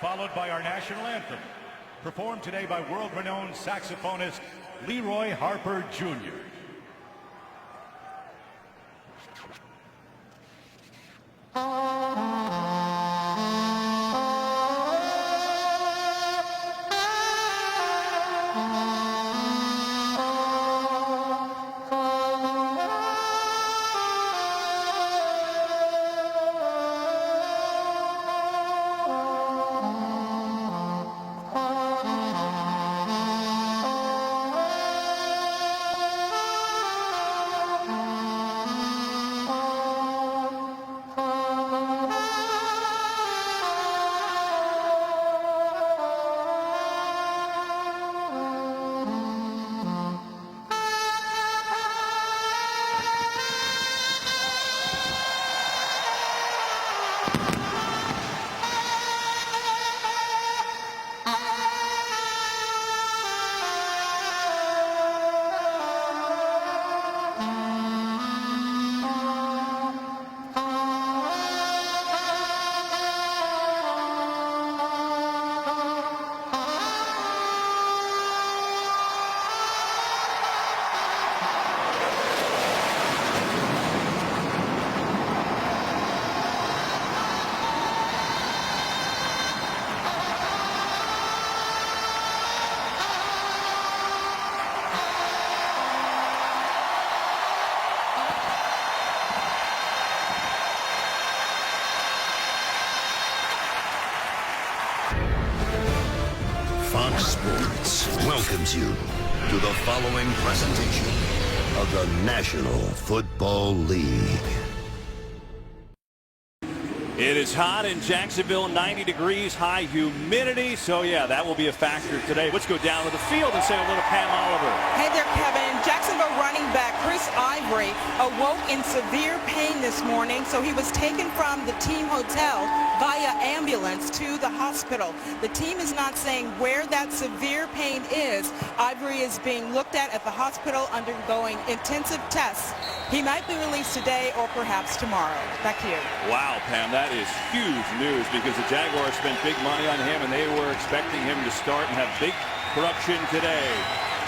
followed by our national anthem, performed today by world-renowned saxophonist Leroy Harper Jr. Fox Sports welcomes you to the following presentation of the National Football League. It is hot in Jacksonville, 90 degrees, high humidity. So, yeah, that will be a factor today. Let's go down to the field and say hello to Pam Oliver. Hey there, Kevin. Jacksonville running back Chris Ivory awoke in severe pain this morning, so he was taken from the team hotel via ambulance to the hospital. The team is not saying where that severe pain is. Ivory is being looked at the hospital undergoing intensive tests. He might be released today or perhaps tomorrow. Back to you. Wow, Pam, that is huge news because the Jaguars spent big money on him and they were expecting him to start and have big production today.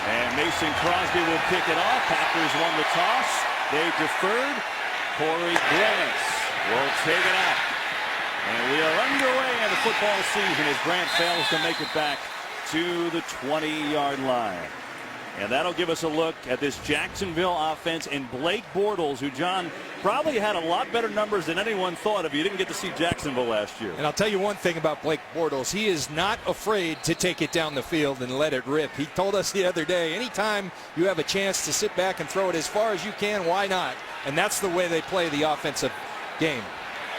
And Mason Crosby will kick it off. Packers won the toss. They deferred. Corey Grant will take it out. And we are underway in the football season as Grant fails to make it back to the 20-yard line. And that'll give us a look at this Jacksonville offense and Blake Bortles, who, John, probably had a lot better numbers than anyone thought of. You didn't get to see Jacksonville last year. And I'll tell you one thing about Blake Bortles. He is not afraid to take it down the field and let it rip. He told us the other day, anytime you have a chance to sit back and throw it as far as you can, why not? And that's the way they play the offensive game.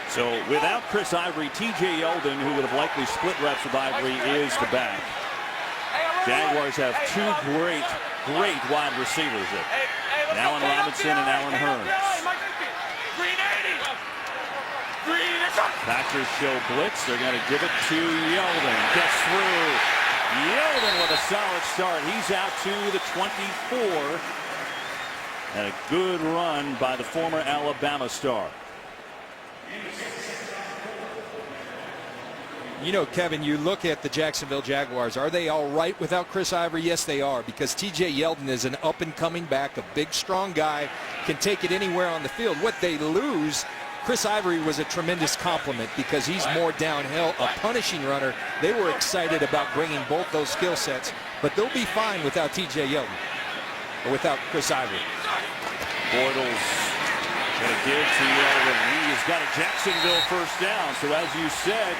So without Chris Ivory, T.J. Yeldon, who would have likely split reps with Ivory, is the back. Jaguars have two great wide receivers there. Allen Robinson and Allen Hurns. Packers show blitz. They're going to give it to Yeldon. Gets through. Yeldon with a solid start. He's out to the 24. And a good run by the former Alabama star. You know, Kevin, you look at the Jacksonville Jaguars. Are they all right without Chris Ivory? Yes, they are, because T.J. Yeldon is an up-and-coming back, a big, strong guy, can take it anywhere on the field. What they lose, Chris Ivory was a tremendous compliment because he's more downhill, a punishing runner. They were excited about bringing both those skill sets, but they'll be fine without T.J. Yeldon, or without Chris Ivory. Bortles going to give to Yeldon. He's got a Jacksonville first down. So as you said,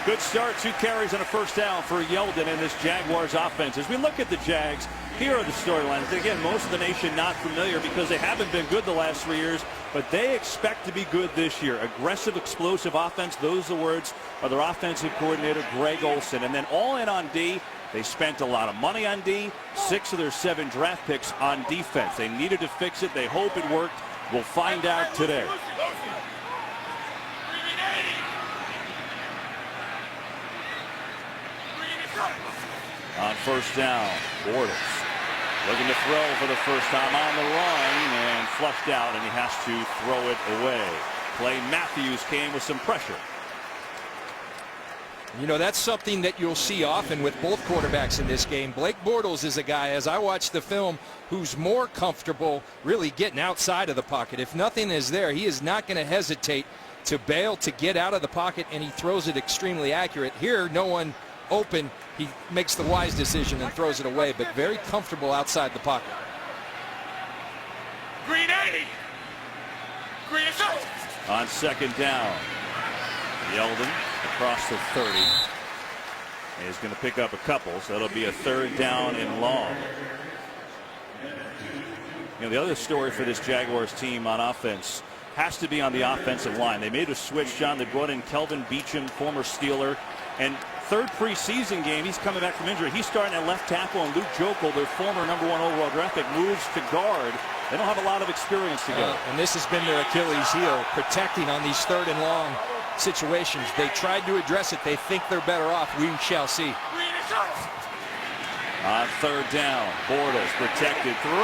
good start, 2 carries and a first down for Yeldon in this Jaguars offense. As we look at the Jags, here are the storylines. Again, most of the nation not familiar because they haven't been good the last 3 years, but they expect to be good this year. Aggressive, explosive offense. Those are the words of their offensive coordinator, Greg Olson. And then all in on D. They spent a lot of money on D. 6 of their 7 draft picks on defense. They needed to fix it. They hope it worked. We'll find out today. On first down, Bortles looking to throw for the first time on the run and flushed out, and he has to throw it away. Clay Matthews came with some pressure. You know, that's something that you'll see often with both quarterbacks in this game. Blake Bortles is a guy, as I watch the film, who's more comfortable really getting outside of the pocket. If nothing is there, he is not going to hesitate to bail, to get out of the pocket, and he throws it extremely accurate. Here, no one open. He makes the wise decision and throws it away, but very comfortable outside the pocket. Green 80. Green is up. On second down, Yeldon across the 30 is going to pick up a couple, so it'll be a third down and long. You know, the other story for this Jaguars team on offense has to be on the offensive line. They made a switch, John. They brought in Kelvin Beachum, former Steeler, and third preseason game, he's coming back from injury. He's starting at left tackle, and Luke Jokel, their former #1 overall draft pick, moves to guard. They don't have a lot of experience together. And this has been their Achilles heel, protecting on these third and long situations. They tried to address it. They think they're better off. We shall see. Green is up. On third down, Bortles protected, throws,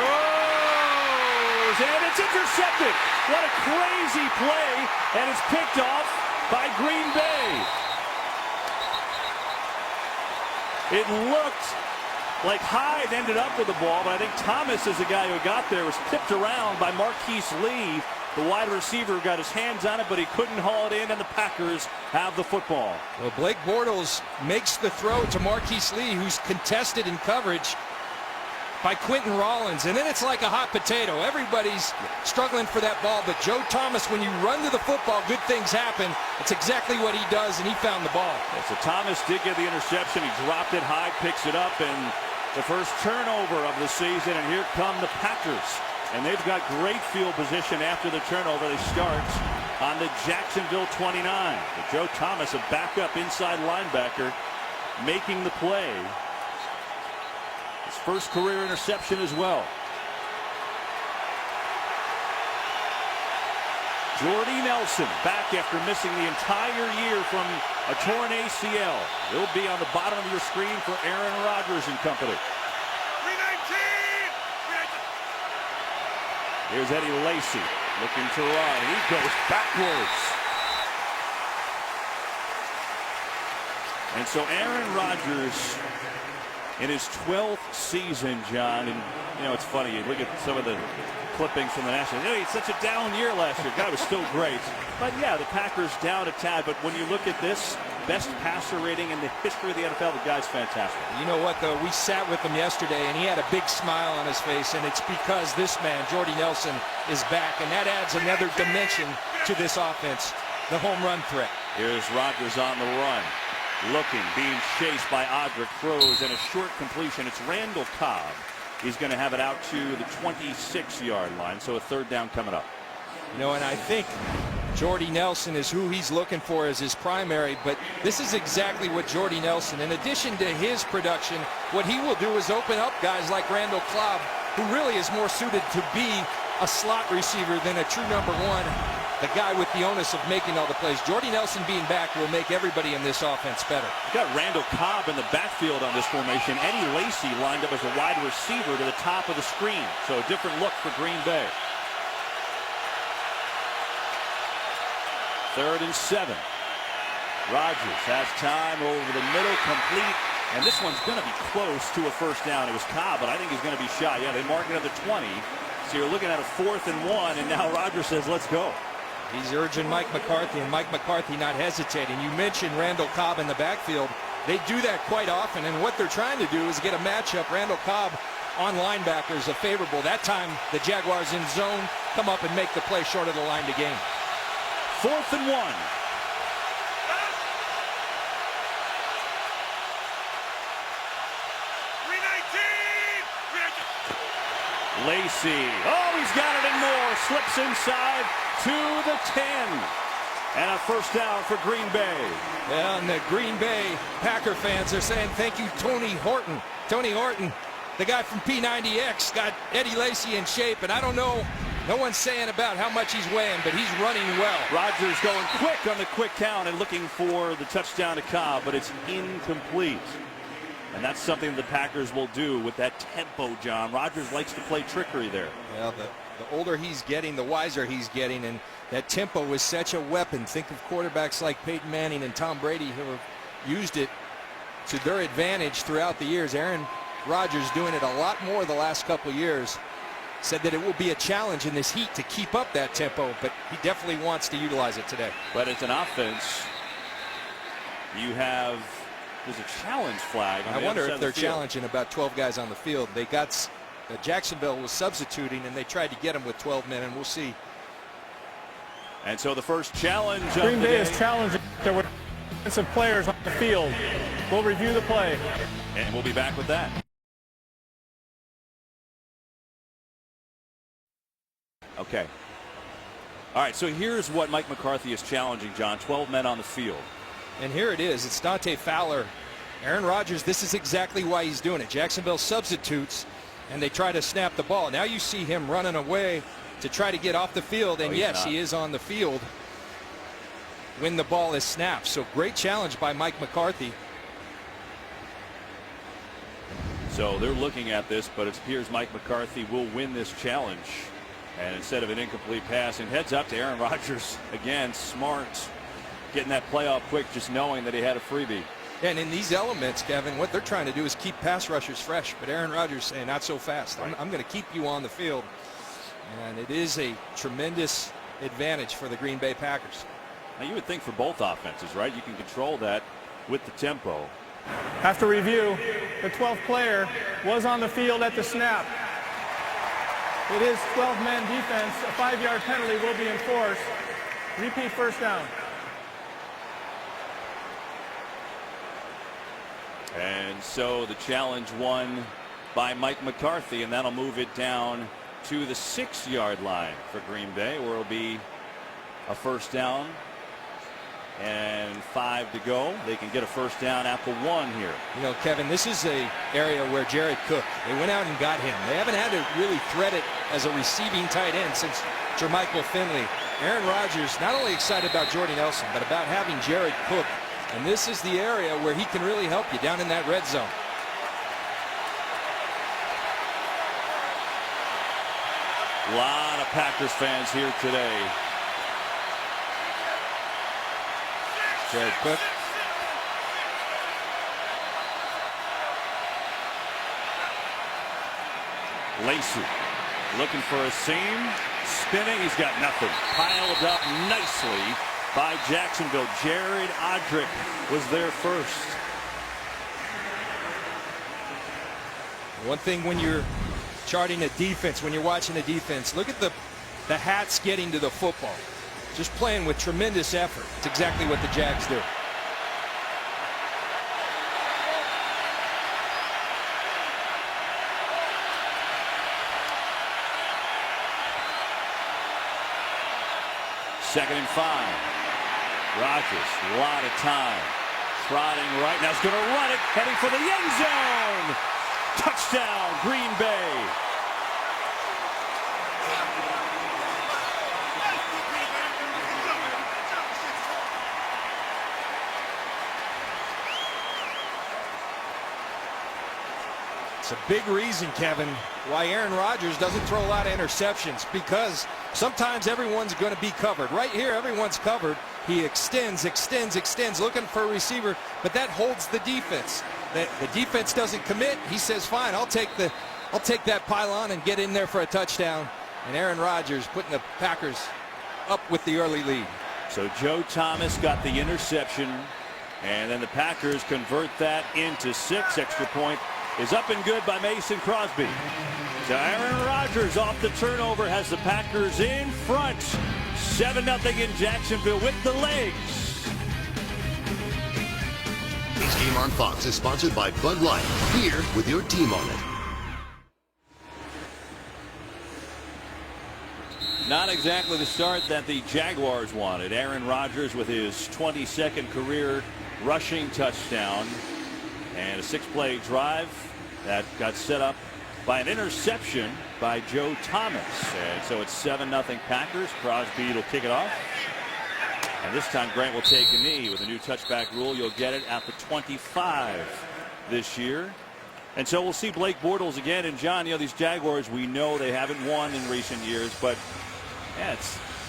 and it's intercepted. What a crazy play, and it's picked off by Green Bay. It looked like Hyde ended up with the ball, but I think Thomas is the guy who got there. Was tipped around by Marquise Lee. The wide receiver got his hands on it, but he couldn't haul it in, and the Packers have the football. Well, Blake Bortles makes the throw to Marquise Lee, who's contested in coverage by Quentin Rollins, and then it's like a hot potato. Everybody's struggling for that ball, but Joe Thomas, when you run to the football, good things happen. It's exactly what he does, and he found the ball. Yeah, so Thomas did get the interception. He dropped it. Hyde picks it up, and the first turnover of the season, and here come the Packers. And they've got great field position after the turnover. They start on the Jacksonville 29. But Joe Thomas, a backup inside linebacker, making the play. His first career interception as well. Jordy Nelson back after missing the entire year from a torn ACL. He'll be on the bottom of your screen for Aaron Rodgers and company. Here's Eddie Lacy looking to run. He goes backwards. And so Aaron Rodgers in his 12th season, John, and you know, it's funny, you look at some of the clippings from the National. You know, he had such a down year last year. Guy was still great. But yeah, the Packers down a tad. But when you look at this, best passer rating in the history of the NFL, the guy's fantastic. You know what, though? We sat with him yesterday, and he had a big smile on his face, and it's because this man, Jordy Nelson, is back, and that adds another dimension to this offense, the home run threat. Here's Rodgers on the run. Looking, being chased by Odrick, throws, and a short completion. It's Randall Cobb. He's going to have it out to the 26-yard line, so a third down coming up. You know, and I think Jordy Nelson is who he's looking for as his primary, but this is exactly what Jordy Nelson, in addition to his production, what he will do is open up guys like Randall Cobb, who really is more suited to be a slot receiver than a true #1, the guy with the onus of making all the plays. Jordy Nelson being back will make everybody in this offense better. You got Randall Cobb in the backfield on this formation. Eddie Lacy lined up as a wide receiver to the top of the screen. So a different look for Green Bay. 3rd and 7. Rodgers has time over the middle, complete. And this one's going to be close to a first down. It was Cobb, but I think he's going to be shy. Yeah, they mark it at the 20. So you're looking at a 4th and 1, and now Rodgers says, let's go. He's urging Mike McCarthy, and Mike McCarthy not hesitating. You mentioned Randall Cobb in the backfield. They do that quite often, and what they're trying to do is get a matchup. Randall Cobb on linebackers are favorable. That time, the Jaguars in zone come up and make the play short of the line to gain. 4th and 1. Lacy. Oh, he's got it and more. Slips inside to the 10. And a first down for Green Bay. Yeah, and the Green Bay Packer fans are saying thank you, Tony Horton. Tony Horton, the guy from P90X, got Eddie Lacy in shape, and I don't know, no one's saying about how much he's weighing, but he's running well. Rodgers going quick on the quick count and looking for the touchdown to Cobb, but it's incomplete. And that's something the Packers will do with that tempo, John. Rodgers likes to play trickery there. Well, the older he's getting, the wiser he's getting, and that tempo is such a weapon. Think of quarterbacks like Peyton Manning and Tom Brady who have used it to their advantage throughout the years. Aaron Rodgers doing it a lot more the last couple of years. Said that it will be a challenge in this heat to keep up that tempo, but he definitely wants to utilize it today. But as an offense, you have, there's a challenge flag on I the wonder other if side they're of the field. challenging about 12 guys on the field. They got Jacksonville was substituting, and they tried to get him with 12 men, and we'll see. And so the first challenge of Green the Bay day. is challenging their defensive players on the field. We'll review the play. And we'll be back with that. Okay. All right, so here's what Mike McCarthy is challenging, John. 12 men on the field. And here it is. It's Dante Fowler. Aaron Rodgers, this is exactly why he's doing it. Jacksonville substitutes, and they try to snap the ball. Now you see him running away to try to get off the field, and yes, he is on the field when the ball is snapped. So great challenge by Mike McCarthy. So they're looking at this, but it appears Mike McCarthy will win this challenge. And instead of an incomplete pass, and heads up to Aaron Rodgers. Again, smart, getting that play off quick, just knowing that he had a freebie. And in these elements, Kevin, what they're trying to do is keep pass rushers fresh. But Aaron Rodgers saying, not so fast. Right. I'm going to keep you on the field. And it is a tremendous advantage for the Green Bay Packers. Now, you would think for both offenses, right? You can control that with the tempo. After review, the 12th player was on the field at the snap. It is 12-man defense. A 5-yard penalty will be enforced. Repeat first down. And so the challenge won by Mike McCarthy, and that'll move it down to the 6-yard line for Green Bay, where it'll be a first down and 5 to go. They can get a first down at the 1 here. You know, Kevin, this is a area where Jared Cook, they went out and got him. They haven't had to really thread it as a receiving tight end since Jermichael Finley. Aaron Rodgers not only excited about Jordy Nelson, but about having Jared Cook. And this is the area where he can really help you down in that red zone. A lot of Packers fans here today. Jared Cook. Lacey looking for a seam. Spinning. He's got nothing. Piled up nicely by Jacksonville. Jared Odrick was there first. One thing when you're charting a defense, when you're watching a defense, look at the hats getting to the football. Just playing with tremendous effort. It's exactly what the Jags do. Second and 5. Rodgers, a lot of time. Trotting right. Now he's going to run it. Heading for the end zone. Touchdown, Green Bay. It's a big reason, Kevin, why Aaron Rodgers doesn't throw a lot of interceptions, because sometimes everyone's going to be covered. Right here, everyone's covered. He extends, looking for a receiver, but that holds the defense. The defense doesn't commit. He says, fine, I'll take that pylon and get in there for a touchdown. And Aaron Rodgers putting the Packers up with the early lead. So Joe Thomas got the interception, and then the Packers convert that into 6. Extra point is up and good by Mason Crosby. So Aaron Rodgers off the turnover has the Packers in front. 7-0 in Jacksonville with the legs. This game on Fox is sponsored by Bud Light. Here with your team on it. Not exactly the start that the Jaguars wanted. Aaron Rodgers with his 22nd career rushing touchdown. And a 6-play drive that got set up by an interception by Joe Thomas. And so it's 7-0 Packers. Crosby will kick it off. And this time Grant will take a knee. With a new touchback rule, you'll get it at the 25 this year. And so we'll see Blake Bortles again. And John, you know, these Jaguars, we know they haven't won in recent years, but yeah,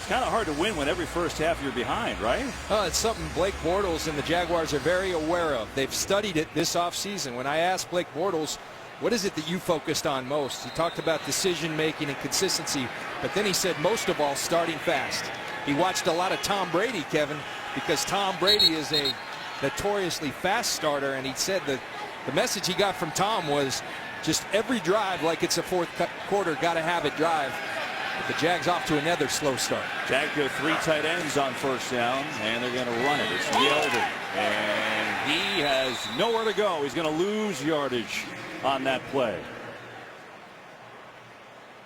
It's kind of hard to win when every first half you're behind, right? Well, it's something Blake Bortles and the Jaguars are very aware of. They've studied it this offseason. When I asked Blake Bortles, what is it that you focused on most? He talked about decision-making and consistency, but then he said most of all starting fast. He watched a lot of Tom Brady, Kevin, because Tom Brady is a notoriously fast starter, and he said that the message he got from Tom was just every drive like it's a fourth quarter, got to have it drive. But the Jags off to another slow start. Jags go 3 tight ends on first down, and they're going to run it. It's Yeldon, and he has nowhere to go. He's going to lose yardage on that play.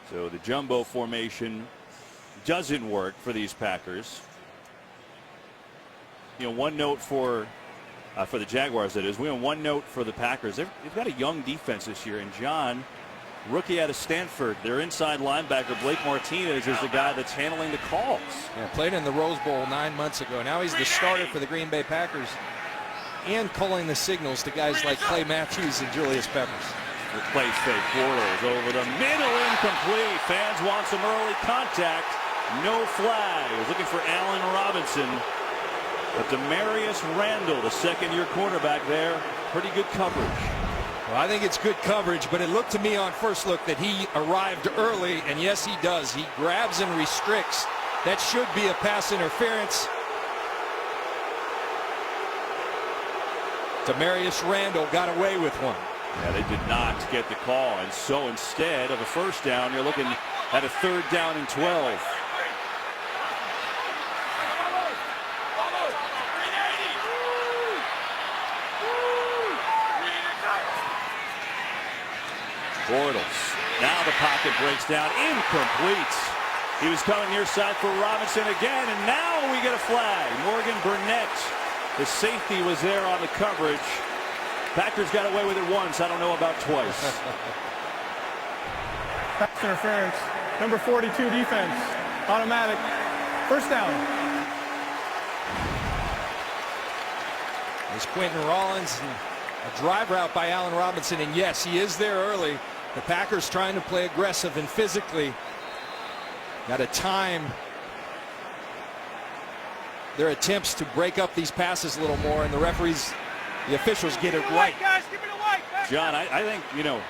So the jumbo formation doesn't work for these Packers. You know, one note for the Jaguars, that is. We have one note for the Packers. They've got a young defense this year, and John, rookie out of Stanford, their inside linebacker, Blake Martinez, is the guy that's handling the calls. Yeah, played in the Rose Bowl 9 months ago. Now he's the starter for the Green Bay Packers and calling the signals to guys like Clay Matthews and Julius Peppers. The play fake, Bortles over the middle, incomplete. Fans want some early contact. No flag. He was looking for Allen Robinson. But Demarius Randall, the second-year quarterback there, pretty good coverage. Well, I think it's good coverage, but it looked to me on first look that he arrived early, and yes, he does. He grabs and restricts. That should be a pass interference. Demarius Randall got away with one. Yeah, they did not get the call, and so instead of a first down, you're looking at a 3rd down and 12. Bortles. Now the pocket breaks down. Incomplete. He was coming near side for Robinson again, and now we get a flag. Morgan Burnett, the safety, was there on the coverage. Packers got away with it once. I don't know about twice. Pass interference. Number 42 defense. Automatic. First down. There's Quentin Rollins, and a drive route by Allen Robinson, and yes, he is there early. The Packers trying to play aggressive and physically. Got to time their attempts to break up these passes a little more, and the referees, the officials, get it right. John, I think, you know,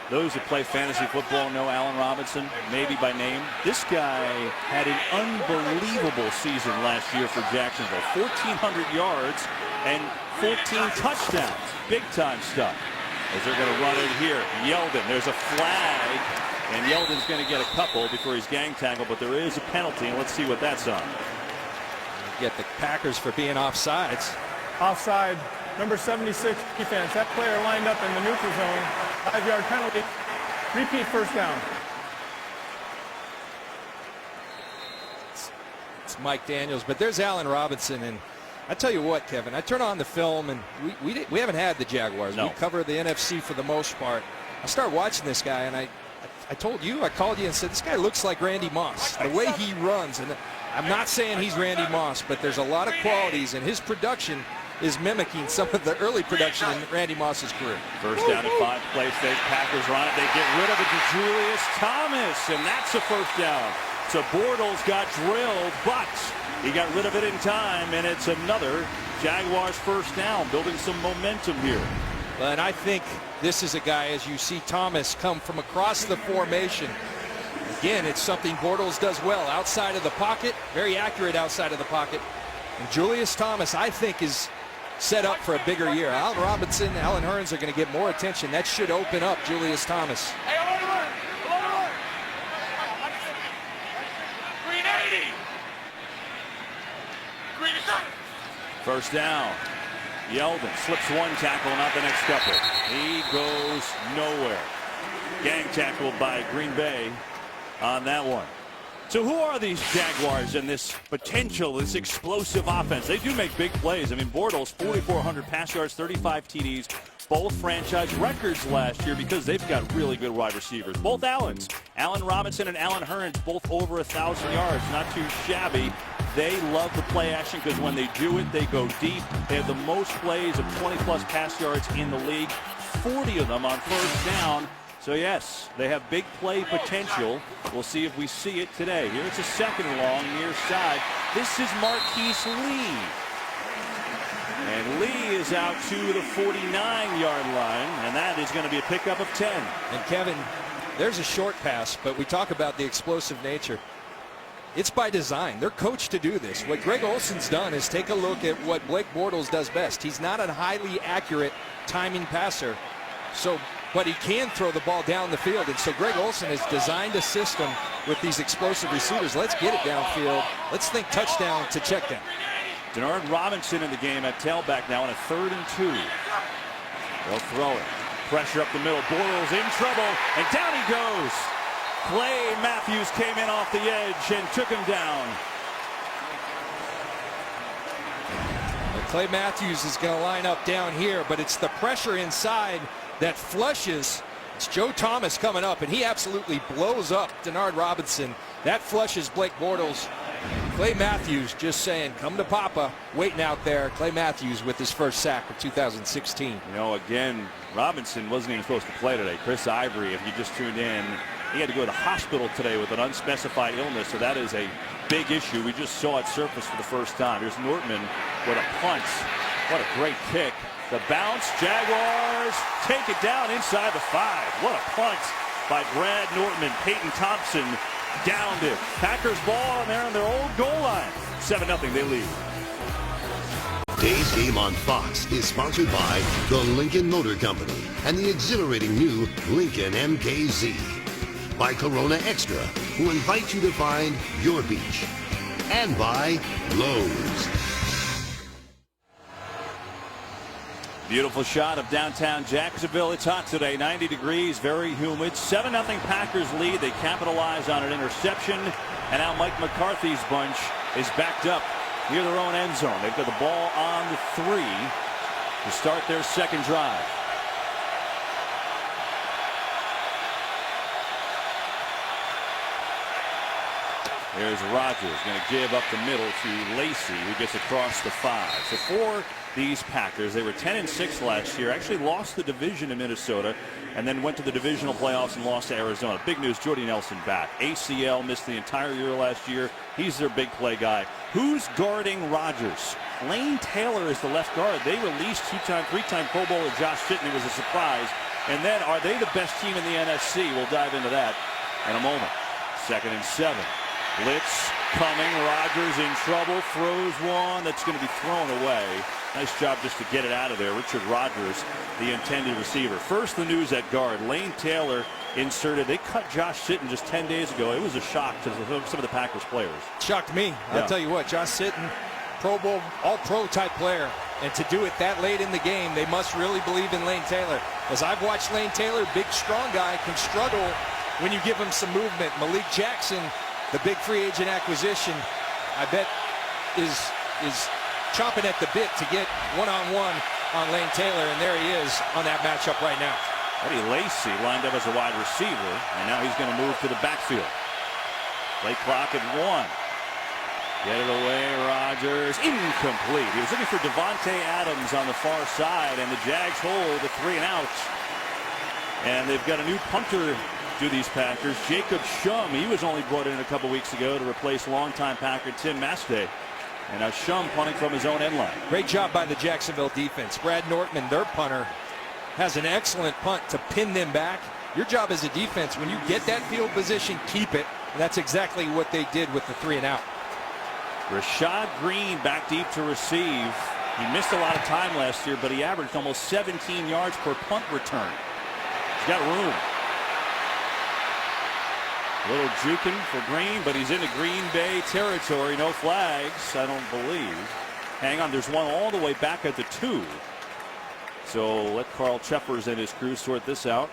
those that play fantasy football know Allen Robinson, maybe by name. This guy had an unbelievable season last year for Jacksonville. 1,400 yards and 14 touchdowns. Big-time stuff. As they're going to run it here. Yeldon, there's a flag, and Yeldon's going to get a couple before he's gang tangled, but there is a penalty, and let's see what that's on. Get the Packers for being offsides. Offside. Number 76 defense. That player lined up in the neutral zone. 5-yard penalty. Repeat first down. It's Mike Daniels, but there's Allen Robinson, and I tell you what, Kevin, I turn on the film, and we haven't had the Jaguars. No. We cover the NFC for the most part. I start watching this guy, and I told you, I called you and said, this guy looks like Randy Moss. The way he runs, and I'm not saying he's Randy Moss, but there's a lot of qualities, and his production is mimicking some of the early production in Randy Moss's career. First down and 5, play fake. Packers run it. They get rid of it to Julius Thomas, and that's a first down. So Bortles got drilled, but he got rid of it in time, and it's another Jaguars first down, building some momentum here. And I think this is a guy, as you see Thomas come from across the formation. Again, it's something Bortles does well. Outside of the pocket, very accurate outside of the pocket. And Julius Thomas, I think, is set up for a bigger year. Allen Robinson, Allen Hurns are going to get more attention. That should open up Julius Thomas. First down. Yeldon slips one tackle, not the next couple. He goes nowhere. Gang tackled by Green Bay on that one. So who are these Jaguars in this potential, this explosive offense? They do make big plays. I mean, Bortles, 4,400 pass yards, 35 TDs, both franchise records last year because they've got really good wide receivers. Both Allens, Allen Robinson and Allen Hurns, both over 1,000 yards. Not too shabby. They love the play action because when they do it, they go deep. They have the most plays of 20-plus pass yards in the league, 40 of them on first down. So yes, they have big play potential. We'll see if we see it today. Here it's a second and long near side. This is Marquise Lee. And Lee is out to the 49-yard line, and that is going to be a pickup of 10. And Kevin, there's a short pass, but we talk about the explosive nature. It's by design. They're coached to do this. What Greg Olson's done is take a look at what Blake Bortles does best. He's not a highly accurate timing passer, but he can throw the ball down the field. And so Greg Olson has designed a system with these explosive receivers. Let's get it downfield. Let's think touchdown to check down. Denard Robinson in the game at tailback now on a 3rd and 2. They'll throw it. Pressure up the middle. Bortles in trouble, and down he goes. Clay Matthews came in off the edge and took him down. And Clay Matthews is going to line up down here, but it's the pressure inside that flushes. It's Joe Thomas coming up, and he absolutely blows up Denard Robinson. That flushes Blake Bortles. Clay Matthews just saying, come to Papa, waiting out there. Clay Matthews with his first sack of 2016. You know, again, Robinson wasn't even supposed to play today. Chris Ivory, if you just tuned in, he had to go to the hospital today with an unspecified illness, so that is a big issue. We just saw it surface for the first time. Here's Nortman with a punt. What a great kick. The bounce, Jaguars take it down inside the 5. What a punt by Brad Nortman. Peyton Thompson downed it. Packers ball, and they're on their old goal line. 7-0, they lead. Today's game on Fox is sponsored by the Lincoln Motor Company and the exhilarating new Lincoln MKZ. By Corona Extra, who invite you to find your beach. And by Lowe's. Beautiful shot of downtown Jacksonville. It's hot today, 90 degrees, very humid. 7-0 Packers lead. They capitalize on an interception. And now Mike McCarthy's bunch is backed up near their own end zone. They've got the ball on the 3 to start their second drive. There's Rodgers going to give up the middle to Lacey, who gets across the 5. So for these Packers, they were 10-6 last year, actually lost the division in Minnesota, and then went to the divisional playoffs and lost to Arizona. Big news, Jordy Nelson back. ACL, missed the entire year last year. He's their big play guy. Who's guarding Rodgers? Lane Taylor is the left guard. They released 3-time Pro Bowler Josh Sitton. It was a surprise. And then, are they the best team in the NFC? We'll dive into that in a moment. 2nd and 7. Blitz coming. Rodgers in trouble. Throws one that's going to be thrown away. Nice job just to get it out of there. Richard Rodgers, the intended receiver. First, the news at guard. Lane Taylor inserted. They cut Josh Sitton just 10 days ago. It was a shock to some of the Packers players. Shocked me. I'll tell you what, Josh Sitton, Pro Bowl, all-pro type player. And to do it that late in the game, they must really believe in Lane Taylor. As I've watched Lane Taylor, big, strong guy, can struggle when you give him some movement. Malik Jackson, the big free agent acquisition, I bet is chomping at the bit to get one-on-one on Lane Taylor, and there he is on that matchup right now. Eddie Lacy lined up as a wide receiver, and now he's going to move to the backfield. Play clock at 1. Get it away, Rodgers. Incomplete. He was looking for Devontae Adams on the far side, and the Jags hold the 3 and out. And they've got a new punter to these Packers, Jacob Shum. He was only brought in a couple weeks ago to replace longtime Packer Tim Mastay. And now Shum punting from his own end line. Great job by the Jacksonville defense. Brad Nortman, their punter, has an excellent punt to pin them back. Your job as a defense, when you get that field position, keep it. And that's exactly what they did with the 3 and out. Rashad Green back deep to receive. He missed a lot of time last year, but he averaged almost 17 yards per punt return. He's got room. A little juking for Green, but he's into Green Bay territory. No flags, I don't believe. Hang on, there's one all the way back at the 2. So let Carl Cheffers and his crew sort this out.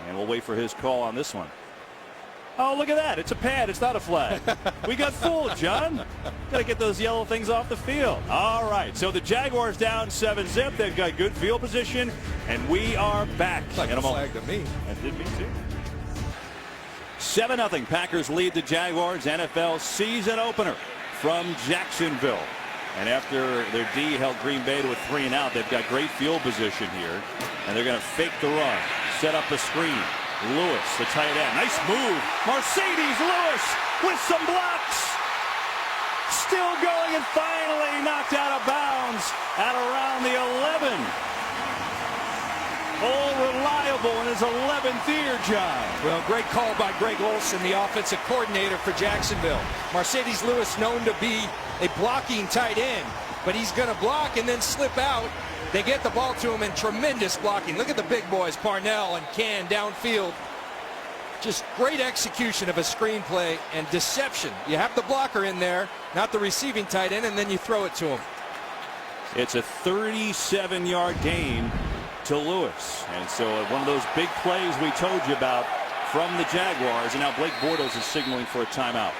And we'll wait for his call on this one. Oh, look at that. It's a pad. It's not a flag. We got fooled, John. Got to get those yellow things off the field. All right. So the Jaguars down 7-0. They've got good field position, and we are back. Like a flag to me. That did me too. 7-0. Packers lead the Jaguars. NFL season opener from Jacksonville. And after their D held Green Bay to a 3 and out, they've got great field position here. And they're going to fake the run, set up the screen. Lewis, the tight end. Nice move. Mercedes Lewis with some blocks. Still going and finally knocked out of bounds at around the 11. All reliable in his 11th year, John. Well, great call by Greg Olson, the offensive coordinator for Jacksonville. Mercedes Lewis known to be a blocking tight end, but he's going to block and then slip out. They get the ball to him in tremendous blocking. Look at the big boys, Parnell and Can downfield. Just great execution of a screenplay and deception. You have the blocker in there, not the receiving tight end, and then you throw it to him. It's a 37-yard gain to Lewis. And so one of those big plays we told you about from the Jaguars. And now Blake Bortles is signaling for a timeout.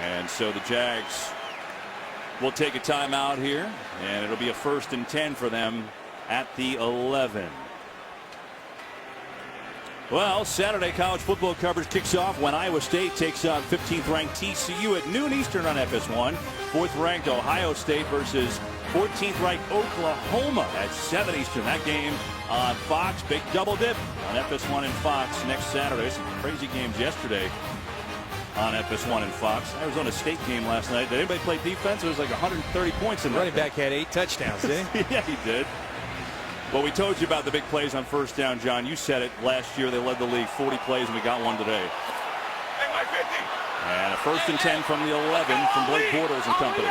And so the Jags will take a timeout here. And it'll be a 1st and 10 for them at the 11. Well, Saturday college football coverage kicks off when Iowa State takes on 15th ranked TCU at noon Eastern on FS1. 4th ranked Ohio State versus 14th ranked Oklahoma at 7 Eastern. That game on Fox. Big double dip on FS1 and Fox next Saturday. Some crazy games yesterday on FS1 and Fox. Arizona State game last night. Did anybody play defense? It was like 130 points in that. Running back had 8 touchdowns, didn't he? Yeah, he did. Well, we told you about the big plays on first down, John. You said it last year. They led the league 40 plays, and we got one today. And a 1st and 10 from the 11 from Blake Bortles and company.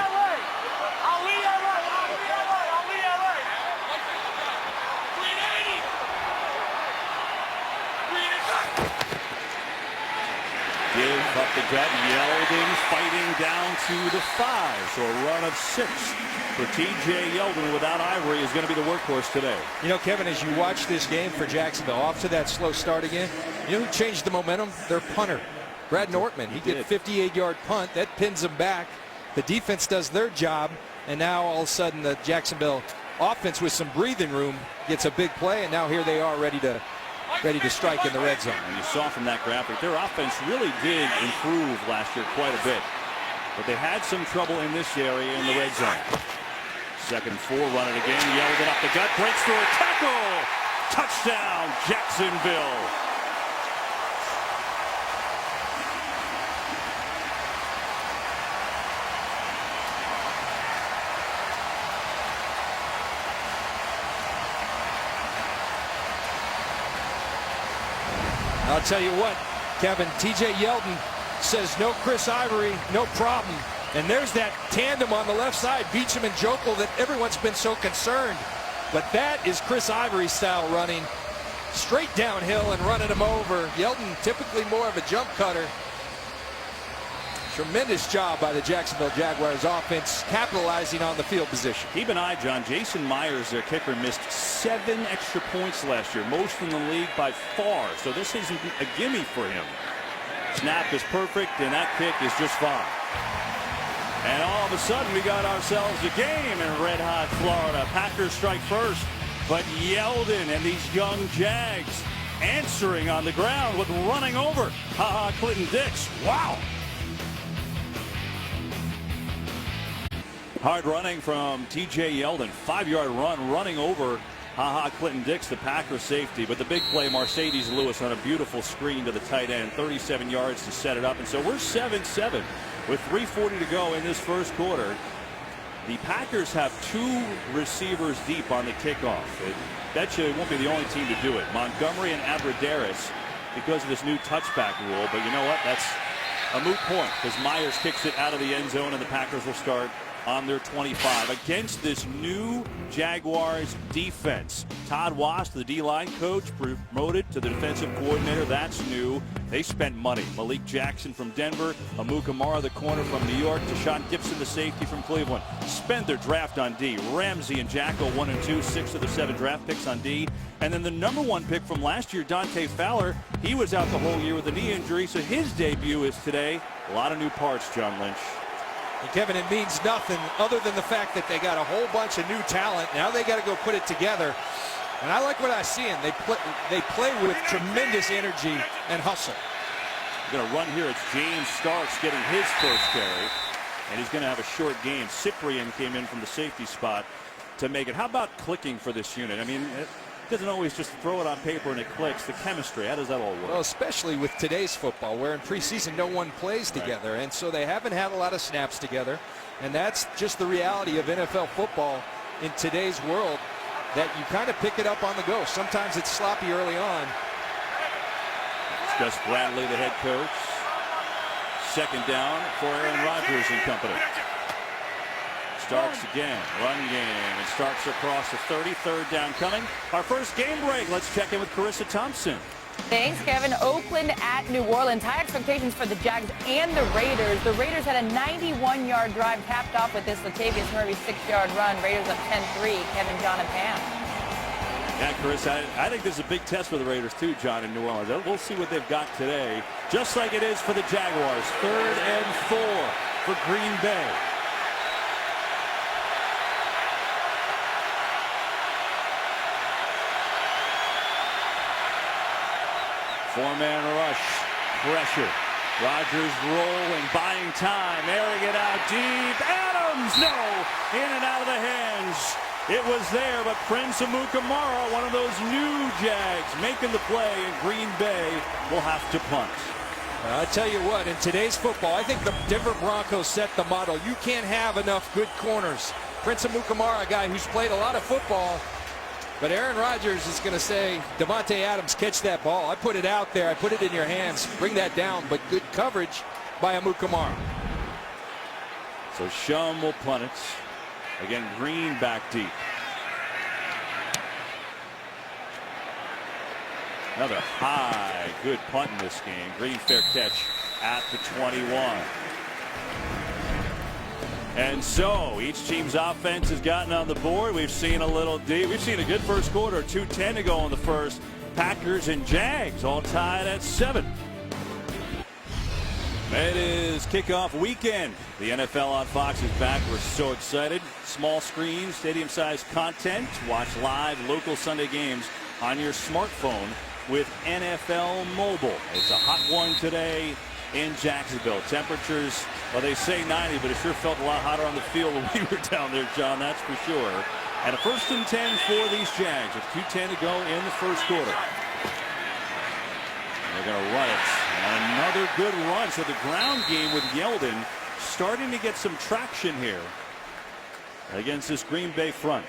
Give up the gut. Yeldon fighting down to the 5. So a run of 6 for T.J. Yeldon without Ivory is going to be the workhorse today. You know, Kevin, as you watch this game for Jacksonville, off to that slow start again, you know who changed the momentum? Their punter, Brad Nortman. He did a 58-yard punt. That pins them back. The defense does their job, and now all of a sudden the Jacksonville offense with some breathing room gets a big play, and now here they are ready to strike in the red zone. And you saw from that graphic, their offense really did improve last year quite a bit. But they had some trouble in this area in the red zone. 2nd and 4, run it again. Yeldon up the gut, breaks through a tackle. Touchdown, Jacksonville. I'll tell you what, Kevin, T.J. Yeldon says no Chris Ivory, no problem. And there's that tandem on the left side, Beacham and Jokel, that everyone's been so concerned. But that is Chris Ivory style running, straight downhill and running him over. Yeldon typically more of a jump cutter. Tremendous job by the Jacksonville Jaguars offense, capitalizing on the field position. Keep an eye, John. Jason Myers, their kicker, missed 7 extra points last year, most in the league by far. So this isn't a gimme for him. Snap is perfect, and that kick is just fine. And all of a sudden, we got ourselves a game in red-hot Florida. Packers strike first, but Yeldon and these young Jags answering on the ground with running over. Clinton Dix. Wow. Hard running from T.J. Yeldon. 5-yard run, running over Clinton Dix, the Packers safety. But the big play, Mercedes Lewis on a beautiful screen to the tight end. 37 yards to set it up. And so we're 7-7 with 3:40 to go in this first quarter. The Packers have 2 receivers deep on the kickoff. Betcha won't be the only team to do it. Montgomery and Abradaris, because of this new touchback rule. But you know what? That's a moot point because Myers kicks it out of the end zone, and the Packers will start on their 25 against this new Jaguars defense. Todd Wass, the D-line coach, promoted to the defensive coordinator. That's new. They spent money. Malik Jackson from Denver, Amuka Mara, the corner from New York, Deshaun Gibson, the safety from Cleveland. Spend their draft on D. Ramsey and Jacko 1 and 2, 6 of the 7 draft picks on D. And then the number 1 pick from last year, Dante Fowler, he was out the whole year with a knee injury, so his debut is today. A lot of new parts, John Lynch. And Kevin, it means nothing other than the fact that they got a whole bunch of new talent. Now they got to go put it together. And I like what I see. And they play with tremendous energy and hustle. Going to run here. It's James Starks getting his first carry. and he's going to have a short game. Cyprian came in from the safety spot to make it. How about clicking for this unit? I mean, it doesn't always just throw it on paper and it clicks. The chemistry, how does that all work? Well, especially with today's football, where in preseason no one plays together, and so they haven't had a lot of snaps together, and that's just the reality of NFL football in today's world, that you kind of pick it up on the go. Sometimes it's sloppy early on. It's Gus Bradley, the head coach. Second down for Aaron Rodgers and company. Starks again, run game, and Starks across the 30, third down coming. Our first game break. Let's check in with Carissa Thompson. Thanks, Kevin. Oakland at New Orleans. High expectations for the Jags and the Raiders. The Raiders had a 91-yard drive capped off with this Latavius Murray 6-yard run. Raiders up 10-3. Kevin, John, and Pam. Yeah, Chris, I think this is a big test for the Raiders too, John, in New Orleans. We'll see what they've got today, just like it is for the Jaguars. 3rd and 4 for Green Bay. Four-man rush, pressure. Rodgers rolling, buying time, airing it out deep. Adams, no! In and out of the hands. It was there, but Prince Amukamara, one of those new Jags, making the play, and Green Bay will have to punt. I tell you what, in today's football, I think the Denver Broncos set the model. You can't have enough good corners. Prince Amukamara, a guy who's played a lot of football, but Aaron Rodgers is going to say, Devontae Adams, catch that ball. I put it out there. I put it in your hands. Bring that down, but good coverage by Amukamara. So Shum will punt it. Again, Green back deep. Another high, good punt in this game. Green fair catch at the 21. And so each team's offense has gotten on the board. We've seen a little deep. We've seen a good first quarter. 2:10 to go in the first. Packers and Jags all tied at 7. It is kickoff weekend. The NFL on Fox is back. We're so excited. Small screen, stadium-sized content. Watch live local Sunday games on your smartphone with NFL Mobile. It's a hot one today in Jacksonville. Temperatures, well, they say 90, but it sure felt a lot hotter on the field when we were down there, John, that's for sure. And a 1st and 10 for these Jags with 2:10 to go in the first quarter. They're going to run it. And another good run. So the ground game with Yeldon starting to get some traction here against this Green Bay front.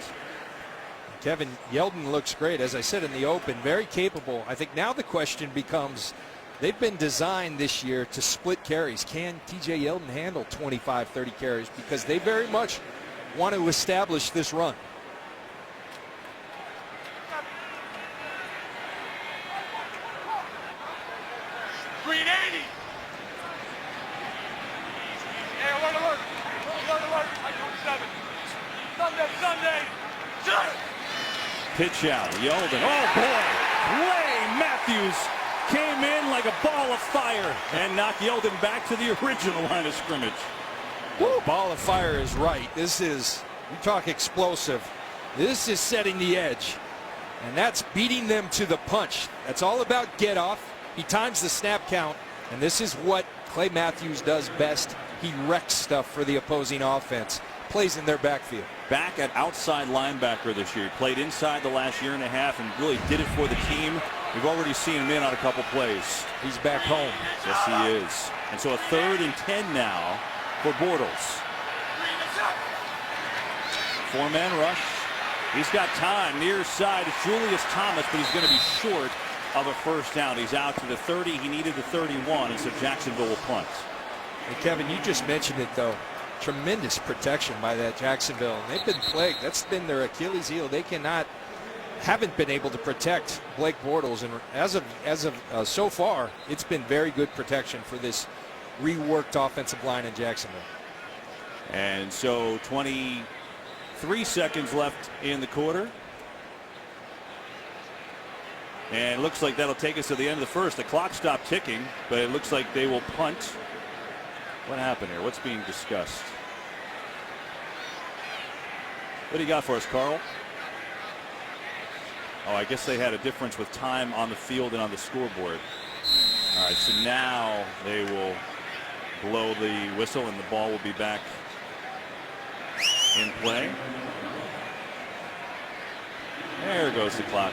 Kevin, Yeldon looks great. As I said in the open, very capable. I think now the question becomes, they've been designed this year to split carries. Can TJ Yeldon handle 25, 30 carries? Because they very much want to establish this run. Green 80. Hey, alert, alert. Alert, alert. I do 7. Sunday. Shut it. Pitch out. Yeldon. Oh, boy. Ray Matthews came in like a ball of fire and knocked Yeldon back to the original line of scrimmage. Woo. Ball of fire is right. This is, you talk explosive. This is setting the edge. And that's beating them to the punch. That's all about get off. He times the snap count, and this is what Clay Matthews does best. He wrecks stuff for the opposing offense. Plays in their backfield. Back at outside linebacker this year. He played inside the last year and a half and really did it for the team. We've already seen him in on a couple plays. He's back home. Yes, he is. And so a 3rd and 10 now for Bortles. 4-man rush. He's got time near side. It's Julius Thomas, but he's going to be short of a first down. He's out to the 30. He needed the 31, and so Jacksonville will punt. And Kevin, you just mentioned it, though. Tremendous protection by that Jacksonville. And they've been plagued. That's been their Achilles heel. They haven't been able to protect Blake Bortles. And as of so far, it's been very good protection for this reworked offensive line in Jacksonville. And so 23 seconds left in the quarter. And it looks like that'll take us to the end of the first. The clock stopped ticking, but it looks like they will punt. What happened here? What's being discussed? What do you got for us, Carl? Oh, I guess they had a difference with time on the field and on the scoreboard. All right, so now they will blow the whistle, and the ball will be back in play. There goes the clock.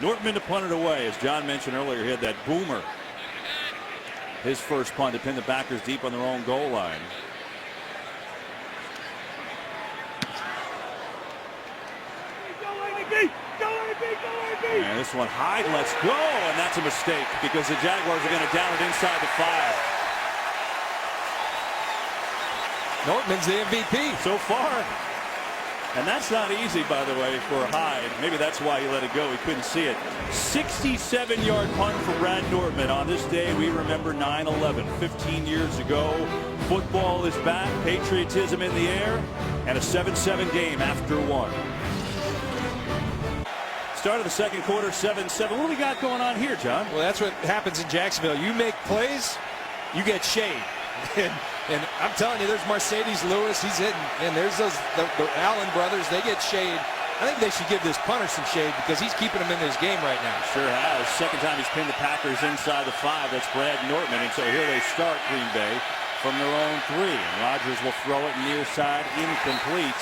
Nortman to punt it away. As John mentioned earlier, he had that boomer. His first punt to pin the backers deep on their own goal line. And this one, Hyde lets go, and that's a mistake because the Jaguars are going to down it inside the 5. Nortman's the MVP so far. And that's not easy, by the way, for Hyde. Maybe that's why he let it go. He couldn't see it. 67-yard punt for Brad Nortman. On this day, we remember 9/11, 15 years ago. Football is back, patriotism in the air, and a 7-7 game after 1. Start of the second quarter, 7-7. What do we got going on here, John? Well, that's what happens in Jacksonville. You make plays, you get shade. And I'm telling you, there's Mercedes Lewis. He's hitting. And there's the Allen brothers. They get shade. I think they should give this punter some shade because he's keeping them in this game right now. Sure has. Second time he's pinned the Packers inside the 5. That's Brad Nortman. And so here they start, Green Bay, from their own 3. And Rodgers will throw it near side, incomplete.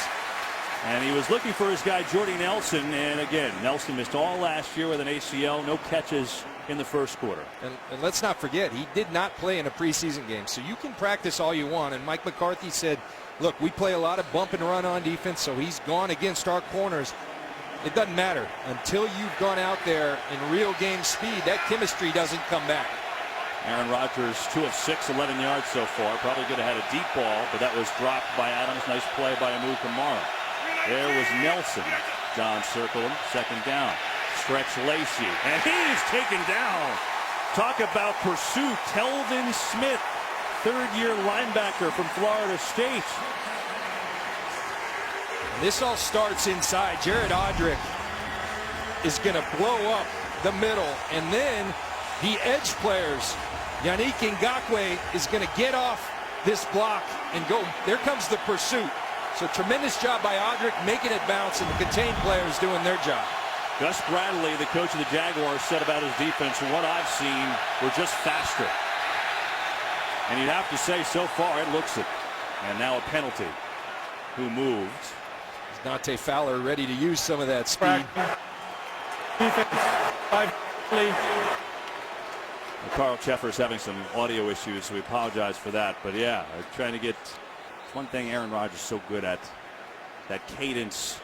And he was looking for his guy, Jordy Nelson. And again, Nelson missed all last year with an ACL. No catches in the first quarter. And let's not forget, he did not play in a preseason game. So you can practice all you want. And Mike McCarthy said, look, we play a lot of bump and run on defense, so he's gone against our corners. It doesn't matter. Until you've gone out there in real game speed, that chemistry doesn't come back. Aaron Rodgers, 2 of 6, 11 yards so far. Probably could have had a deep ball, but that was dropped by Adams. Nice play by Amu Kamara. There was Nelson. John circled him. Second down. Stretch Lacy. And he's taken down. Talk about pursuit. Telvin Smith, third-year linebacker from Florida State. This all starts inside. Jared Odrick is going to blow up the middle. And then the edge players, Yannick Ngakoue, is going to get off this block and go. There comes the pursuit. So tremendous job by Odrick making it bounce, and the contained players doing their job. Gus Bradley, the coach of the Jaguars, said about his defense, from what I've seen, we're just faster. And you'd have to say so far it looks it. And now a penalty. Who moved? Is Dante Fowler ready to use some of that speed? Carl Cheffer's having some audio issues, so we apologize for that. But yeah, trying to get. It's one thing Aaron Rodgers is so good at, that cadence.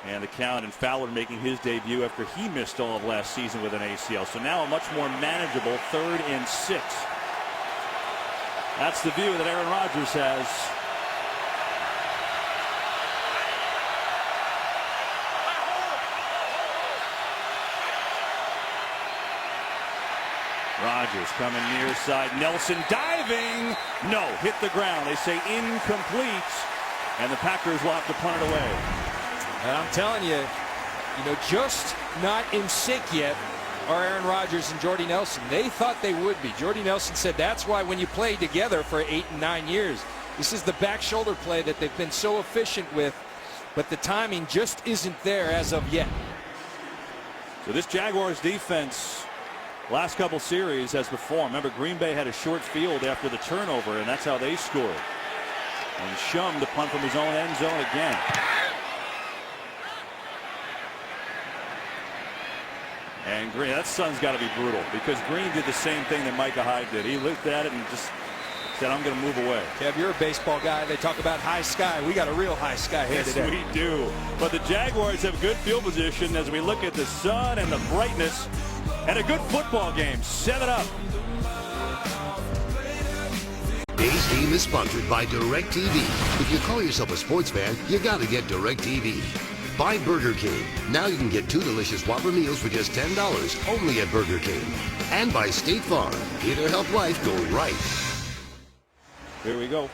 And the count, and Fowler making his debut after he missed all of last season with an ACL. So now a much more manageable 3rd and 6. That's the view that Aaron Rodgers has. Rodgers coming near side. Nelson diving. No, hit the ground. They say incomplete. And the Packers will have to punt it away. And I'm telling you, just not in sync yet are Aaron Rodgers and Jordy Nelson. They thought they would be. Jordy Nelson said that's why when you play together for 8 and 9 years, this is the back shoulder play that they've been so efficient with, but the timing just isn't there as of yet. So this Jaguars defense, last couple series, has performed. Remember, Green Bay had a short field after the turnover, and that's how they scored. And Shum to punt from his own end zone again. And Green, that sun's got to be brutal, because Green did the same thing that Micah Hyde did. He looked at it and just said, I'm going to move away. Kev, you're a baseball guy. They talk about high sky. We got a real high sky here today. Yes, we do. But the Jaguars have good field position as we look at the sun and the brightness, and a good football game. 7-up. Today's game is sponsored by DirecTV. If you call yourself a sports fan, you got to get DirecTV. By Burger King. Now you can get 2 delicious Whopper meals for just $10 only at Burger King. And by State Farm. Here to help life go right. Here we go.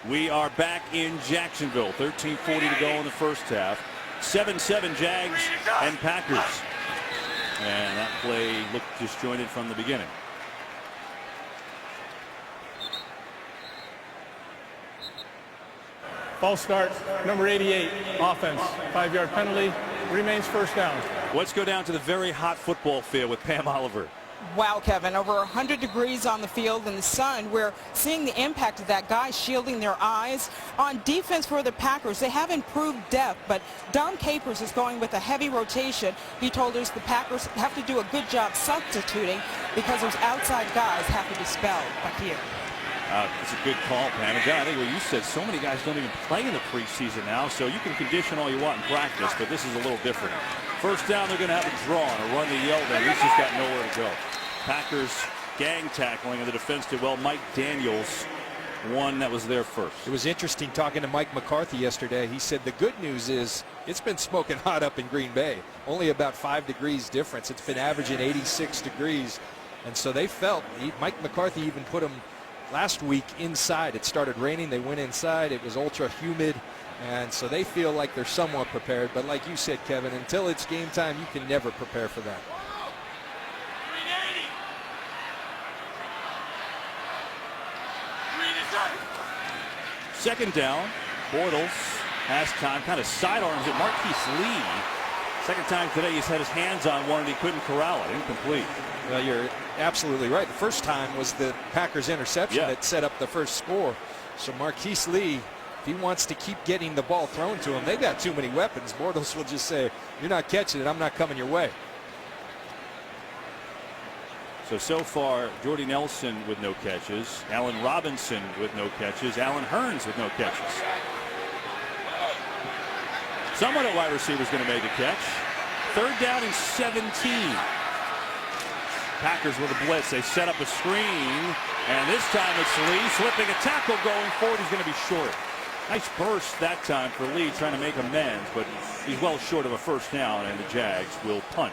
We are back in Jacksonville. 13:40 to go in the first half. 7-7 Jags and Packers. And that play looked disjointed from the beginning. False start, number 88, offense. 5-yard penalty, remains first down. Let's go down to the very hot football field with Pam Oliver. Wow, Kevin, over 100 degrees on the field in the sun. We're seeing the impact of that guy shielding their eyes. On defense for the Packers, they have improved depth, but Dom Capers is going with a heavy rotation. He told us the Packers have to do a good job substituting because those outside guys have to be spelled back here. It's a good call, Pam. Again, I think what you said, so many guys don't even play in the preseason now, so you can condition all you want in practice, but this is a little different. First down, they're going to have a draw and a run to Yeldon. At least he's got nowhere to go. Packers gang tackling, and the defense did well. Mike Daniels, one that was there first. It was interesting talking to Mike McCarthy yesterday. He said the good news is it's been smoking hot up in Green Bay. Only about 5 degrees difference. It's been averaging 86 degrees. And so they felt, Mike McCarthy even put them last week inside. It started raining. They went inside. It was ultra humid. And so they feel like they're somewhat prepared. But like you said, Kevin, until it's game time, you can never prepare for that. Second down, Bortles has time, kind of sidearms at Marquise Lee. Second time today he's had his hands on one and he couldn't corral it. Incomplete. Well, you're absolutely right. The first time was the Packers interception that set up the first score. So Marquise Lee, if he wants to keep getting the ball thrown to him, they've got too many weapons. Bortles will just say, you're not catching it, I'm not coming your way. So far, Jordy Nelson with no catches, Allen Robinson with no catches, Allen Hurns with no catches. Someone at wide receiver is going to make a catch. Third down and 17. Packers with a blitz. They set up a screen, and this time it's Lee slipping a tackle going forward. He's going to be short. Nice burst that time for Lee, trying to make amends, but he's well short of a first down, and the Jags will punt.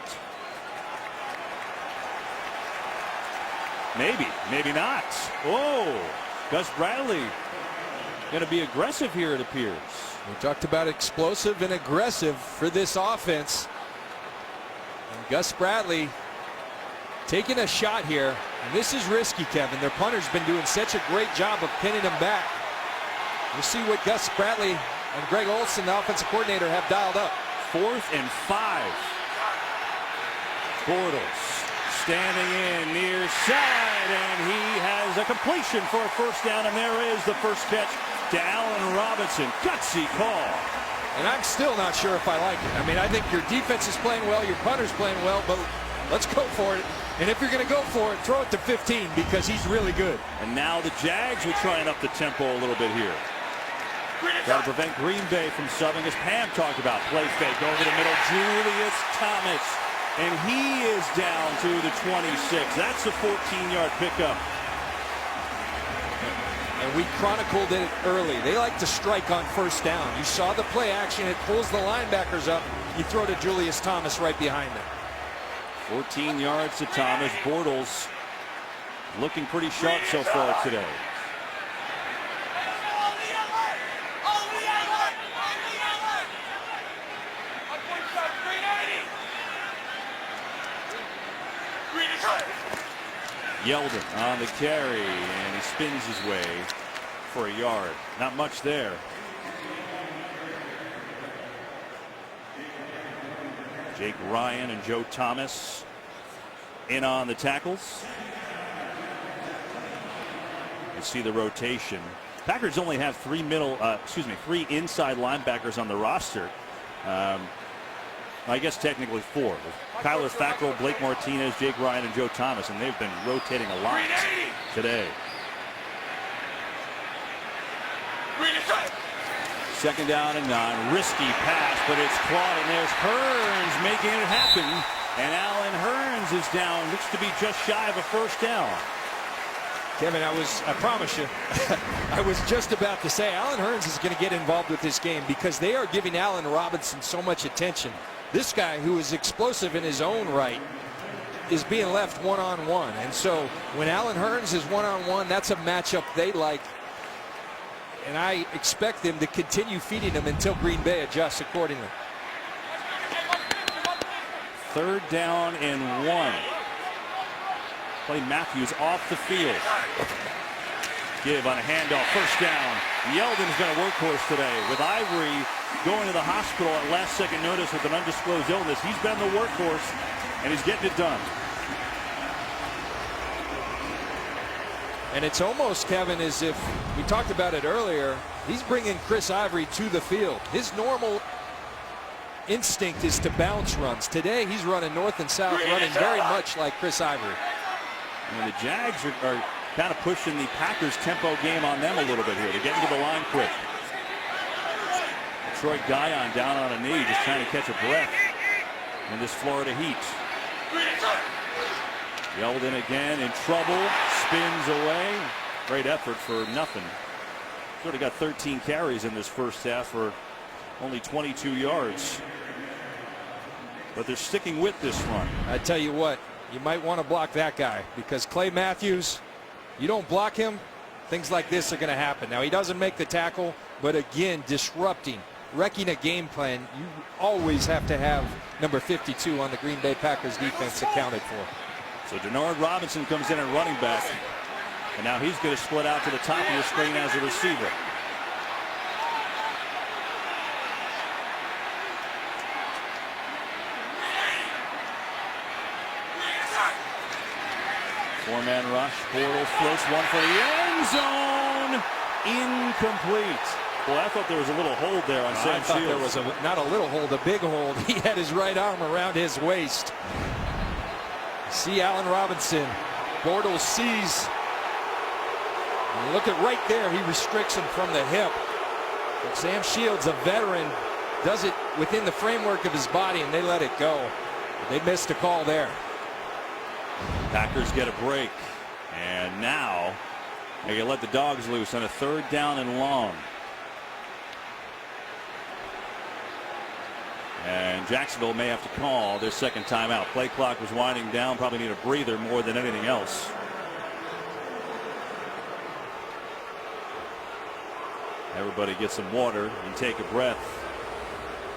Maybe, maybe not. Oh, Gus Bradley going to be aggressive here, it appears. We talked about explosive and aggressive for this offense. And Gus Bradley taking a shot here. And this is risky, Kevin. Their punter's been doing such a great job of pinning him back. We'll see what Gus Bradley and Greg Olson, the offensive coordinator, have dialed up. 4th and 5. Bortles standing in near side, and he has a completion for a first down, and there is the first catch to Allen Robinson. Gutsy call. And I'm still not sure if I like it. I mean, I think your defense is playing well, your punter's playing well, but let's go for it. And if you're going to go for it, throw it to 15 because he's really good. And now the Jags will try and up the tempo a little bit here. Got to prevent Green Bay from subbing, as Pam talked about. Play fake over the middle. Julius Thomas. And he is down to the 26. That's a 14-yard pickup. And we chronicled it early. They like to strike on first down. You saw the play action. It pulls the linebackers up. You throw to Julius Thomas right behind them. 14 yards to Thomas. Bortles looking pretty sharp so far today. Yeldon on the carry, and he spins his way for a yard. Not much there. Jake Ryan and Joe Thomas in on the tackles. You see the rotation. Packers only have three inside linebackers on the roster. I guess technically 4. Kyler Fackrell, Blake Martinez, Jake Ryan, and Joe Thomas, and they've been rotating a lot today. Second down and 9. Risky pass, but it's caught, and there's Hurns making it happen. And Allen Hurns is down. Looks to be just shy of a first down. Kevin, I promise you, I was just about to say Allen Hurns is going to get involved with this game because they are giving Allen Robinson so much attention. This guy, who is explosive in his own right, is being left one-on-one. And so when Allen Hurns is one-on-one, that's a matchup they like. And I expect them to continue feeding him until Green Bay adjusts accordingly. Third down and 1. Play Matthews off the field. Give on a handoff. First down. Yeldon's got a workhorse today. With Ivory going to the hospital at last second notice with an undisclosed illness, he's been the workhorse, and he's getting it done. And it's almost, Kevin, as if we talked about it earlier, he's bringing Chris Ivory to the field. His normal instinct is to bounce runs. Today he's running north and south, running very much like Chris Ivory. And the Jags are kind of pushing the Packers tempo game on them a little bit here. They're getting to the line quick. Detroit Guyon down on a knee, just trying to catch a breath in this Florida heat. Yeldon again in trouble, spins away. Great effort for nothing. Sort of got 13 carries in this first half for only 22 yards. But they're sticking with this run. I tell you what, you might want to block that guy, because Clay Matthews, you don't block him, things like this are going to happen. Now, he doesn't make the tackle, but again, disrupting, wrecking a game plan. You always have to have number 52 on the Green Bay Packers defense accounted for. So Denard Robinson comes in at running back, and now he's going to split out to the top of the screen as a receiver. Four-man rush. Bortles floats one for the end zone. Incomplete. Well, I thought there was a little hold there on Sam Shields. There was not a little hold, a big hold. He had his right arm around his waist. See Allen Robinson. Bortles sees. And look at right there. He restricts him from the hip. But Sam Shields, a veteran, does it within the framework of his body, and they let it go. They missed a call there. Packers get a break, and now they let the dogs loose on a 3rd down and long. And Jacksonville may have to call their second timeout. Play clock was winding down, probably need a breather more than anything else. Everybody get some water and take a breath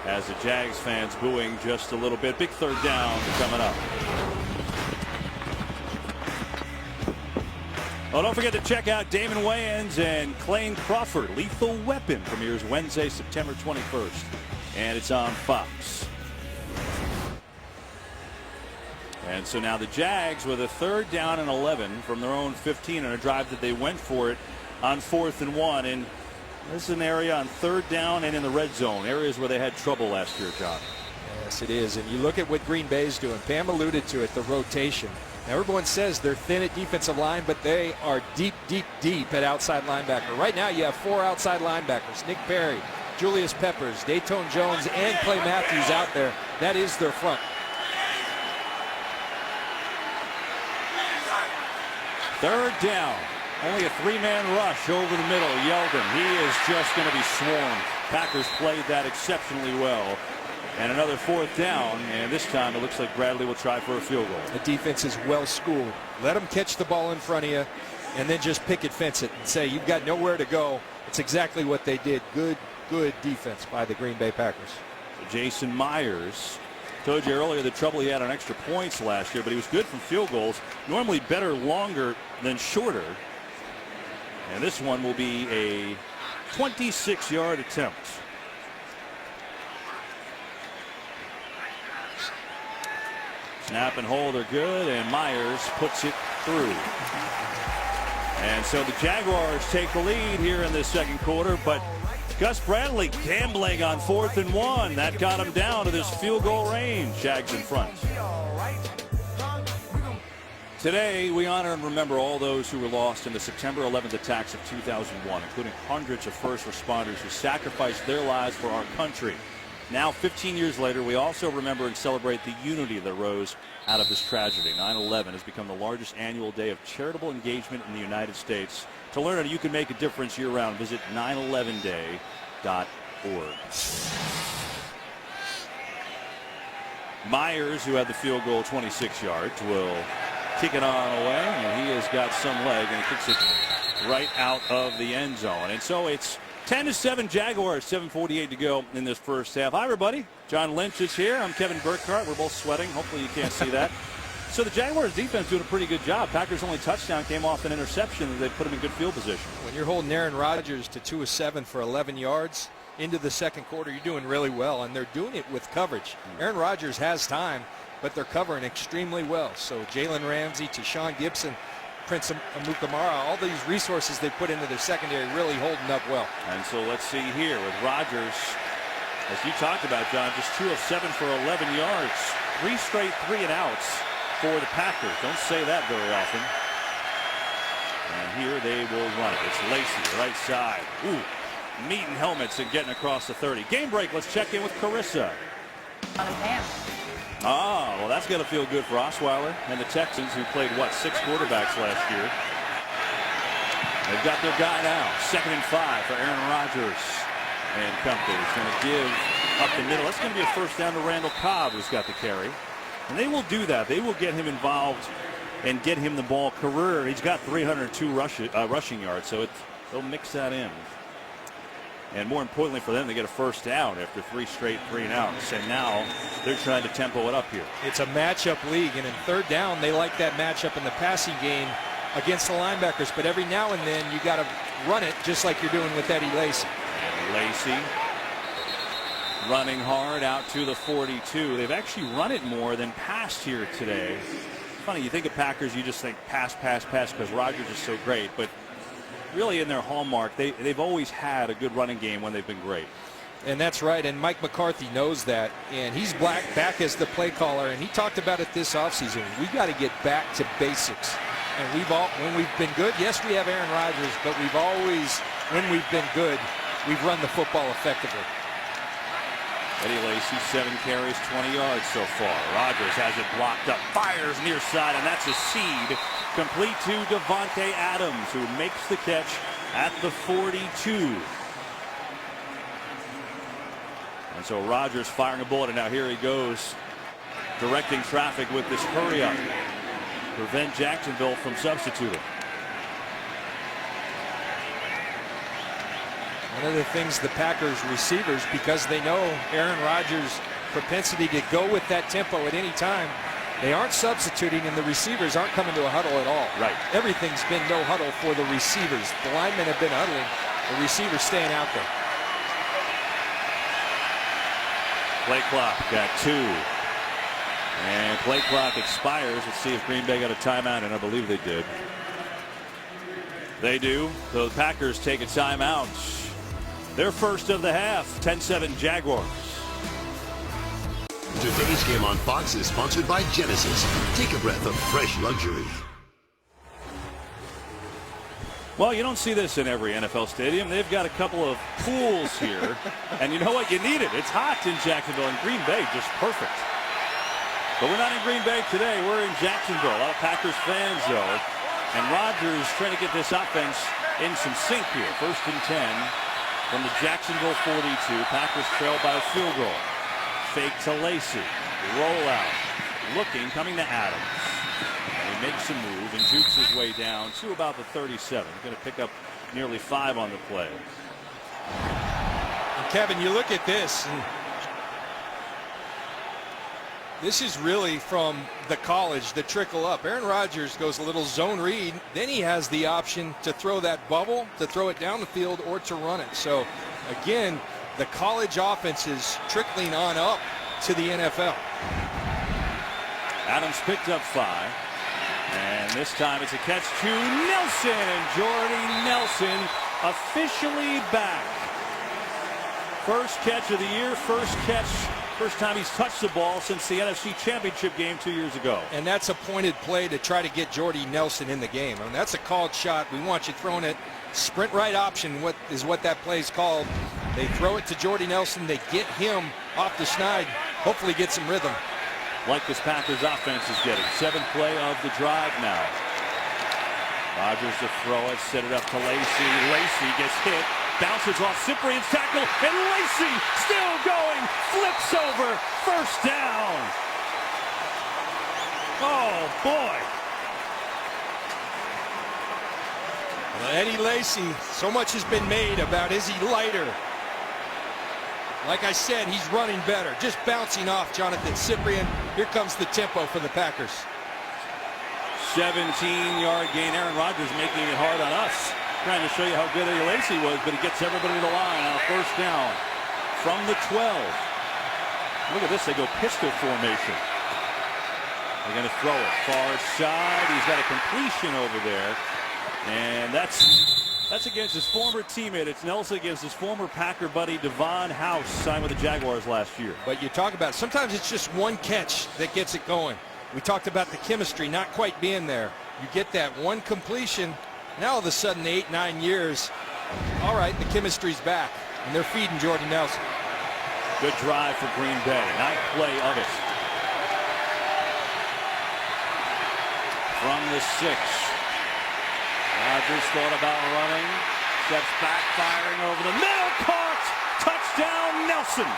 as the Jags fans booing just a little bit. Big 3rd down coming up. Oh, don't forget to check out Damon Wayans and Clayne Crawford. Lethal Weapon premieres Wednesday, September 21st. And it's on Fox. And so now the Jags with a 3rd down and 11 from their own 15 on a drive that they went for it on 4th and 1. And this is an area on 3rd down and in the red zone, areas where they had trouble last year, John. Yes, it is. And you look at what Green Bay's doing. Pam alluded to it, the rotation. Now, everyone says they're thin at defensive line, but they are deep, deep, deep at outside linebacker. Right now, you have 4 outside linebackers. Nick Perry, Julius Peppers, Dayton Jones, and Clay Matthews out there. That is their front. 3rd down. Only a 3-man rush over the middle. Yeldon, he is just going to be swarmed. Packers played that exceptionally well. And another 4th down, and this time it looks like Bradley will try for a field goal. The defense is well schooled. Let them catch the ball in front of you, and then just picket fence it and say you've got nowhere to go. It's exactly what they did. Good defense by the Green Bay Packers. Jason Myers, told you earlier the trouble he had on extra points last year, but he was good from field goals. Normally better longer than shorter. And this one will be a 26-yard attempt. Snap and hold are good, and Myers puts it through. And so the Jaguars take the lead here in the second quarter, but Gus Bradley gambling on 4th and 1. That got him down to this field goal range. Jags in front. Today, we honor and remember all those who were lost in the September 11th attacks of 2001, including hundreds of first responders who sacrificed their lives for our country. Now, 15 years later, we also remember and celebrate the unity that rose out of this tragedy. 9/11 has become the largest annual day of charitable engagement in the United States. To learn how you can make a difference year-round, visit 911day.org. Myers, who had the field goal 26 yards, will kick it on away, and he has got some leg, and he kicks it right out of the end zone. And so it's 10-7 Jaguars, 7:48 to go in this first half. Hi, everybody. John Lynch is here. I'm Kevin Burkhardt. We're both sweating. Hopefully you can't see that. So the Jaguars defense doing a pretty good job. Packers' only touchdown came off an interception. They put him in good field position. When you're holding Aaron Rodgers to 2 of 7 for 11 yards into the second quarter, you're doing really well, and they're doing it with coverage. Aaron Rodgers has time, but they're covering extremely well. So Jalen Ramsey to Sean Gibson, Prince Amukamara, all these resources they put into their secondary really holding up well. And so let's see here with Rodgers, as you talked about, John, just 2 of 7 for 11 yards. 3 straight 3-and-outs for the Packers. Don't say that very often. And here they will run it. It's Lacy, right side. Ooh, meeting helmets and getting across the 30. Game break. Let's check in with Carissa. Ah, well, that's going to feel good for Osweiler and the Texans, who played, what, 6 quarterbacks last year. They've got their guy now. 2nd and 5 for Aaron Rodgers. And company is going to give up the middle. That's going to be a first down to Randall Cobb, who's got the carry. And they will do that. They will get him involved and get him the ball. Career, he's got 302 rushing yards, so they'll mix that in. And more importantly for them, they get a first down after 3 straight 3-and-outs. And now they're trying to tempo it up here. It's a matchup league, and in 3rd down, they like that matchup in the passing game against the linebackers. But every now and then, you got to run it just like you're doing with Eddie Lacy. Lacy running hard out to the 42. They've actually run it more than passed here today. Funny, you think of Packers, you just think pass, pass, pass, because Rodgers is so great. But really in their hallmark, they've always had a good running game when they've been great. And that's right, and Mike McCarthy knows that, and he's back as the play caller, and he talked about it this offseason. We got to get back to basics. And when we've been good, yes, we have Aaron Rodgers, but we've always, when we've been good, we've run the football effectively. Eddie Lacy, 7 carries, 20 yards so far. Rodgers has it blocked up, fires near side, and that's a seed. Complete to Devontae Adams, who makes the catch at the 42. And so Rodgers firing a bullet, and now here he goes, directing traffic with this hurry up. Prevent Jacksonville from substituting. One of the things the Packers receivers, because they know Aaron Rodgers' propensity to go with that tempo at any time, they aren't substituting, and the receivers aren't coming to a huddle at all. Right. Everything's been no huddle for the receivers. The linemen have been huddling. The receivers staying out there. Play clock got 2. And play clock expires. Let's see if Green Bay got a timeout, and I believe they did. They do. So the Packers take a timeout. Their first of the half, 10-7 Jaguars. Today's game on Fox is sponsored by Genesis. Take a breath of fresh luxury. Well, you don't see this in every NFL stadium. They've got a couple of pools here. And you know what? You need it. It's hot in Jacksonville, and Green Bay just perfect. But we're not in Green Bay today. We're in Jacksonville. A lot of Packers fans, though. And Rodgers trying to get this offense in some sync here. 1st and 10 from the Jacksonville 42. Packers trail by a field goal. Fake to Lacy. Roll out. Looking, coming to Adams. And he makes a move and jukes his way down to about the 37. Going to pick up nearly 5 on the play. And Kevin, you look at this. This is really from the college, the trickle up. Aaron Rodgers goes a little zone read. Then he has the option to throw that bubble, to throw it down the field, or to run it. So, again, the college offense is trickling on up to the NFL. Adams picked up 5. And this time it's a catch to Nelson. And Jordy Nelson officially back. First catch of the year, first time he's touched the ball since the NFC Championship game 2 years ago. And that's a pointed play to try to get Jordy Nelson in the game. I mean, that's a called shot. We want you throwing it. Sprint right option what that play is called. They throw it to Jordy Nelson. They get him off the schneid. Hopefully get some rhythm. Like this Packers offense is getting. 7th play of the drive now. Rodgers to throw it, set it up to Lacy. Lacy gets hit. Bounces off Cyprian's tackle, and Lacy still going, flips over, first down. Oh, boy. Well, Eddie Lacy, so much has been made about is he lighter. Like I said, he's running better, just bouncing off Jonathan Cyprian. Here comes the tempo for the Packers. 17-yard gain. Aaron Rodgers making it hard on us. Trying to show you how good Eddie Lacy was, but he gets everybody to the line on a first down from the 12. Look at this, they go pistol formation. They're going to throw it far side. He's got a completion over there, and that's against his former teammate. It's Nelson against his former Packer buddy Devon House, signed with the Jaguars last year. But you talk about sometimes it's just one catch that gets it going. We talked about the chemistry not quite being there. You get that one completion. Now all of a sudden, 8-9 years, all right, the chemistry's back, and they're feeding Jordy Nelson. Good drive for Green Bay. Ninth play of it. From the 6. Rodgers thought about running. Steps back, firing over the middle. Caught. Touchdown, Nelson.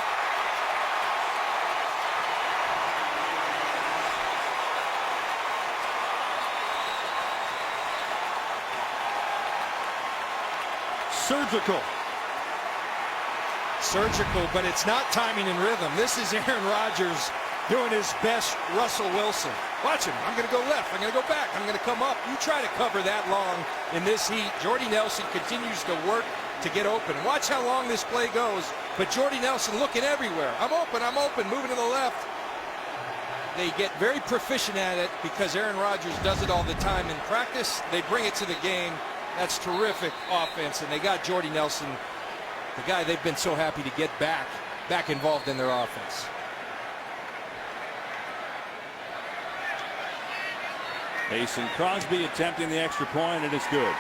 Surgical, but it's not timing and rhythm. This is Aaron Rodgers doing his best Russell Wilson. Watch him. I'm going to go left. I'm going to go back. I'm going to come up. You try to cover that long in this heat. Jordy Nelson continues to work to get open. Watch how long this play goes. But Jordy Nelson looking everywhere. I'm open, moving to the left. They get very proficient at it because Aaron Rodgers does it all the time in practice. They bring it to the game. That's terrific offense, and they got Jordy Nelson, the guy they've been so happy to get back involved in their offense. Mason Crosby attempting the extra point, and it's good.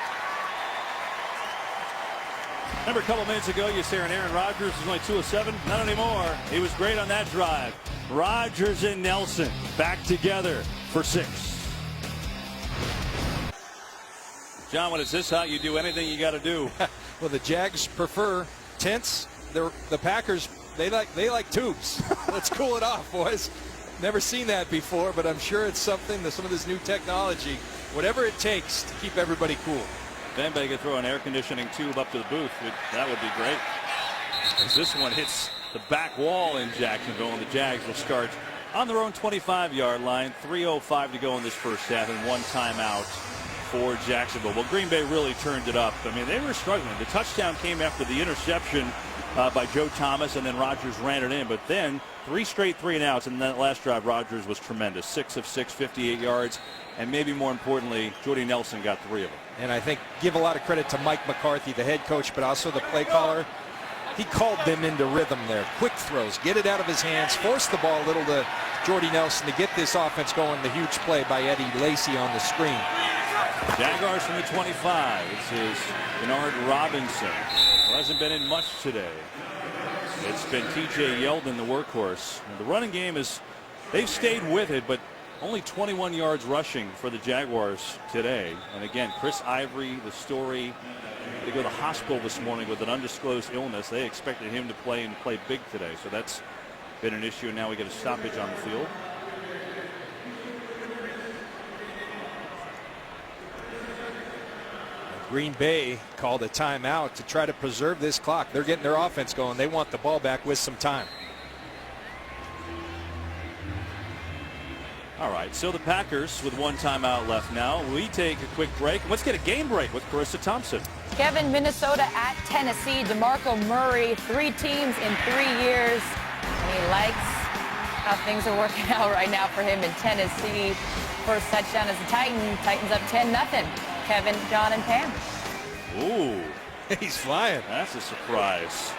Remember a couple minutes ago you said Aaron Rodgers was only 2 of 7? Not anymore. He was great on that drive. Rodgers and Nelson back together for 6. John, when it's this hot, you do anything you got to do. Well, the Jags prefer tents. The Packers, they like tubes. Let's cool it off, boys. Never seen that before, but I'm sure it's something that some of this new technology, whatever it takes to keep everybody cool. If anybody could throw an air conditioning tube up to the booth, that would be great. As this one hits the back wall in Jacksonville, and the Jags will start on their own 25-yard line. 3:05 to go in this first half, and 1 timeout for Jacksonville. Well, Green Bay really turned it up. I mean, they were struggling. The touchdown came after the interception by Joe Thomas, and then Rodgers ran it in. But then 3 straight 3-and-outs, and that last drive, Rodgers was tremendous. 6 of 6, 58 yards, and maybe more importantly, Jordy Nelson got 3 of them. And I think give a lot of credit to Mike McCarthy, the head coach, but also the play caller. He called them into rhythm there. Quick throws, get it out of his hands, force the ball a little to Jordy Nelson to get this offense going. The huge play by Eddie Lacy on the screen. Jaguars from the 25. It's his Bernard Robinson, who hasn't been in much today. It's been TJ Yeldon, the workhorse. And the running game is, they've stayed with it, but only 21 yards rushing for the Jaguars today. And again, Chris Ivory, the story, they go to the hospital this morning with an undisclosed illness. They expected him to play and play big today. So that's been an issue, and now we get a stoppage on the field. Green Bay called a timeout to try to preserve this clock. They're getting their offense going. They want the ball back with some time. All right, so the Packers with 1 timeout left now. We take a quick break. Let's get a game break with Carissa Thompson. Kevin, Minnesota at Tennessee. DeMarco Murray, 3 teams in 3 years. And he likes how things are working out right now for him in Tennessee. First touchdown as a Titan. Titans up 10-0. Kevin, John, and Pam. Ooh, he's flying. That's a surprise.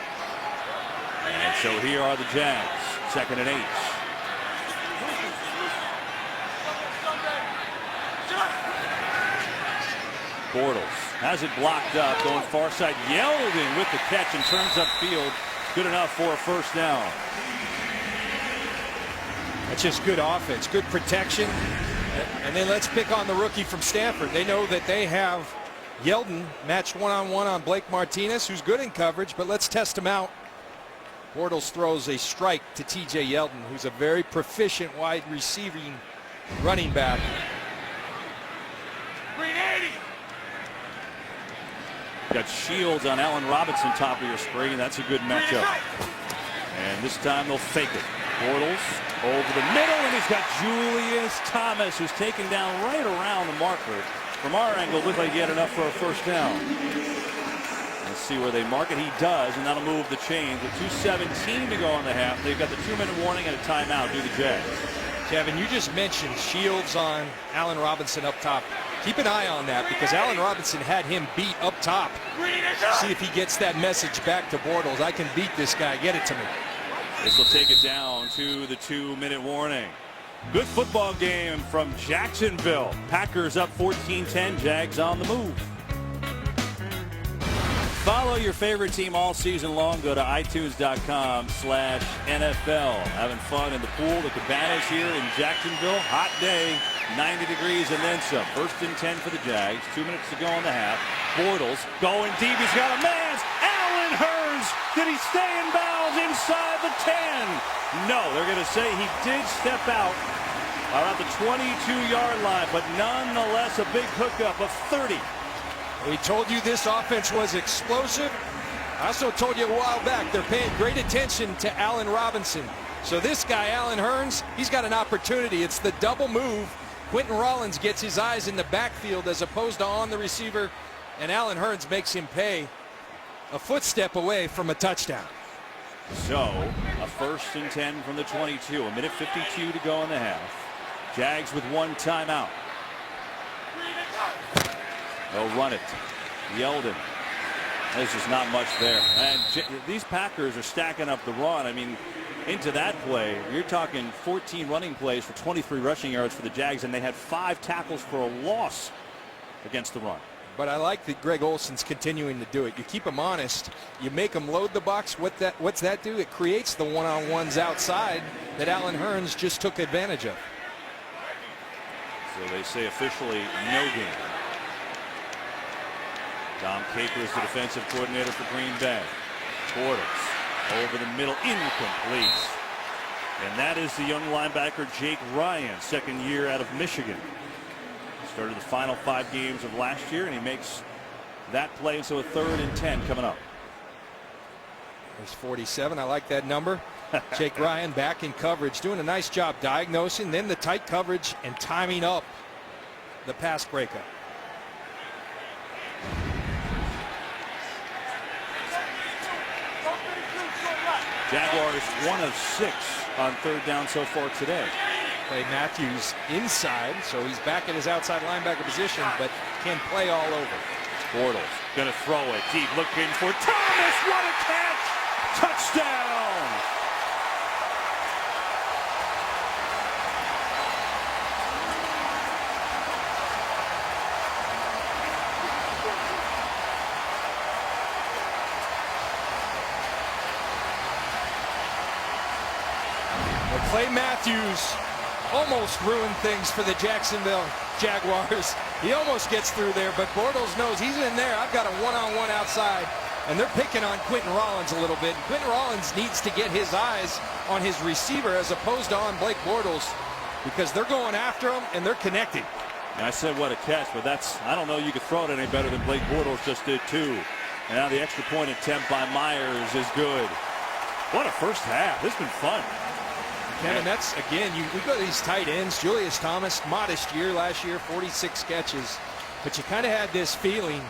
And so here are the Jags, 2nd and 8. Bortles has it blocked up, going far side. Yeldon with the catch and turns upfield. Good enough for a first down. That's just good offense, good protection. And then let's pick on the rookie from Stanford. They know that they have Yeldon matched one-on-one on Blake Martinez, who's good in coverage, but let's test him out. Bortles throws a strike to TJ Yeldon, who's a very proficient wide receiving running back. Got Shields on Allen Robinson, top of your screen. That's a good matchup. And this time they'll fake it. Bortles over the middle, and he's got Julius Thomas, who's taken down right around the marker. From our angle, looked like he had enough for a first down. Let's see where they mark it. He does, and that'll move the chains. With 2:17 to go on the half, they've got the 2-minute warning and a timeout due to Jags. Kevin, you just mentioned Shields on Allen Robinson up top. Keep an eye on that because Allen Robinson had him beat up top. See if he gets that message back to Bortles. I can beat this guy. Get it to me. This will take it down to the 2-minute warning. Good football game from Jacksonville. Packers up 14-10. Jags on the move. Follow your favorite team all season long. Go to itunes.com/NFL. Having fun in the pool. The Cabanas here in Jacksonville. Hot day, 90 degrees and then some. 1st and 10 for the Jags. 2 minutes to go in the half. Bortles going deep. He's got a man. Allen Hurns. Did he stay in bounds inside the 10? No, they're going to say he did step out around the 22-yard line, but nonetheless a big hookup of 30. We told you this offense was explosive. I also told you a while back they're paying great attention to Allen Robinson. So this guy, Allen Hurns, he's got an opportunity. It's the double move. Quentin Rollins gets his eyes in the backfield as opposed to on the receiver, and Allen Hurns makes him pay a footstep away from a touchdown. So a 1st and 10 from the 22. 1:52 to go in the half. Jags with 1 timeout. They'll run it. Yeldon. There's just not much there. And these Packers are stacking up the run. I mean, into that play, you're talking 14 running plays for 23 rushing yards for the Jags, and they had 5 tackles for a loss against the run. But I like that Greg Olson's continuing to do it. You keep them honest. You make them load the box. What's that do? It creates the one-on-ones outside that Allen Hurns just took advantage of. So they say officially no game. Tom Capers, the defensive coordinator for Green Bay. Bortles over the middle, incomplete. And that is the young linebacker Jake Ryan, 2nd year out of Michigan. Started the final 5 games of last year, and he makes that play. So a 3rd and 10 coming up. There's 47. I like that number. Jake Ryan back in coverage, doing a nice job diagnosing, then the tight coverage and timing up the pass breakup. Jaguars 1 of 6 on 3rd down so far today. Play Matthews inside, so he's back in his outside linebacker position, but can play all over. Bortles going to throw it deep, looking for Thomas. What a catch! Touchdown! Clay Matthews almost ruined things for the Jacksonville Jaguars. He almost gets through there, but Bortles knows he's in there. I've got a one-on-one outside, and they're picking on Quentin Rollins a little bit. Quentin Rollins needs to get his eyes on his receiver as opposed to on Blake Bortles because they're going after him and they're connecting. And I said what a catch, but I don't know you could throw it any better than Blake Bortles just did too. And now the extra point attempt by Myers is good. What a first half. This has been fun. Kevin, that's, again, we go to these tight ends. Julius Thomas, modest year last year, 46 catches. But you kind of had this feeling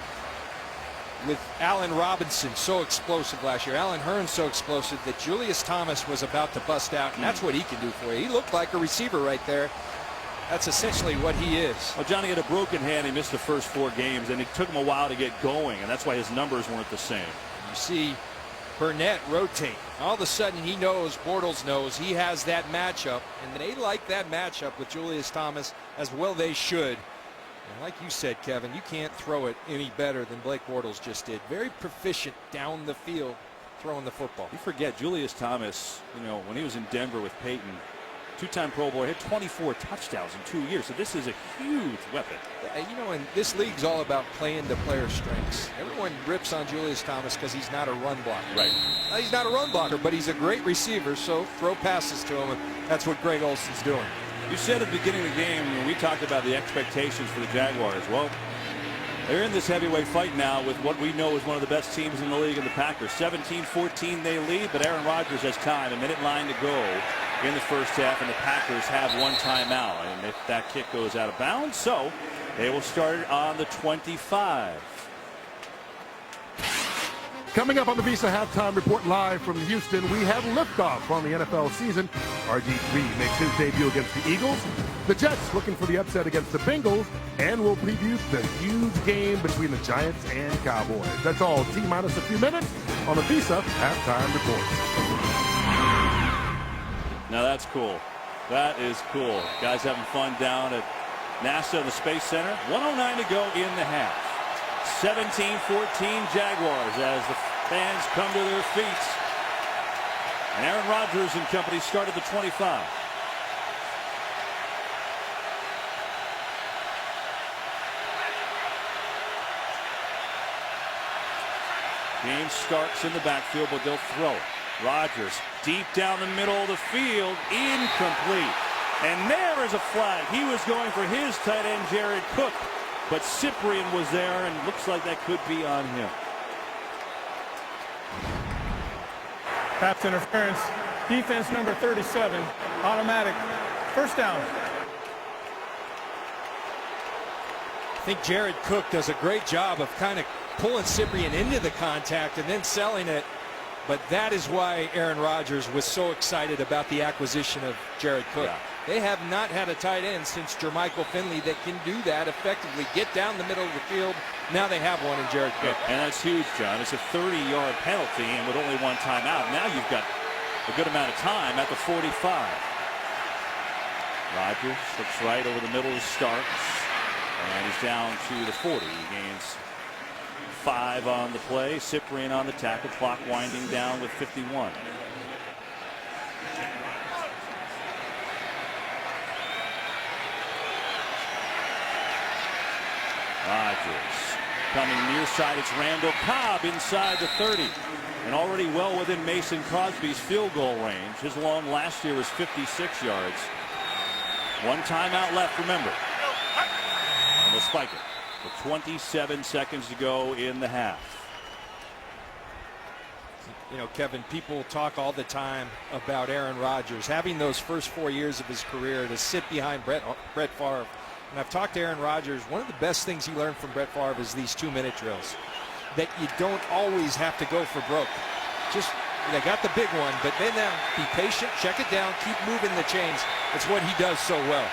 with Allen Robinson, so explosive last year. Allen Hurns so explosive that Julius Thomas was about to bust out, and that's what he can do for you. He looked like a receiver right there. That's essentially what he is. Well, Johnny had a broken hand. He missed the first 4 games, and it took him a while to get going, and that's why his numbers weren't the same. You see Burnett rotate. All of a sudden he knows, Bortles knows, he has that matchup, and they like that matchup with Julius Thomas as well they should. And like you said, Kevin, you can't throw it any better than Blake Bortles just did. Very proficient down the field throwing the football. You forget Julius Thomas, when he was in Denver with Peyton, 2-time Pro Bowl, hit 24 touchdowns in 2 years. So this is a huge weapon. And this league's all about playing to player strengths. Everyone rips on Julius Thomas because he's not a run blocker. Right. He's not a run blocker, but he's a great receiver, so throw passes to him, and that's what Greg Olson's doing. You said at the beginning of the game when we talked about the expectations for the Jaguars. Well, they're in this heavyweight fight now with what we know is one of the best teams in the league in the Packers. 17-14 they lead, but Aaron Rodgers has time. 1:09 to go in the first half, and the Packers have 1 timeout. And if that kick goes out of bounds, so they will start it on the 25. Coming up on the Visa Halftime Report live from Houston, we have liftoff on the NFL season. RG3 makes his debut against the Eagles. The Jets looking for the upset against the Bengals. And we'll preview the huge game between the Giants and Cowboys. That's all T-minus a few minutes on the Visa Halftime Report. Now that's cool. That is cool. Guys having fun down at NASA, the Space Center. 1:09 to go in the half. 17-14 Jaguars as the fans come to their feet. And Aaron Rodgers and company start at the 25. Game starts in the backfield, but they'll throw it. Rodgers deep down the middle of the field, incomplete. And there is a flag. He was going for his tight end, Jared Cook. But Cyprien was there, and looks like that could be on him. Pass interference. Defense number 37. Automatic. First down. I think Jared Cook does a great job of kind of pulling Cyprien into the contact and then selling it. But that is why Aaron Rodgers was so excited about the acquisition of Jared Cook. Yeah. They have not had a tight end since Jermichael Finley that can do that effectively, get down the middle of the field. Now they have one in Jared Cook. And that's huge, John. It's a 30-yard penalty and with only one timeout. Now you've got a good amount of time at the 45. Rodgers slips right over the middle of Starks. And he's down to the 40. He gains 5 on the play. Cyprien on the tackle. Clock winding down with 51. Rodgers coming near side. It's Randall Cobb inside the 30 and already well within Mason Crosby's field goal range. His long last year was 56 yards. One timeout left, remember. And they'll spike it with 27 seconds to go in the half. You know, Kevin, people talk all the time about Aaron Rodgers having those first 4 years of his career to sit behind Brett Favre. And I've talked to Aaron Rodgers. One of the best things he learned from Brett Favre is these 2-minute drills. That you don't always have to go for broke. Just, they got the big one, but then be patient, check it down, keep moving the chains. It's what he does so well.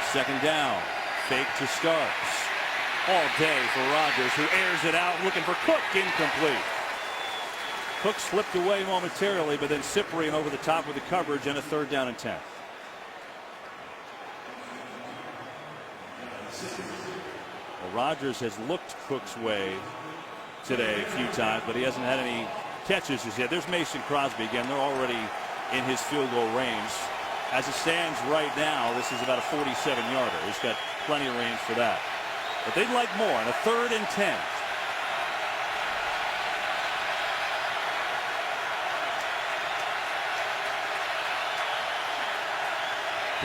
Second down, fake to Starks. All day for Rodgers, who airs it out, looking for Cook, incomplete. Cook slipped away momentarily, but then Cyprien over the top with the coverage and a 3rd down and 10. Well, Rodgers has looked Cook's way today a few times, but he hasn't had any catches as yet. There's Mason Crosby again. They're already in his field goal range. As it stands right now, this is about a 47-yarder. He's got plenty of range for that. But they'd like more on a 3rd and 10.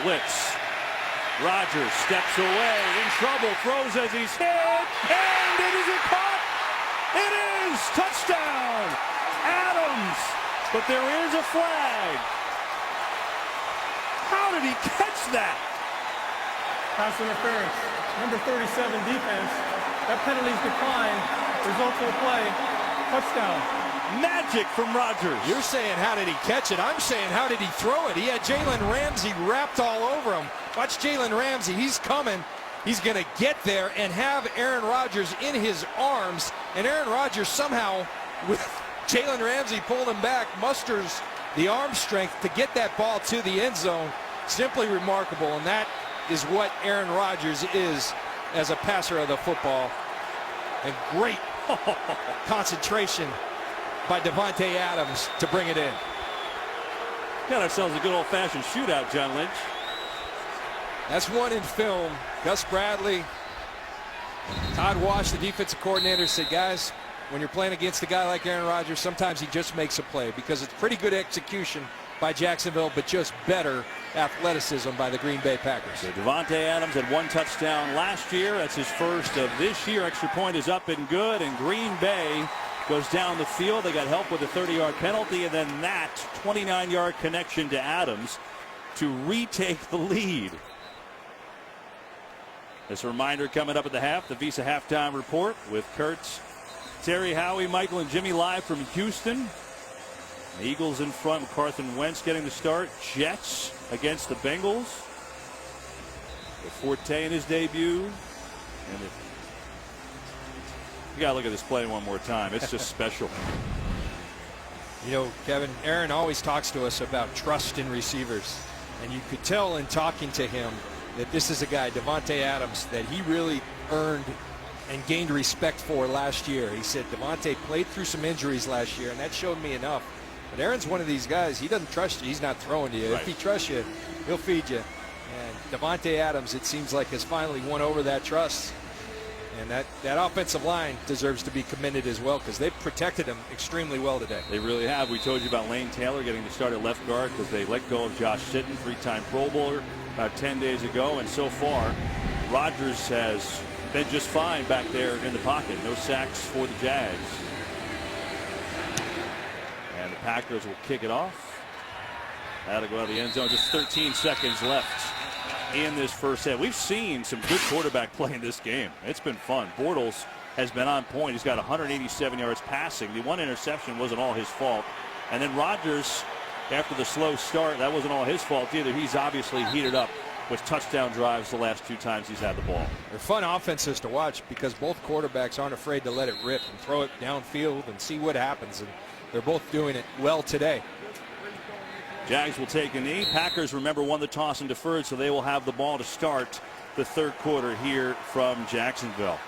Blitz. Rodgers steps away, in trouble, throws as he's hit, and it isn't caught. It is touchdown, Adams. But there is a flag. How did he catch that? Pass interference. Number 37 defense. That penalty's declined. Results of the play. Touchdown. Magic from Rodgers. You're saying how did he catch it? I'm saying how did he throw it? He had Jalen Ramsey wrapped all over him. Watch Jalen Ramsey. He's coming. He's going to get there and have Aaron Rodgers in his arms. And Aaron Rodgers somehow, with Jalen Ramsey pulling him back, musters the arm strength to get that ball to the end zone. Simply remarkable. And that is what Aaron Rodgers is as a passer of the football. And great concentration by Devontae Adams to bring it in. Got ourselves a good old-fashioned shootout, John Lynch. That's one in film. Gus Bradley, Todd Wash, the defensive coordinator, said, guys, when you're playing against a guy like Aaron Rodgers, sometimes he just makes a play because it's pretty good execution by Jacksonville, but just better athleticism by the Green Bay Packers. So Devontae Adams had 1 touchdown last year. That's his first of this year. Extra point is up and good, and Green Bay goes down the field. They got help with a 30-yard penalty, and then that 29-yard connection to Adams to retake the lead. As a reminder, coming up at the half, the Visa Halftime Report with Kurtz, Terry, Howie, Michael, and Jimmy live from Houston. The Eagles in front, Carson Wentz getting the start. Jets against the Bengals. With Forte in his debut. And you got to look at this play one more time. It's just special. You know, Kevin, Aaron always talks to us about trust in receivers. And you could tell in talking to him that this is a guy, Davante Adams, that he really earned and gained respect for last year. He said Davante played through some injuries last year, and that showed me enough. But Aaron's one of these guys, he doesn't trust you. He's not throwing to you. Right. If he trusts you, he'll feed you. And Davante Adams, it seems like, has finally won over that trust. And that offensive line deserves to be commended as well, because they've protected him extremely well today. They really have. We told you about Lane Taylor getting to start at left guard because they let go of Josh Sitton, 3-time Pro Bowler, about 10 days ago. And so far, Rodgers has been just fine back there in the pocket. No sacks for the Jags. And the Packers will kick it off. That'll go out of the end zone. Just 13 seconds left in this first half. We've seen some good quarterback play in this game. It's been fun. Bortles has been on point. He's got 187 yards passing. The one interception wasn't all his fault. And then Rodgers, after the slow start, that wasn't all his fault either. He's obviously heated up with touchdown drives the last 2 times he's had the ball. They're fun offenses to watch because both quarterbacks aren't afraid to let it rip and throw it downfield and see what happens. And they're both doing it well today. Jags will take a knee. Packers, remember, won the toss and deferred, so they will have the ball to start the third quarter here from Jacksonville.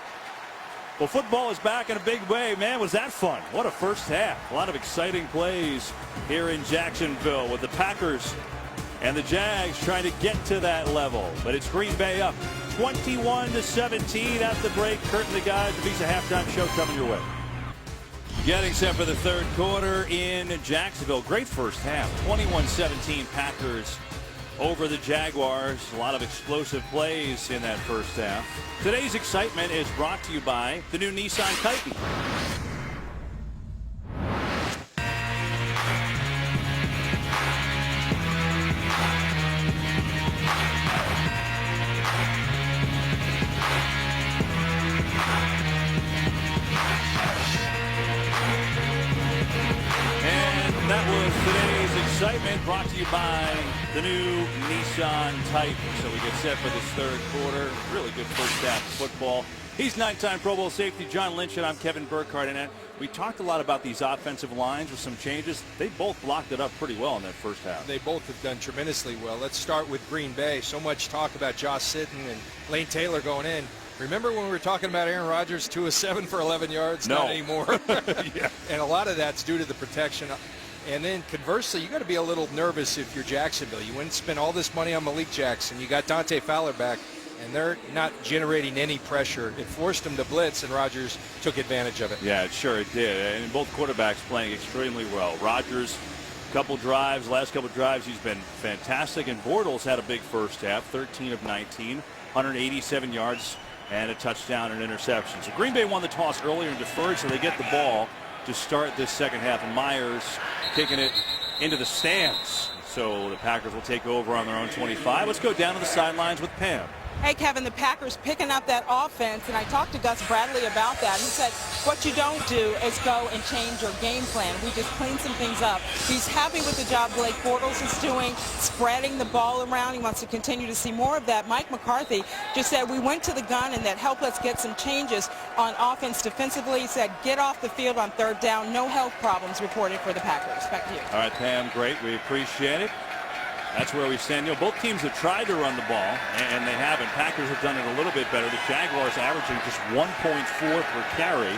Well, football is back in a big way. Man, was that fun. What a first half. A lot of exciting plays here in Jacksonville with the Packers and the Jags trying to get to that level. But it's Green Bay up 21-17 at the break. Kurt and the guys, the Visa Halftime Show coming your way. Getting set for the third quarter in Jacksonville. Great first half. 21-17 Packers over the Jaguars. A lot of explosive plays in that first half. Today's excitement is brought to you by the new Nissan Titan. That was today's excitement, brought to you by the new Nissan Titan. So we get set for this third quarter. Really good first half of football. He's 9-time Pro Bowl safety John Lynch, and I'm Kevin Burkhardt. And we talked a lot about these offensive lines with some changes. They both blocked it up pretty well in that first half. They both have done tremendously well. Let's start with Green Bay. So much talk about Josh Sitton and Lane Taylor going in. Remember when we were talking about Aaron Rodgers, 2 of 7 for 11 yards? No. Not anymore. Yeah. And a lot of that's due to the protection. And then conversely, you got to be a little nervous if you're Jacksonville. You wouldn't spend all this money on Malik Jackson. You got Dante Fowler back, and they're not generating any pressure. It forced them to blitz, and Rodgers took advantage of it. Yeah, it sure did. And both quarterbacks playing extremely well. Rodgers, last couple drives, he's been fantastic. And Bortles had a big first half, 13 of 19, 187 yards, and a touchdown and interception. So Green Bay won the toss earlier and deferred, so they get the ball to start this second half. And Myers kicking it into the stands. So the Packers will take over on their own 25. Let's go down to the sidelines with Pam. Hey, Kevin, the Packers picking up that offense, and I talked to Gus Bradley about that. He said, what you don't do is go and change your game plan. We just clean some things up. He's happy with the job Blake Bortles is doing, spreading the ball around. He wants to continue to see more of that. Mike McCarthy just said, we went to the gun, and that helped us get some changes on offense defensively. He said, get off the field on third down. No health problems reported for the Packers. Back to you. All right, Pam, great. We appreciate it. That's where we stand. You know, both teams have tried to run the ball, and they haven't. Packers have done it a little bit better. The Jaguars averaging just 1.4 per carry.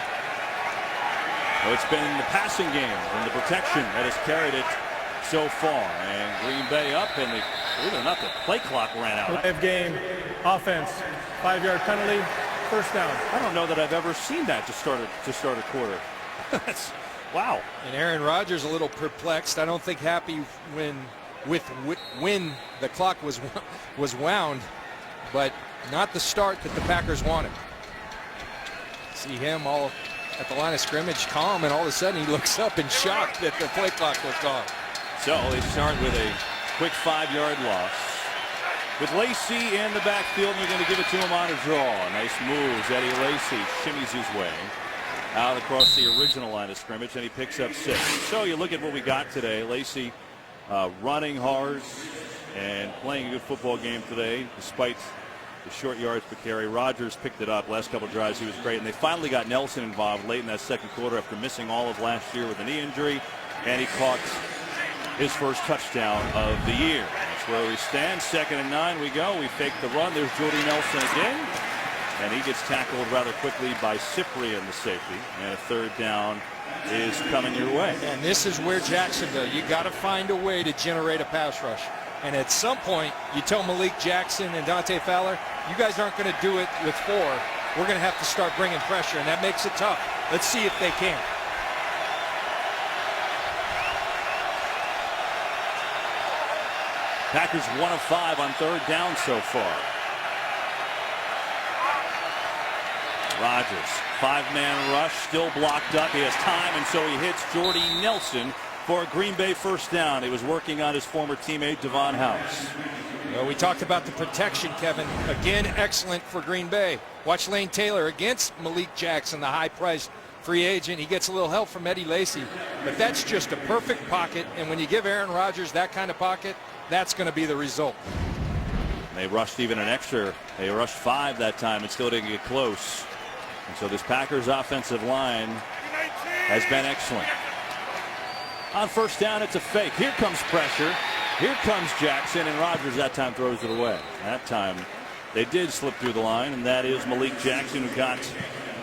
So it's been the passing game and the protection that has carried it so far. And Green Bay up, and believe it or not, the play clock ran out. Live game, offense, 5-yard penalty, first down. I don't know that I've ever seen that to start a quarter. That's wow. And Aaron Rodgers a little perplexed. I don't think happy when the clock was wound, but not the start that the Packers wanted. See him all at the line of scrimmage, calm, and all of a sudden he looks up in shock that the play clock was gone. So they start with a quick 5-yard loss. with Lacey in the backfield, and you're going to give it to him on a draw. Nice moves. Eddie Lacey shimmies his way out across the original line of scrimmage, and he picks up 6. So you look at what we got today. Lacey running hard and playing a good football game today, despite the short yards per carry. Rogers picked it up. Last couple drives, he was great. And they finally got Nelson involved late in that second quarter after missing all of last year with a knee injury. And he caught his first touchdown of the year. That's where we stand. 2nd and 9 we go. We fake the run. There's Jordy Nelson again. And he gets tackled rather quickly by Cyprian, the safety. And a 3rd down is coming your way. And this is where Jacksonville, you got to find a way to generate a pass rush. And at some point, you tell Malik Jackson and Dante Fowler, you guys aren't going to do it with 4. We're going to have to start bringing pressure, and that makes it tough. Let's see if they can. Packers 1 of 5 on 3rd down so far. Rogers, 5-man rush, still blocked up. He has time, and so he hits Jordy Nelson for a Green Bay 1st down. He was working on his former teammate Devon House. Well, we talked about the protection, Kevin. Again, excellent for Green Bay. Watch Lane Taylor against Malik Jackson, the high-priced free agent. He gets a little help from Eddie Lacey, but that's just a perfect pocket, and when you give Aaron Rodgers that kind of pocket, that's going to be the result. They rushed even an extra. They rushed 5 that time and still didn't get close. And so this Packers offensive line has been excellent. On 1st down, it's a fake. Here comes pressure. Here comes Jackson, and Rodgers that time throws it away. That time they did slip through the line, and that is Malik Jackson, who got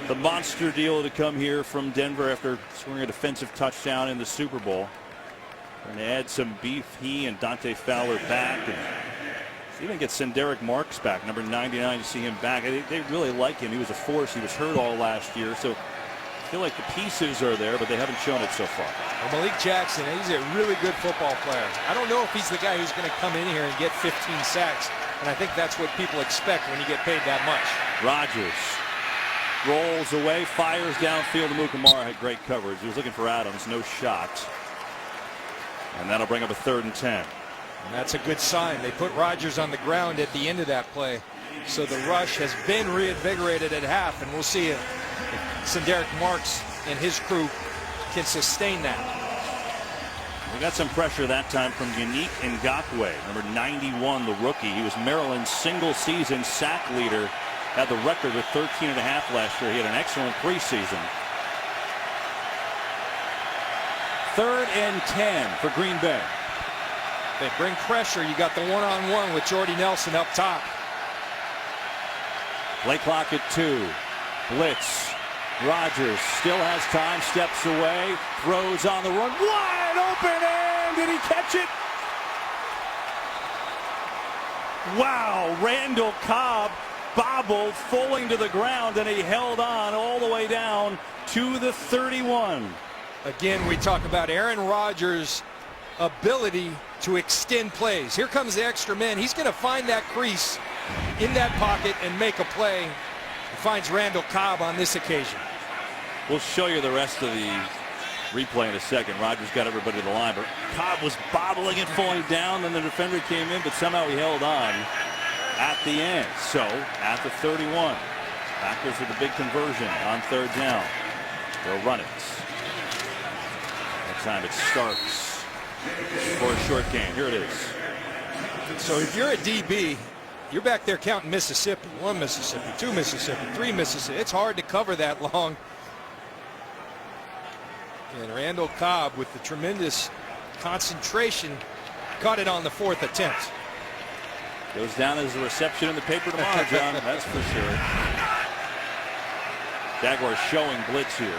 the monster deal to come here from Denver after scoring a defensive touchdown in the Super Bowl. And to add some beef, he and Dante Fowler back, and even get Senderick Marks back, number 99, to see him back. They really like him. He was a force. He was hurt all last year, so I feel like the pieces are there, but they haven't shown it so far. Well, Malik Jackson, he's a really good football player. I don't know if he's the guy who's going to come in here and get 15 sacks, and I think that's what people expect when you get paid that much. Rodgers rolls away, fires downfield to Mukamara. Had great coverage. He was looking for Adams, no shot. And that'll bring up a 3rd and 10. And that's a good sign. They put Rodgers on the ground at the end of that play. So the rush has been reinvigorated at half, and we'll see if Senderick Marks and his crew can sustain that. We got some pressure that time from Yannick Ngakoue, number 91, the rookie. He was Maryland's single-season sack leader. Had the record with 13.5 last year. He had an excellent preseason. 3rd and 10 for Green Bay. They bring pressure. You got the one-on-one with Jordy Nelson up top. Play clock at 2. Blitz. Rodgers still has time, steps away, throws on the run, wide open, and did he catch it? Wow, Randall Cobb bobbled, falling to the ground, and he held on all the way down to the 31. Again, we talk about Aaron Rodgers' ability to extend plays. Here comes the extra man. He's going to find that crease in that pocket and make a play. He finds Randall Cobb on this occasion. We'll show you the rest of the replay in a second. Rodgers got everybody to the line, but Cobb was bobbling and falling down. Then the defender came in, but somehow he held on at the end. So at the 31, Packers with a big conversion on 3rd down. They'll run it. That time it's Starks for a short gain. Here it is. So if you're a DB, you're back there counting Mississippi. 1 Mississippi, 2 Mississippi, 3 Mississippi. It's hard to cover that long. And Randall Cobb, with the tremendous concentration, caught it on the 4th attempt. Goes down as a reception in the paper tomorrow, John. That's for sure. Jaguars showing blitz here.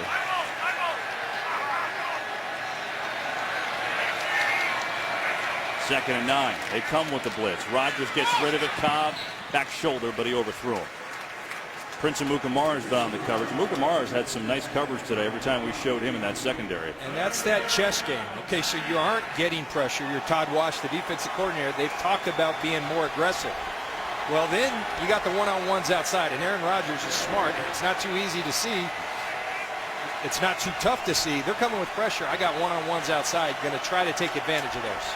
Second and 9. They come with the blitz. Rodgers gets rid of it. Cobb, back shoulder, but he overthrew him. Prince and Mukamara's been on the coverage. Mukamara's had some nice coverage today every time we showed him in that secondary. And that's that chess game. Okay, so you aren't getting pressure. You're Todd Wash, the defensive coordinator. They've talked about being more aggressive. Well, then you got the one-on-ones outside, and Aaron Rodgers is smart. It's not too easy to see. It's not too tough to see. They're coming with pressure. I got one-on-ones outside. Going to try to take advantage of those.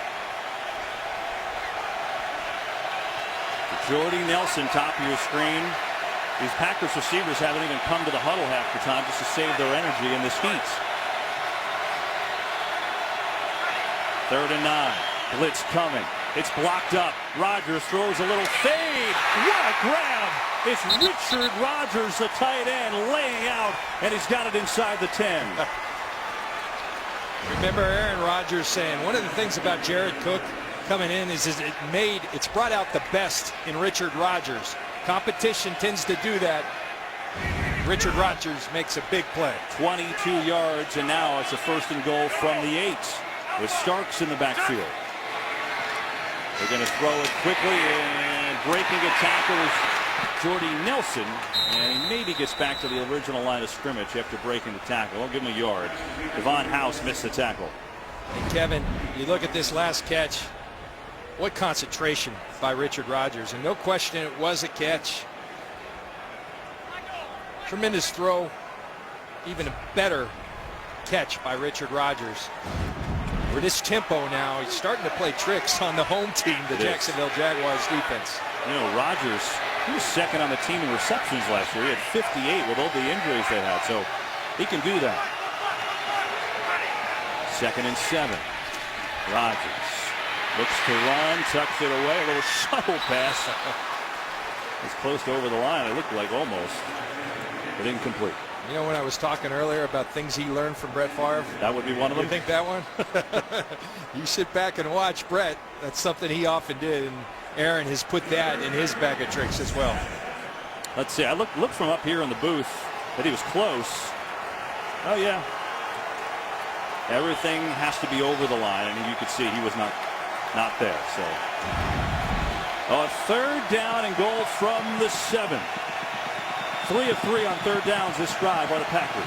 Jordy Nelson, top of your screen. These Packers receivers haven't even come to the huddle half the time just to save their energy in this heat. 3rd and 9. Blitz coming. It's blocked up. Rodgers throws a little fade. What a grab! It's Richard Rodgers, the tight end, laying out, and he's got it inside the 10. Remember Aaron Rodgers saying one of the things about Jared Cook coming in is it's brought out the best in Richard Rodgers. Competition tends to do that. Richard Rodgers makes a big play. 22 yards, and now it's a 1st and goal from the 8 with Starks in the backfield. They're going to throw it quickly, and breaking a tackle is Jordy Nelson, and he maybe gets back to the original line of scrimmage after breaking the tackle. Don't give him a yard. Devon House missed the tackle. And Kevin, you look at this last catch. What concentration by Richard Rodgers, and no question it was a catch. Tremendous throw, even a better catch by Richard Rodgers. For this tempo now, he's starting to play tricks on the home team, the Jacksonville Jaguars defense. You know, Rodgers, he was 2nd on the team in receptions last year. He had 58 with all the injuries they had, so he can do that. 2nd and 7. Rodgers looks to run, tucks it away, a little shuttle pass. It's close to over the line, it looked like almost, but incomplete. You know, when I was talking earlier about things he learned from Brett Favre, that would be one of them. You think that one? You sit back and watch Brett. That's something he often did, and Aaron has put that in his bag of tricks as well. Let's see. I looked from up here in the booth that he was close. Oh yeah. Everything has to be over the line, and you could see he was not there. So a 3rd down and goal from the 7. 3 of 3 on 3rd downs this drive by the Packers.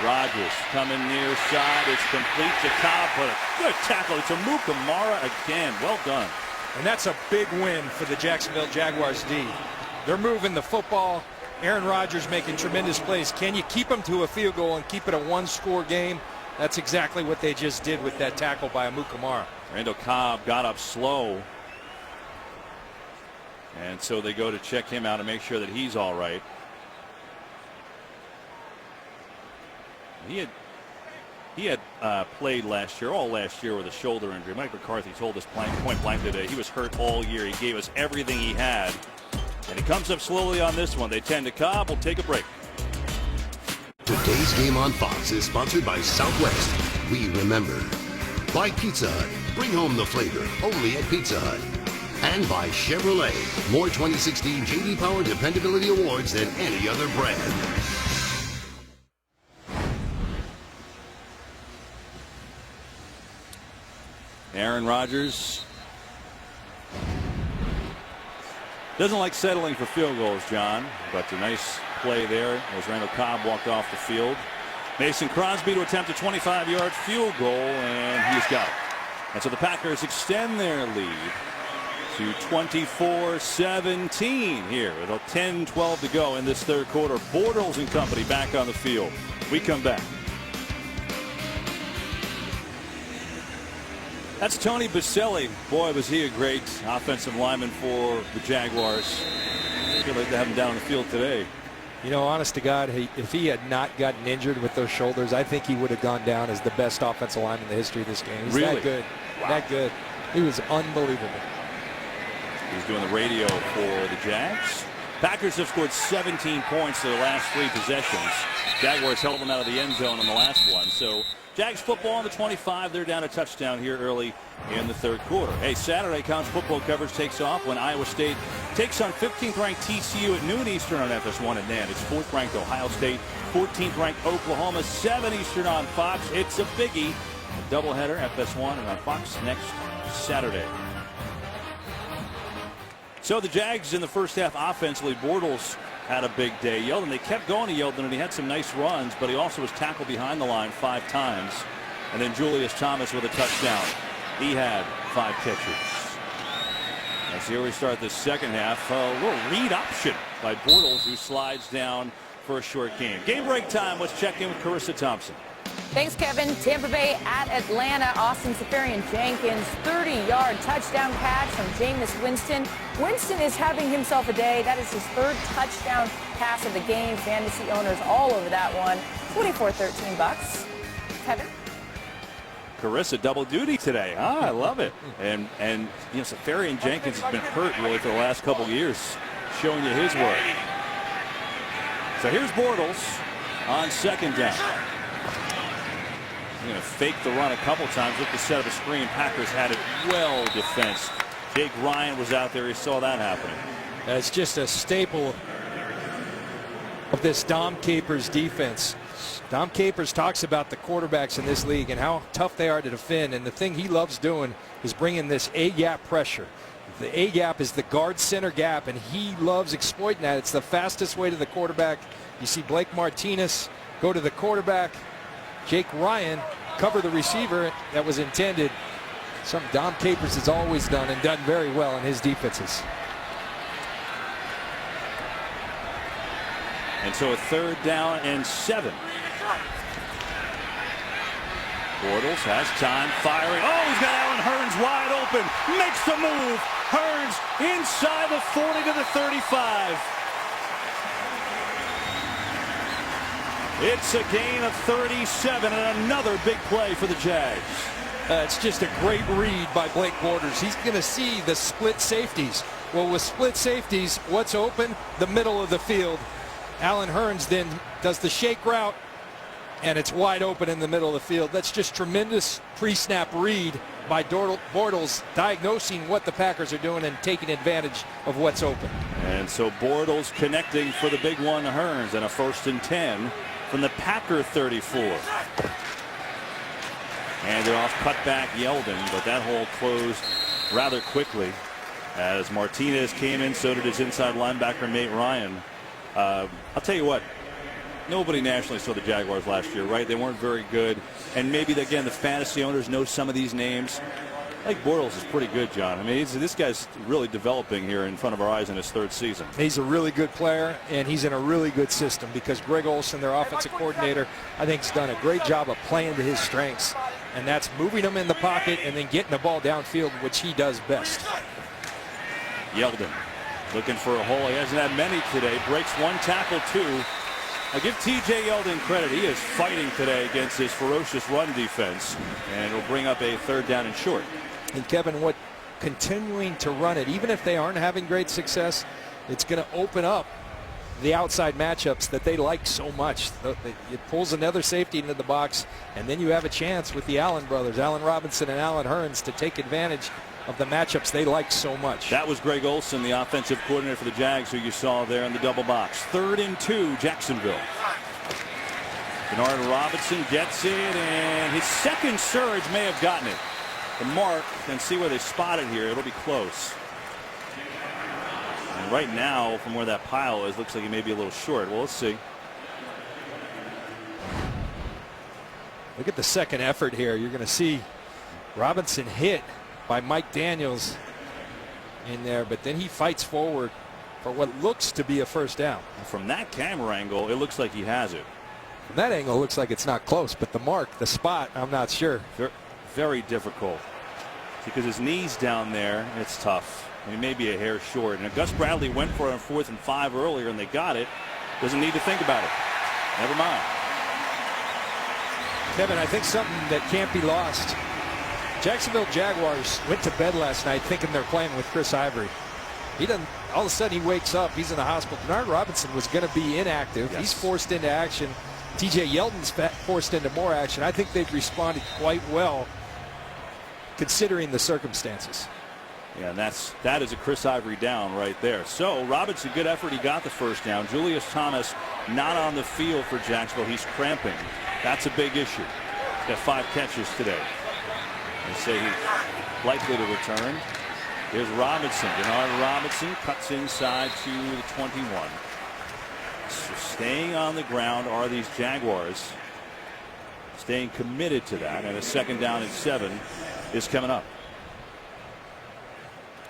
Rodgers coming near side. It's complete to Cobb, but a good tackle. It's Amukamara again. Well done. And that's a big win for the Jacksonville Jaguars D. They're moving the football. Aaron Rodgers making tremendous plays. Can you keep them to a field goal and keep it a 1-score game? That's exactly what they just did with that tackle by Amukamara. Randall Cobb got up slow, and so they go to check him out and make sure that he's all right. He had played last year, all last year, with a shoulder injury. Mike McCarthy told us point blank today he was hurt all year. He gave us everything he had, and he comes up slowly on this one. They tend to Cobb. We'll take a break. Today's game on Fox is sponsored by Southwest. We remember. By Pizza Hut. Bring home the flavor only at Pizza Hut. And by Chevrolet. More 2016 J.D. Power Dependability Awards than any other brand. Aaron Rodgers doesn't like settling for field goals, John, but a nice play there as Randall Cobb walked off the field. Mason Crosby to attempt a 25-yard field goal, and he's got it. And so the Packers extend their lead to 24-17 here with 10-12 to go in this 3rd quarter. Bortles and company back on the field. We come back. That's Tony Baselli. Boy, was he a great offensive lineman for the Jaguars. I feel like they have him down on the field today. You know, honest to God, if he had not gotten injured with those shoulders, I think he would have gone down as the best offensive lineman in the history of this game. He's really that good. Wow. That good. He was unbelievable. He's doing the radio for the Jags. Packers have scored 17 points in their last 3 possessions. Jaguars held them out of the end zone on the last one. So Jags football on the 25. They're down a touchdown here early in the 3rd quarter. Hey, Saturday college football coverage takes off when Iowa State takes on 15th-ranked TCU at noon Eastern on FS1 and then. It's 4th-ranked Ohio State, 14th-ranked Oklahoma, 7 Eastern on Fox. It's a biggie. A doubleheader, FS1 and on Fox next Saturday. So the Jags in the first half offensively, Bortles had a big day. Yeldon, they kept going to Yeldon, and he had some nice runs, but he also was tackled behind the line 5 times. And then Julius Thomas with a touchdown. He had 5 catches. As here we start the second half, a little read option by Bortles, who slides down for a short game. Game break time. Let's check in with Carissa Thompson. Thanks, Kevin. Tampa Bay at Atlanta. Austin Seferian-Jenkins, 30-yard touchdown catch from Jameis Winston. Winston is having himself a day. That is his 3rd touchdown pass of the game. Fantasy owners all over that one. 24-13 Kevin? Carissa double duty today. I love it. And you know, Seferian-Jenkins has been hurt really for the last couple of years, showing you his work. So here's Bortles on 2nd down. Going to fake the run a couple times with the set of a screen. Packers had it well defensed. Jake Ryan was out there. He saw that happening. That's just a staple of this Dom Capers defense. Dom Capers talks about the quarterbacks in this league and how tough they are to defend. And the thing he loves doing is bringing this A-gap pressure. The A-gap is the guard center gap, and he loves exploiting that. It's the fastest way to the quarterback. You see Blake Martinez go to the quarterback. Jake Ryan cover the receiver. That was intended. Something Dom Capers has always done and done very well in his defenses. And so a 3rd down and 7. Bortles has time, firing. Oh, he's got Allen Hurns wide open. Makes the move. Hurns inside the 40 to the 35. It's a gain of 37 and another big play for the Jags. It's just a great read by Blake Bortles. He's going to see the split safeties. Well, with split safeties, what's open? The middle of the field. Allen Hurns then does the shake route, and it's wide open in the middle of the field. That's just tremendous pre-snap read by Bortles, diagnosing what the Packers are doing and taking advantage of what's open. And so Bortles connecting for the big one, Hurns, and a 1st and 10 from the Packer 34. Handed off, cut back Yeldon, but that hole closed rather quickly as Martinez came in. So did his inside linebacker Nate Ryan. I'll tell you what, nobody nationally saw the Jaguars last year, right? They weren't very good, and maybe again the fantasy owners know some of these names. I think Bortles is pretty good, John. I mean, this guy's really developing here in front of our eyes in his 3rd season. He's a really good player, and he's in a really good system because Greg Olson, their offensive coordinator, I think has done a great job of playing to his strengths, and that's moving him in the pocket and then getting the ball downfield, which he does best. Yeldon looking for a hole. He hasn't had many today. Breaks 1 tackle, 2. I give T.J. Yeldon credit. He is fighting today against his ferocious run defense, and it'll bring up a 3rd down and short. And Kevin, what continuing to run it, even if they aren't having great success, it's going to open up the outside matchups that they like so much. It pulls another safety into the box, and then you have a chance with the Allen brothers, Allen Robinson and Allen Hurns, to take advantage of the matchups they like so much. That was Greg Olson, the offensive coordinator for the Jags, who you saw there in the double box. 3rd and 2, Jacksonville. Bernard Robinson gets it, and his 2nd surge may have gotten it. The mark, and see where they spot it here. It'll be close. And right now, from where that pile is, looks like he may be a little short. Well, let's see. Look at the 2nd effort here. You're going to see Robinson hit by Mike Daniels in there, but then he fights forward for what looks to be a 1st down. From that camera angle, it looks like he has it. From that angle, it looks like it's not close, but the mark, the spot, I'm not sure. Very difficult because his knee's down there, and it's tough. And he may be a hair short. And Gus Bradley went for it on 4th and 5 earlier, and they got it. Doesn't need to think about it. Never mind. Kevin, I think something that can't be lost. Jacksonville Jaguars went to bed last night thinking they're playing with Chris Ivory. He doesn't. All of a sudden, he wakes up. He's in the hospital. Bernard Robinson was going to be inactive. Yes. He's forced into action. T.J. Yeldon's forced into more action. I think they've responded quite well, considering the circumstances. Yeah, and that is a Chris Ivory down right there. So Robinson, good effort. He got the 1st down. Julius Thomas not on the field for Jacksonville. He's cramping. That's a big issue. He's got 5 catches today. They say he's likely to return. Here's Robinson. Bernard Robinson cuts inside to the 21. So staying on the ground are these Jaguars. Staying committed to that. And a 2nd down and 7 is coming up.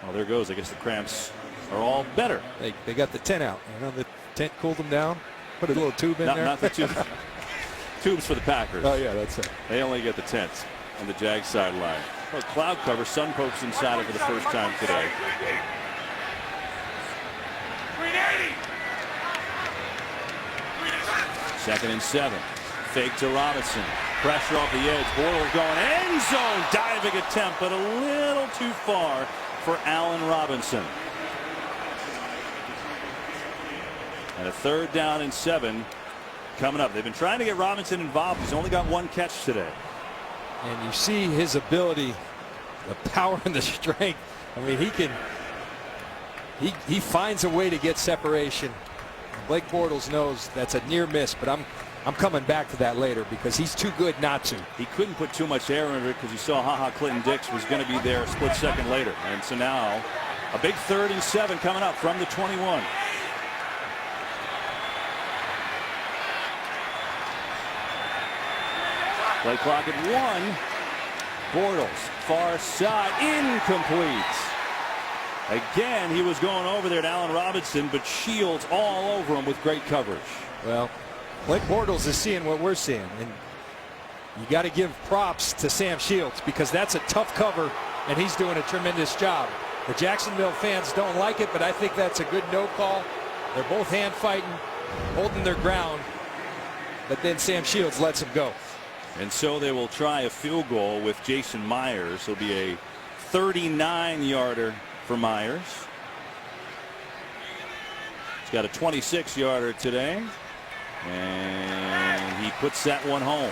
Well, there goes. I guess the cramps are all better. They got the tent out. You know, the tent cooled them down. Put a little tube in there. Not the tube. scoops for the Packers. Oh, yeah, that's it. They only get the 10th on the Jag sideline. Well, cloud cover, sun pokes inside it for the first time today. 2nd and 7. Fake to Robinson. Pressure off the edge. Bortles going end zone. Diving attempt, but a little too far for Allen Robinson. And a 3rd down and 7 coming up. They've been trying to get Robinson involved. He's only got 1 catch today. And you see his ability, the power and the strength. I mean, he finds a way to get separation. Blake Bortles knows that's a near miss, but I'm coming back to that later because he's too good not to. He couldn't put too much air into it because he saw Clinton-Dix was going to be there a split second later. And so now a big 3rd and 7 coming up from the 21. Play clock at 1. Bortles, far side, incomplete. Again, he was going over there to Allen Robinson, but Shields all over him with great coverage. Well, Blake Bortles is seeing what we're seeing, and you got to give props to Sam Shields because that's a tough cover, and he's doing a tremendous job. The Jacksonville fans don't like it, but I think that's a good no call. They're both hand fighting, holding their ground, but then Sam Shields lets him go. And so they will try a field goal with Jason Myers. It'll be a 39-yarder for Myers. He's got a 26-yarder today. And he puts that one home.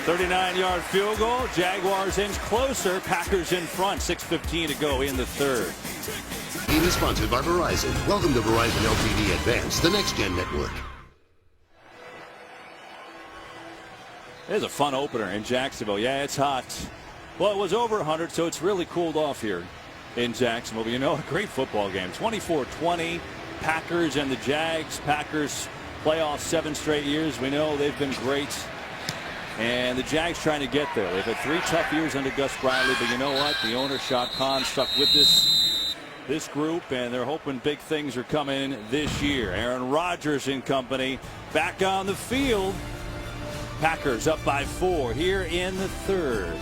39-yard field goal. Jaguars inch closer. Packers in front. 6:15 to go in the 3rd. Game is sponsored by Verizon. Welcome to Verizon LTE Advanced, the next-gen network. There's a fun opener in Jacksonville. Yeah, it's hot. Well, it was over 100, so it's really cooled off here in Jacksonville. But you know, a great football game. 24-20. Packers and the Jags. Packers playoffs 7 straight years. We know they've been great. And the Jags trying to get there. They've had 3 tough years under Gus Bradley. But you know what? The owner, Shad Khan, stuck with this group. And they're hoping big things are coming this year. Aaron Rodgers and company back on the field. Packers up by 4 here in the 3rd.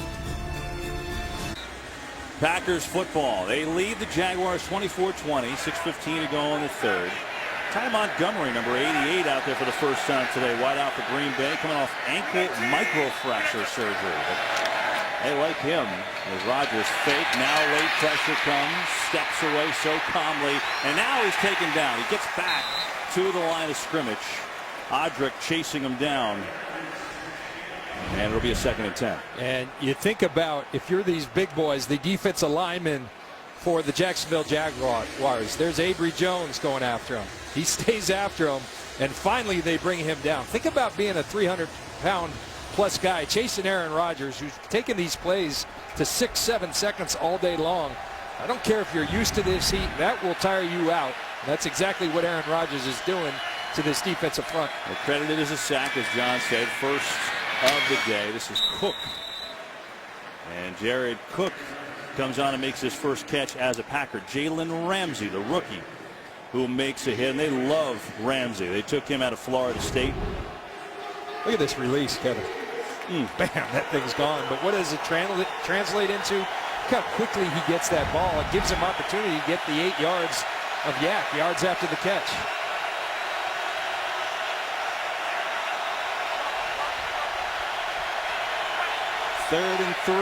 Packers football. They lead the Jaguars 24-20. 6:15 to go in the 3rd. Ty Montgomery, number 88, out there for the first time today. Wide out for Green Bay, coming off ankle microfracture surgery. But they like him. As Rodgers fake. Now late pressure comes. Steps away so calmly. And now he's taken down. He gets back to the line of scrimmage. Odrick chasing him down. And it'll be a 2nd and 10. And you think about, if you're these big boys, the defensive lineman for the Jacksonville Jaguars, there's Avery Jones going after him. He stays after him, and finally they bring him down. Think about being a 300-pound plus guy chasing Aaron Rodgers, who's taking these plays to 6-7 seconds all day long. I don't care if you're used to this heat, that will tire you out. That's exactly what Aaron Rodgers is doing to this defensive front. Credited as a sack, as John said, first of the day. This is Cook. And Jared Cook comes on and makes his first catch as a Packer. Jalen Ramsey, the rookie, who makes a hit. And they love Ramsey. They took him out of Florida State. Look at this release, Kevin. Bam, that thing's gone. But what does it translate into? Look how quickly he gets that ball. It gives him opportunity to get the 8 yards of yards after the catch. 3rd and 3.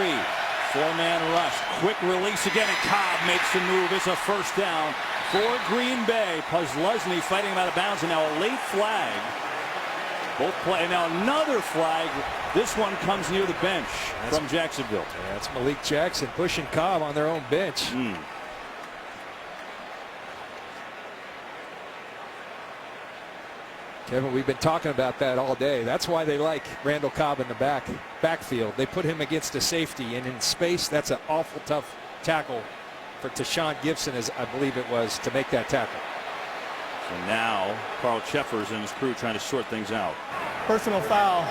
4-man rush. Quick release again, and Cobb makes the move. It's a first down for Green Bay. Puzzlesny fighting him out of bounds, and now a late flag. Both play, and now another flag. This one comes near the bench from Jacksonville. Yeah, that's Malik Jackson pushing Cobb on their own bench. Kevin, we've been talking about that all day. That's why they like Randall Cobb in the backfield. They put him against a safety, and in space, that's an awful tough tackle for Tashawn Gibson, as I believe it was, to make that tackle. So now Carl Cheffers and his crew trying to sort things out. Personal foul,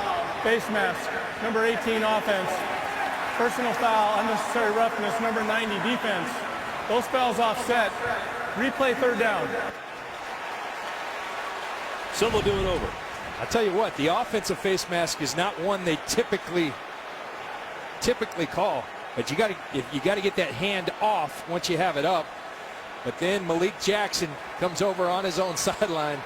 face mask, number 18 offense. Personal foul, unnecessary roughness, number 90 defense. Those fouls offset. Replay 3rd down. So they'll do it over. I tell you what, the offensive face mask is not one they typically call, but you got to get that hand off once you have it up. But then Malik Jackson comes over on his own sideline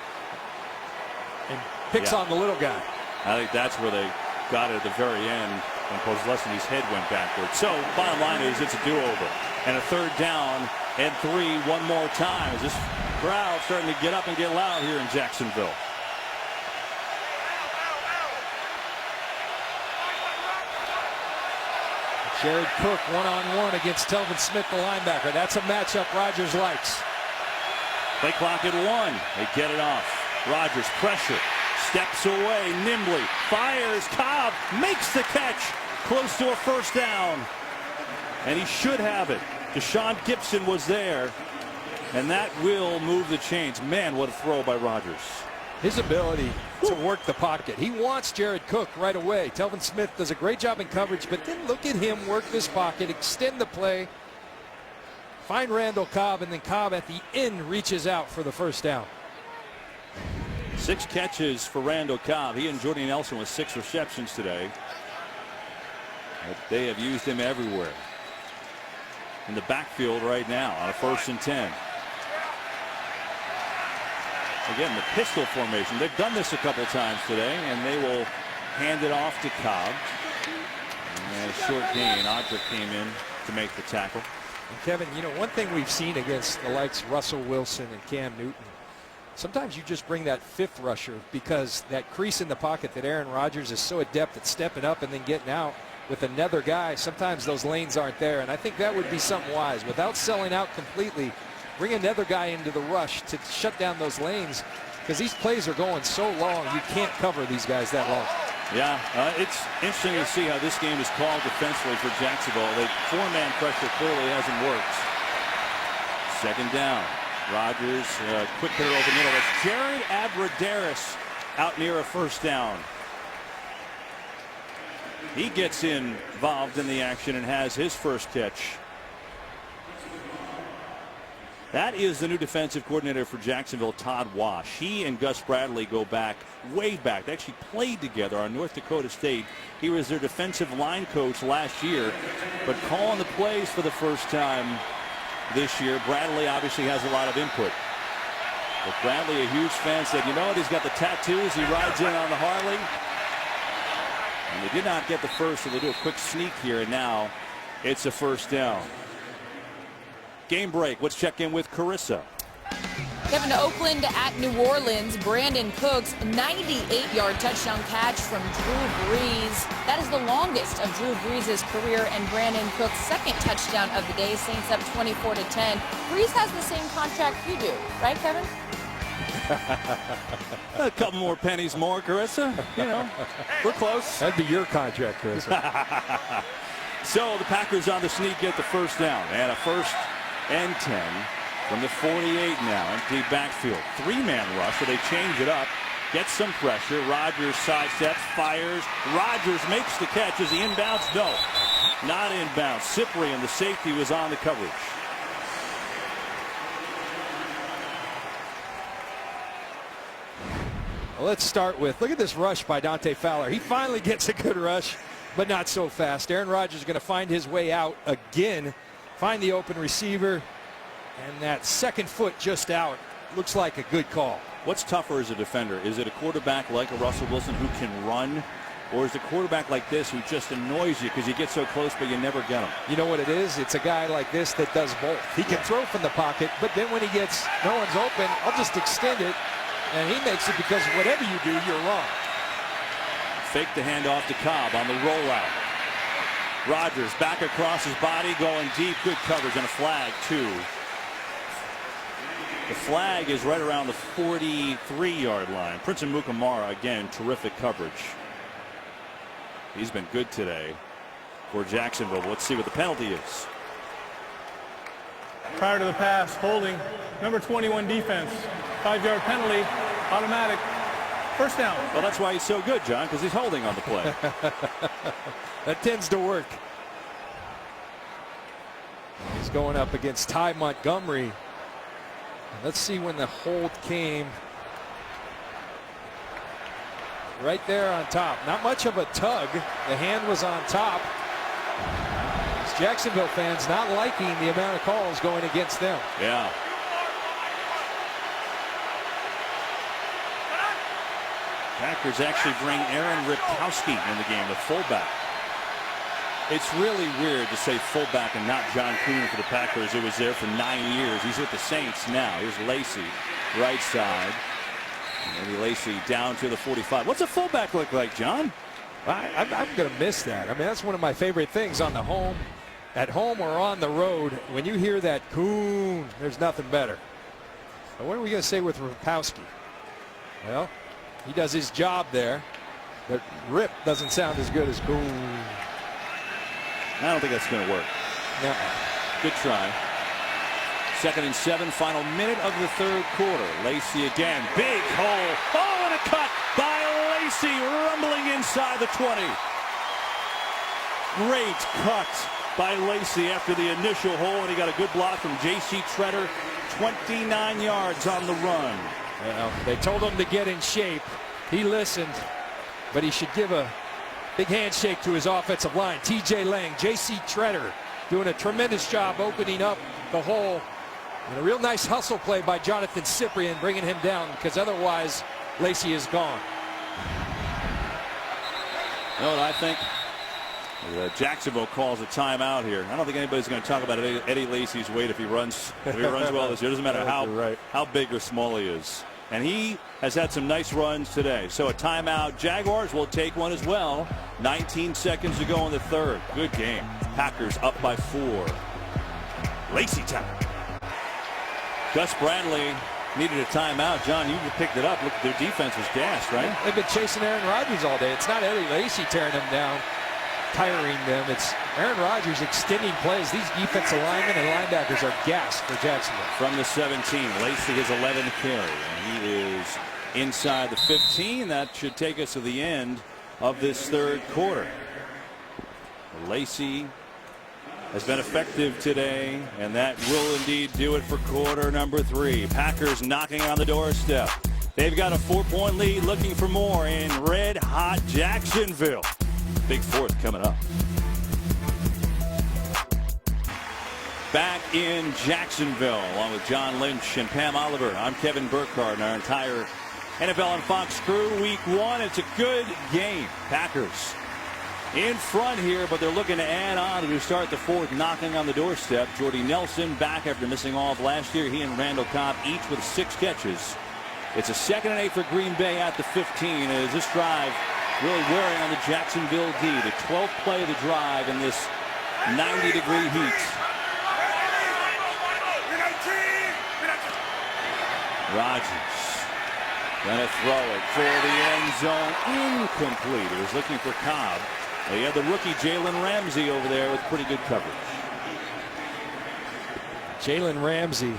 and picks on the little guy. I think that's where they got it at the very end when Kozlowski's head went backwards. So bottom line is it's a do-over and a 3rd down and 3 one more time. This crowd starting to get up and get loud here in Jacksonville. Jared Cook one-on-one against Telvin Smith, the linebacker. That's a matchup Rodgers likes. Play clock at 1. They get it off. Rodgers pressure. Steps away nimbly. Fires. Cobb makes the catch. Close to a 1st down. And he should have it. Deshaun Gibson was there. And that will move the chains. Man, what a throw by Rodgers. His ability to work the pocket. He wants Jared Cook right away. Telvin Smith does a great job in coverage, but then look at him work this pocket, extend the play, find Randall Cobb, and then Cobb at the end reaches out for the 1st down. 6 catches for Randall Cobb. He and Jordy Nelson with 6 receptions today. But they have used him everywhere. In the backfield right now on a 1st and 10. Again, the pistol formation. They've done this a couple times today, and they will hand it off to Cobb. And a short gain. Audrick came in to make the tackle. And Kevin, you know, one thing we've seen against the likes of Russell Wilson and Cam Newton, sometimes you just bring that 5th rusher because that crease in the pocket that Aaron Rodgers is so adept at stepping up and then getting out with another guy. Sometimes those lanes aren't there, and I think that would be something wise. Without selling out completely, bring another guy into the rush to shut down those lanes because these plays are going so long, you can't cover these guys that long. Yeah, it's interesting to see how this game is called defensively for Jacksonville. The 4-man pressure clearly hasn't worked. 2nd down. Rodgers, quick hitter over the middle. It's Jared Abbrederis out near a 1st down. He gets involved in the action and has his 1st catch. That is the new defensive coordinator for Jacksonville, Todd Wash. He and Gus Bradley go back, way back. They actually played together on North Dakota State. He was their defensive line coach last year, but calling the plays for the 1st time this year. Bradley obviously has a lot of input. But Bradley, a huge fan, said, you know what, he's got the tattoos. He rides in on the Harley. And they did not get the 1st, so they do a quick sneak here, and now it's a 1st down. Game break. Let's check in with Carissa. Kevin, Oakland at New Orleans. Brandon Cooks, 98-yard touchdown catch from Drew Brees. That is the longest of Drew Brees' career, and Brandon Cooks' 2nd touchdown of the day. Saints up 24-10. Brees has the same contract you do, right, Kevin? A couple more pennies more, Carissa. You know, we're close. That'd be your contract, Carissa. So the Packers on the sneak get the 1st down and a 1st and 10 from the 48 now. Empty backfield. 3-man rush, so they change it up. Gets some pressure. Rodgers sidesteps, fires. Rodgers makes the catch. Is he inbounds? No, not inbounds. Cyprian, the safety, was on the coverage. Well, let's start with, look at this rush by Dante Fowler. He finally gets a good rush, but not so fast. Aaron Rodgers is going to find his way out again, find the open receiver, and that 2nd foot just out. Looks like a good call. What's tougher as a defender? Is it a quarterback like a Russell Wilson who can run, or is it a quarterback like this who just annoys you because you get so close but you never get him? You know what it is? It's a guy like this that does both. He can throw from the pocket, but then when he gets no one's open, I'll just extend it, and he makes it because whatever you do, you're wrong. Fake the handoff to Cobb on the rollout. Rodgers back across his body, going deep. Good coverage and a flag, too. The flag is right around the 43-yard line. Prince Amukamara, again, terrific coverage. He's been good today for Jacksonville. Let's see what the penalty is. Prior to the pass, holding, number 21 defense. 5-yard penalty, automatic. 1st down. Well, that's why he's so good, John, because he's holding on the play. That tends to work. He's going up against Ty Montgomery. Let's see when the hold came. right there on top. Not much of a tug. The hand was on top. These Jacksonville fans not liking the amount of calls going against them. Yeah. Packers actually bring Aaron Ripkowski in the game, the fullback. It's really weird to say fullback and not John Kuhn for the Packers. It was there for 9 years. He's with the Saints now. Here's Lacy, right side. Maybe Lacy down to the 45. What's a fullback look like, John? I'm going to miss that. I mean, that's one of my favorite things on the home, at home or on the road. When you hear that Kuhn, there's nothing better. So what are we going to say with Ripkowski? Well, he does his job there, but Rip doesn't sound as good as Kuhn. I don't think that's going to work. No. Good try. 2nd and 7, final minute of the 3rd quarter. Lacy again, big hole. Oh, and a cut by Lacy, rumbling inside the 20. Great cut by Lacy after the initial hole, and he got a good block from J.C. Tretter. 29 yards on the run. Well, they told him to get in shape. He listened, but he should give a big handshake to his offensive line. T.J. Lang, J.C. Tretter doing a tremendous job opening up the hole. And a real nice hustle play by Jonathan Cyprien, bringing him down, because otherwise Lacy is gone. You know what I think? Jacksonville calls a timeout here. I don't think anybody's going to talk about Eddie Lacy's weight if he runs well this year. It doesn't matter how big or small he is. And he has had some nice runs today. So a timeout. Jaguars will take one as well. 19 seconds to go in the 3rd. Good game. Packers up by 4. Lacy time. Gus Bradley needed a timeout. John, you picked it up. Look, their defense was gassed, right? They've been chasing Aaron Rodgers all day. It's not Eddie Lacy tearing them down, tiring them. It's Aaron Rodgers extending plays. These defensive linemen and linebackers are gassed for Jacksonville. From the 17, Lacy has 11 carry, and he is inside the 15. That should take us to the end of this 3rd quarter. Lacy has been effective today, and that will indeed do it for quarter number 3. Packers knocking on the doorstep. They've got a 4-point lead, looking for more in red-hot Jacksonville. Big 4th coming up. Back in Jacksonville, along with John Lynch and Pam Oliver, I'm Kevin Burkhardt and our entire NFL on Fox crew. Week 1, it's a good game. Packers in front here, but they're looking to add on to start the 4th, knocking on the doorstep. Jordy Nelson back after missing all of last year. He and Randall Cobb each with 6 catches. It's a 2nd and 8 for Green Bay at the 15 as this drive really wearing on the Jacksonville D. The 12th play of the drive in this 90-degree heat. Rodgers gonna throw it for the end zone. Incomplete. He was looking for Cobb. He had the rookie Jalen Ramsey over there with pretty good coverage. Jalen Ramsey.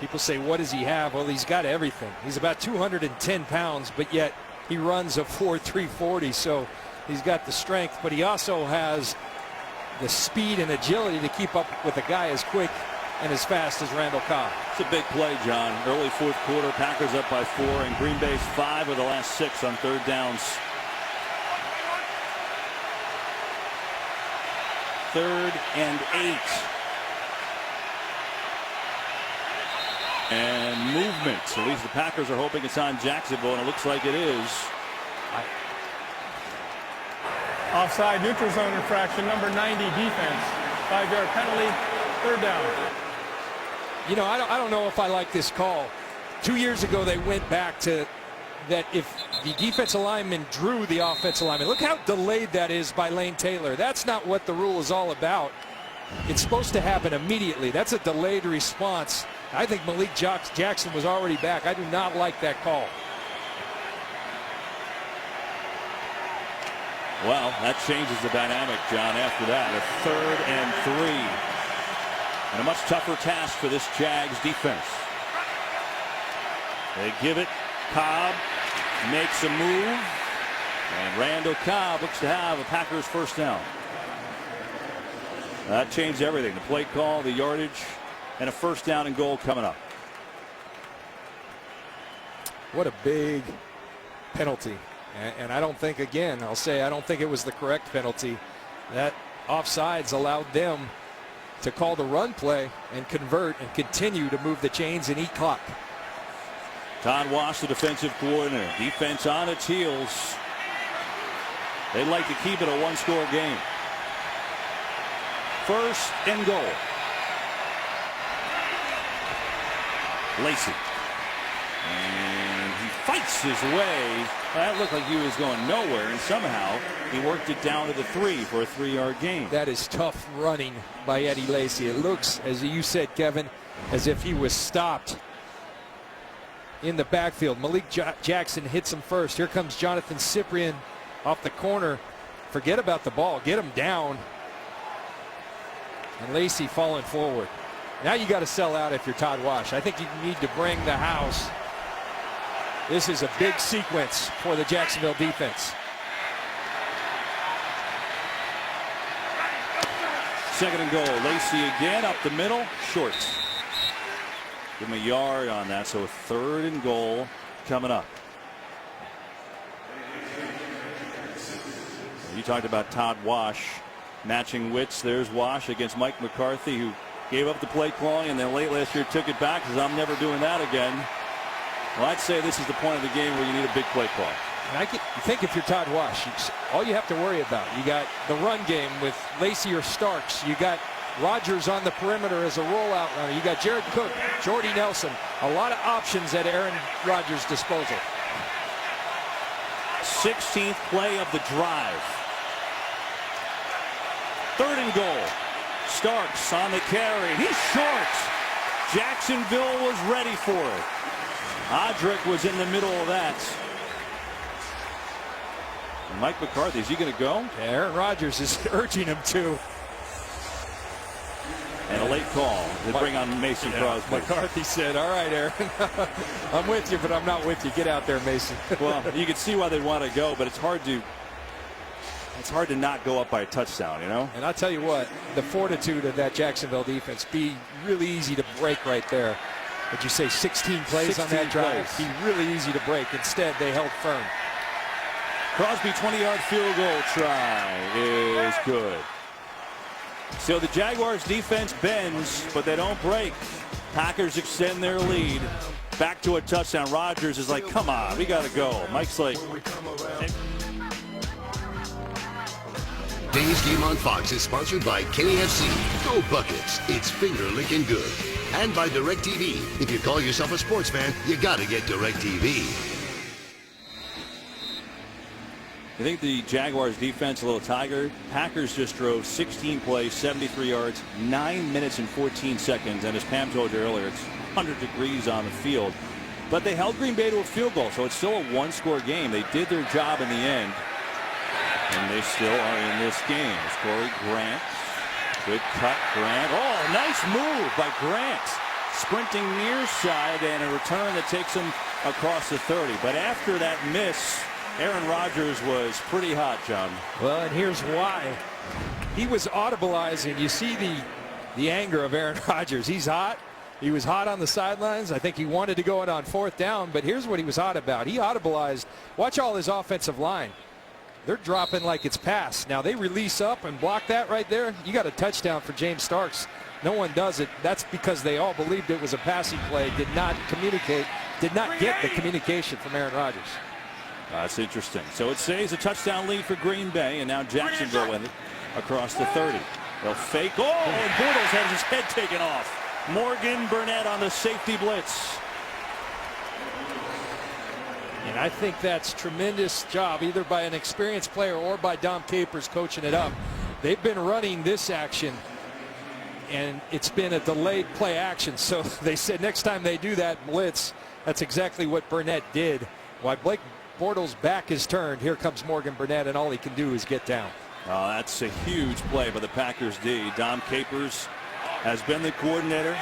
People say, what does he have? Well, he's got everything. He's about 210 pounds, but yet he runs a 4.3 40, so he's got the strength, but he also has the speed and agility to keep up with a guy as quick and as fast as Randall Cobb. It's a big play, John. Early 4th quarter, Packers up by 4, and Green Bay's 5 of the last 6 on 3rd downs. 3rd and 8. And movement. At least the Packers are hoping it's on Jacksonville, and it looks like it is. Offside, neutral zone infraction, number 90 defense. 5-yard penalty, 3rd down. You know, I don't know if I like this call. 2 years ago, they went back to that if the defensive lineman drew the offensive lineman. Look how delayed that is by Lane Taylor. That's not what the rule is all about. It's supposed to happen immediately. That's a delayed response. I think Malik Jackson was already back. I do not like that call. Well, that changes the dynamic, John, after that. A 3rd and 3. And a much tougher task for this Jags defense. They give it. Cobb makes a move. And Randall Cobb looks to have a Packers 1st down. That changed everything. The play call, the yardage, and a 1st down and goal coming up. What a big penalty. And I don't think, again, I'll say I don't think it was the correct penalty. That offsides allowed them to call the run play and convert and continue to move the chains and eat clock. Todd Wash, the defensive coordinator. Defense on its heels. They'd like to keep it a one-score game. First and goal. Lacey. And he fights his way. That looked like he was going nowhere, and somehow he worked it down to the 3 for a 3-yard gain. That is tough running by Eddie Lacy. It looks, as you said, Kevin, as if he was stopped in the backfield. Malik Jackson hits him first. Here comes Jonathan Cyprian off the corner. Forget about the ball. Get him down. And Lacy falling forward. Now you got to sell out if you're Todd Wash. I think you need to bring the house. This is a big sequence for the Jacksonville defense. Second and goal. Lacy again up the middle. Short. Give him a yard on that. So a third and goal coming up. You talked about Todd Wash matching wits. There's Wash against Mike McCarthy, who gave up the play calling and then late last year took it back because I'm never doing that again. Well, I'd say this is the point of the game where you need a big play call. And you think if you're Todd Wash, all you have to worry about, you got the run game with Lacy or Starks. You got Rodgers on the perimeter as a rollout runner. You got Jared Cook, Jordy Nelson. A lot of options at Aaron Rodgers' disposal. 16th play of the drive. Third and goal. Starks on the carry. He's short. Jacksonville was ready for it. Odrick was in the middle of that. And Mike McCarthy, is he going to go? Aaron Rodgers is urging him to. And a late call to bring on Mason Crosby. McCarthy said, all right, Aaron, I'm with you, but I'm not with you. Get out there, Mason. Well, you can see why they'd want to go, but it's hard to not go up by a touchdown, you know? And I'll tell you what, the fortitude of that Jacksonville defense, be really easy to break right there. Would you say 16 plays 16 on that drive? plays. Be really easy to break. Instead, they held firm. Crosby 20-yard field goal try is good. So the Jaguars defense bends, but they don't break. Packers extend their lead. Back to a touchdown. Rodgers is like, come on, we got to go. Mike's like... Today's game on Fox is sponsored by KFC. Go Buckets. It's finger licking good. And by DirecTV. If you call yourself a sports fan, you got to get DirecTV. I think the Jaguars defense a little tired. Packers just drove 16 plays, 73 yards, 9 minutes and 14 seconds. And as Pam told you earlier, it's 100 degrees on the field. But they held Green Bay to a field goal, so it's still a one-score game. They did their job in the end. And they still are in this game. It's Corey Grant. Good cut, Grant. Oh, nice move by Grant. Sprinting near side and a return that takes him across the 30. But after that miss, Aaron Rodgers was pretty hot, John. Well, and here's why. He was audibilizing. You see the anger of Aaron Rodgers. He's hot. He was hot on the sidelines. I think he wanted to go it on fourth down, but here's what he was hot about. He audibilized. Watch all his offensive line. They're dropping like it's pass. Now they release up and block that right there. You got a touchdown for James Starks. No one does it. That's because they all believed it was a passing play, did not communicate, did not get the communication from Aaron Rodgers. That's interesting. So it saves a touchdown lead for Green Bay, and now Jacksonville with it across the 30. They'll fake. Oh, and Bortles has his head taken off. Morgan Burnett on the safety blitz. And I think that's tremendous job either by an experienced player or by Dom Capers coaching it up. They've been running this action, and it's been a delayed play action. So they said next time they do that blitz, that's exactly what Burnett did. Why Blake Bortles' back is turned. Here comes Morgan Burnett, and all he can do is get down. Oh, that's a huge play by the Packers D. Dom Capers has been the coordinator.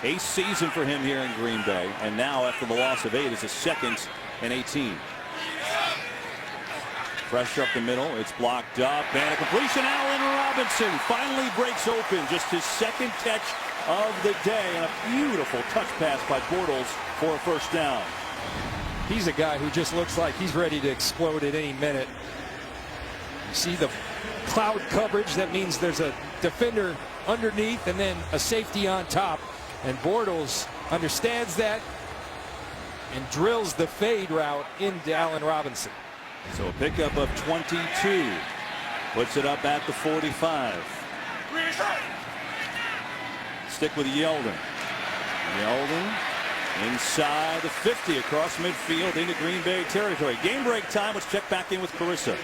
A season for him here in Green Bay, and now after the loss of 8 is a 2nd and 18. Pressure up the middle. It's blocked up. And a completion. Allen Robinson finally breaks open. Just his 2nd catch of the day. And a beautiful touch pass by Bortles for a first down. He's a guy who just looks like he's ready to explode at any minute. You see the cloud coverage. That means there's a defender underneath and then a safety on top. And Bortles understands that and drills the fade route into Allen Robinson. So a pickup of 22. Puts it up at the 45. Stick with Yeldon. Yeldon inside the 50 across midfield into Green Bay territory. Game break time. Let's check back in with Carissa.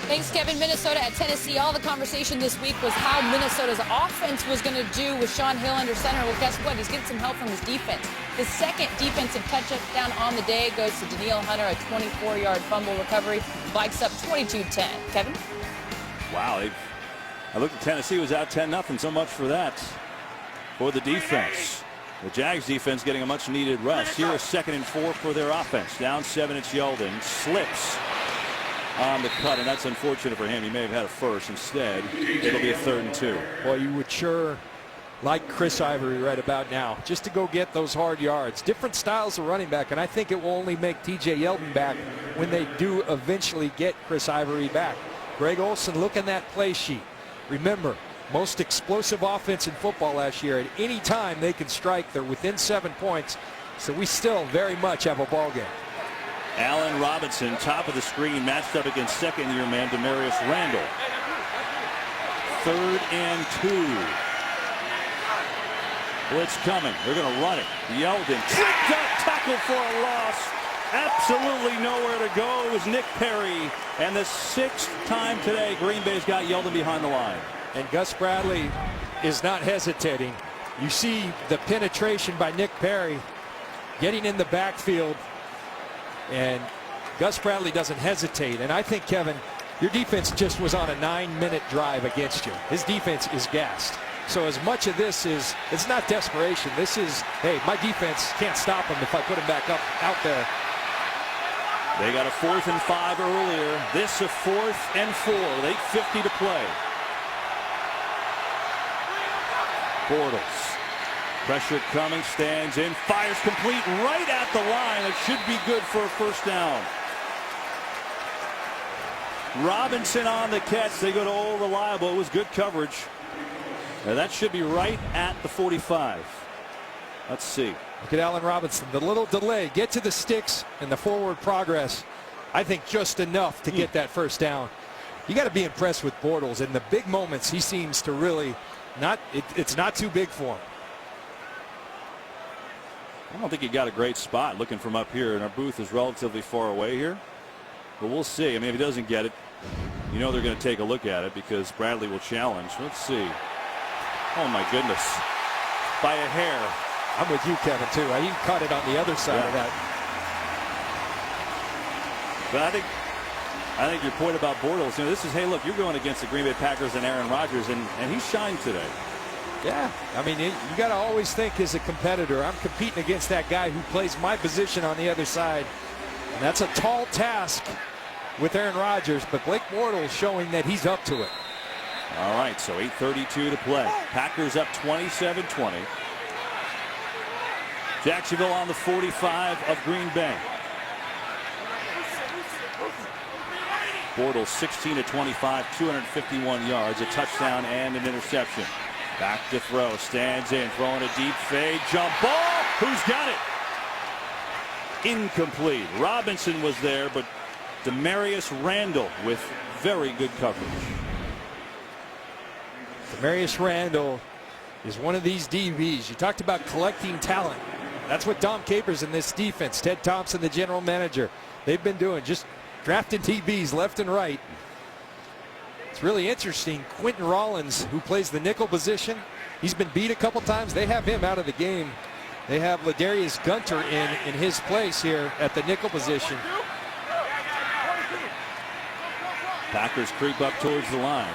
Thanks, Kevin. Minnesota at Tennessee. All the conversation this week was how Minnesota's offense was going to do with Sean Hill under center. Well, guess what? He's getting some help from his defense. The second defensive touchdown on the day goes to Danielle Hunter, a 24-yard fumble recovery. Vikes up 22-10. Kevin? Wow. I looked at Tennessee was out 10-0. So much for that for the defense. The Jags defense getting a much needed rest. Here is 2nd and 4 for their offense. Down 7, it's Yeldon. Slips on the cut, and that's unfortunate for him. He may have had a first. Instead, it'll be a 3rd and 2. Well, you would sure like Chris Ivory right about now, just to go get those hard yards. Different styles of running back, and I think it will only make TJ Yeldon back when they do eventually get Chris Ivory back. Greg Olsen, look in that play sheet. Remember, most explosive offense in football last year. At any time they can strike, they're within 7 points. So we still very much have a ball game. Allen Robinson, top of the screen, matched up against second-year man Demarius Randall. 3rd and 2. Blitz coming. They're going to run it. Yeldon tricked up, tackle for a loss. Absolutely nowhere to go. It was Nick Perry. And the 6th time today, Green Bay's got Yeldon behind the line. And Gus Bradley is not hesitating. You see the penetration by Nick Perry getting in the backfield. And Gus Bradley doesn't hesitate. And I think, Kevin, your defense just was on a 9-minute drive against you. His defense is gassed. So as much of this is, it's not desperation. This is, hey, my defense can't stop him if I put him back up out there. They got a 4th and 5 earlier. This a 4th and 4 with 8:50 to play. Bortles. Pressure coming, stands in, fires complete right at the line. It should be good for a first down. Robinson on the catch. They go to Old Reliable. It was good coverage. Now that should be right at the 45. Let's see. Look at Allen Robinson. The little delay. Get to the sticks and the forward progress. I think just enough to get that first down. You got to be impressed with Bortles. In the big moments, he seems to really not, it's not too big for him. I don't think he got a great spot looking from up here, and our booth is relatively far away here. But we'll see. I mean, if he doesn't get it, you know they're going to take a look at it because Bradley will challenge. Let's see. Oh, my goodness. By a hair. I'm with you, Kevin, too. He caught it on the other side of that. But I think your point about Bortles, you know, this is, hey, look, you're going against the Green Bay Packers and Aaron Rodgers, and he shined today. Yeah, I mean, you got to always think as a competitor, I'm competing against that guy who plays my position on the other side. And that's a tall task with Aaron Rodgers, but Blake Bortles showing that he's up to it. All right, so 8:32 to play. Packers up 27-20. Jacksonville on the 45 of Green Bay. Bortles 16 of 25, 251 yards, a touchdown and an interception. Back to throw, stands in, throwing a deep fade, jump ball. Who's got it? Incomplete. Robinson was there, but Demarius Randall with very good coverage. Demarius Randall is one of these DBs. You talked about collecting talent. That's what Dom Capers in this defense, Ted Thompson, the general manager, they've been doing, just drafting DBs left and right. It's really interesting. Quentin Rollins, who plays the nickel position, he's been beat a couple times. They have him out of the game. They have Ladarius Gunter in his place here at the nickel position. Packers creep up towards the line.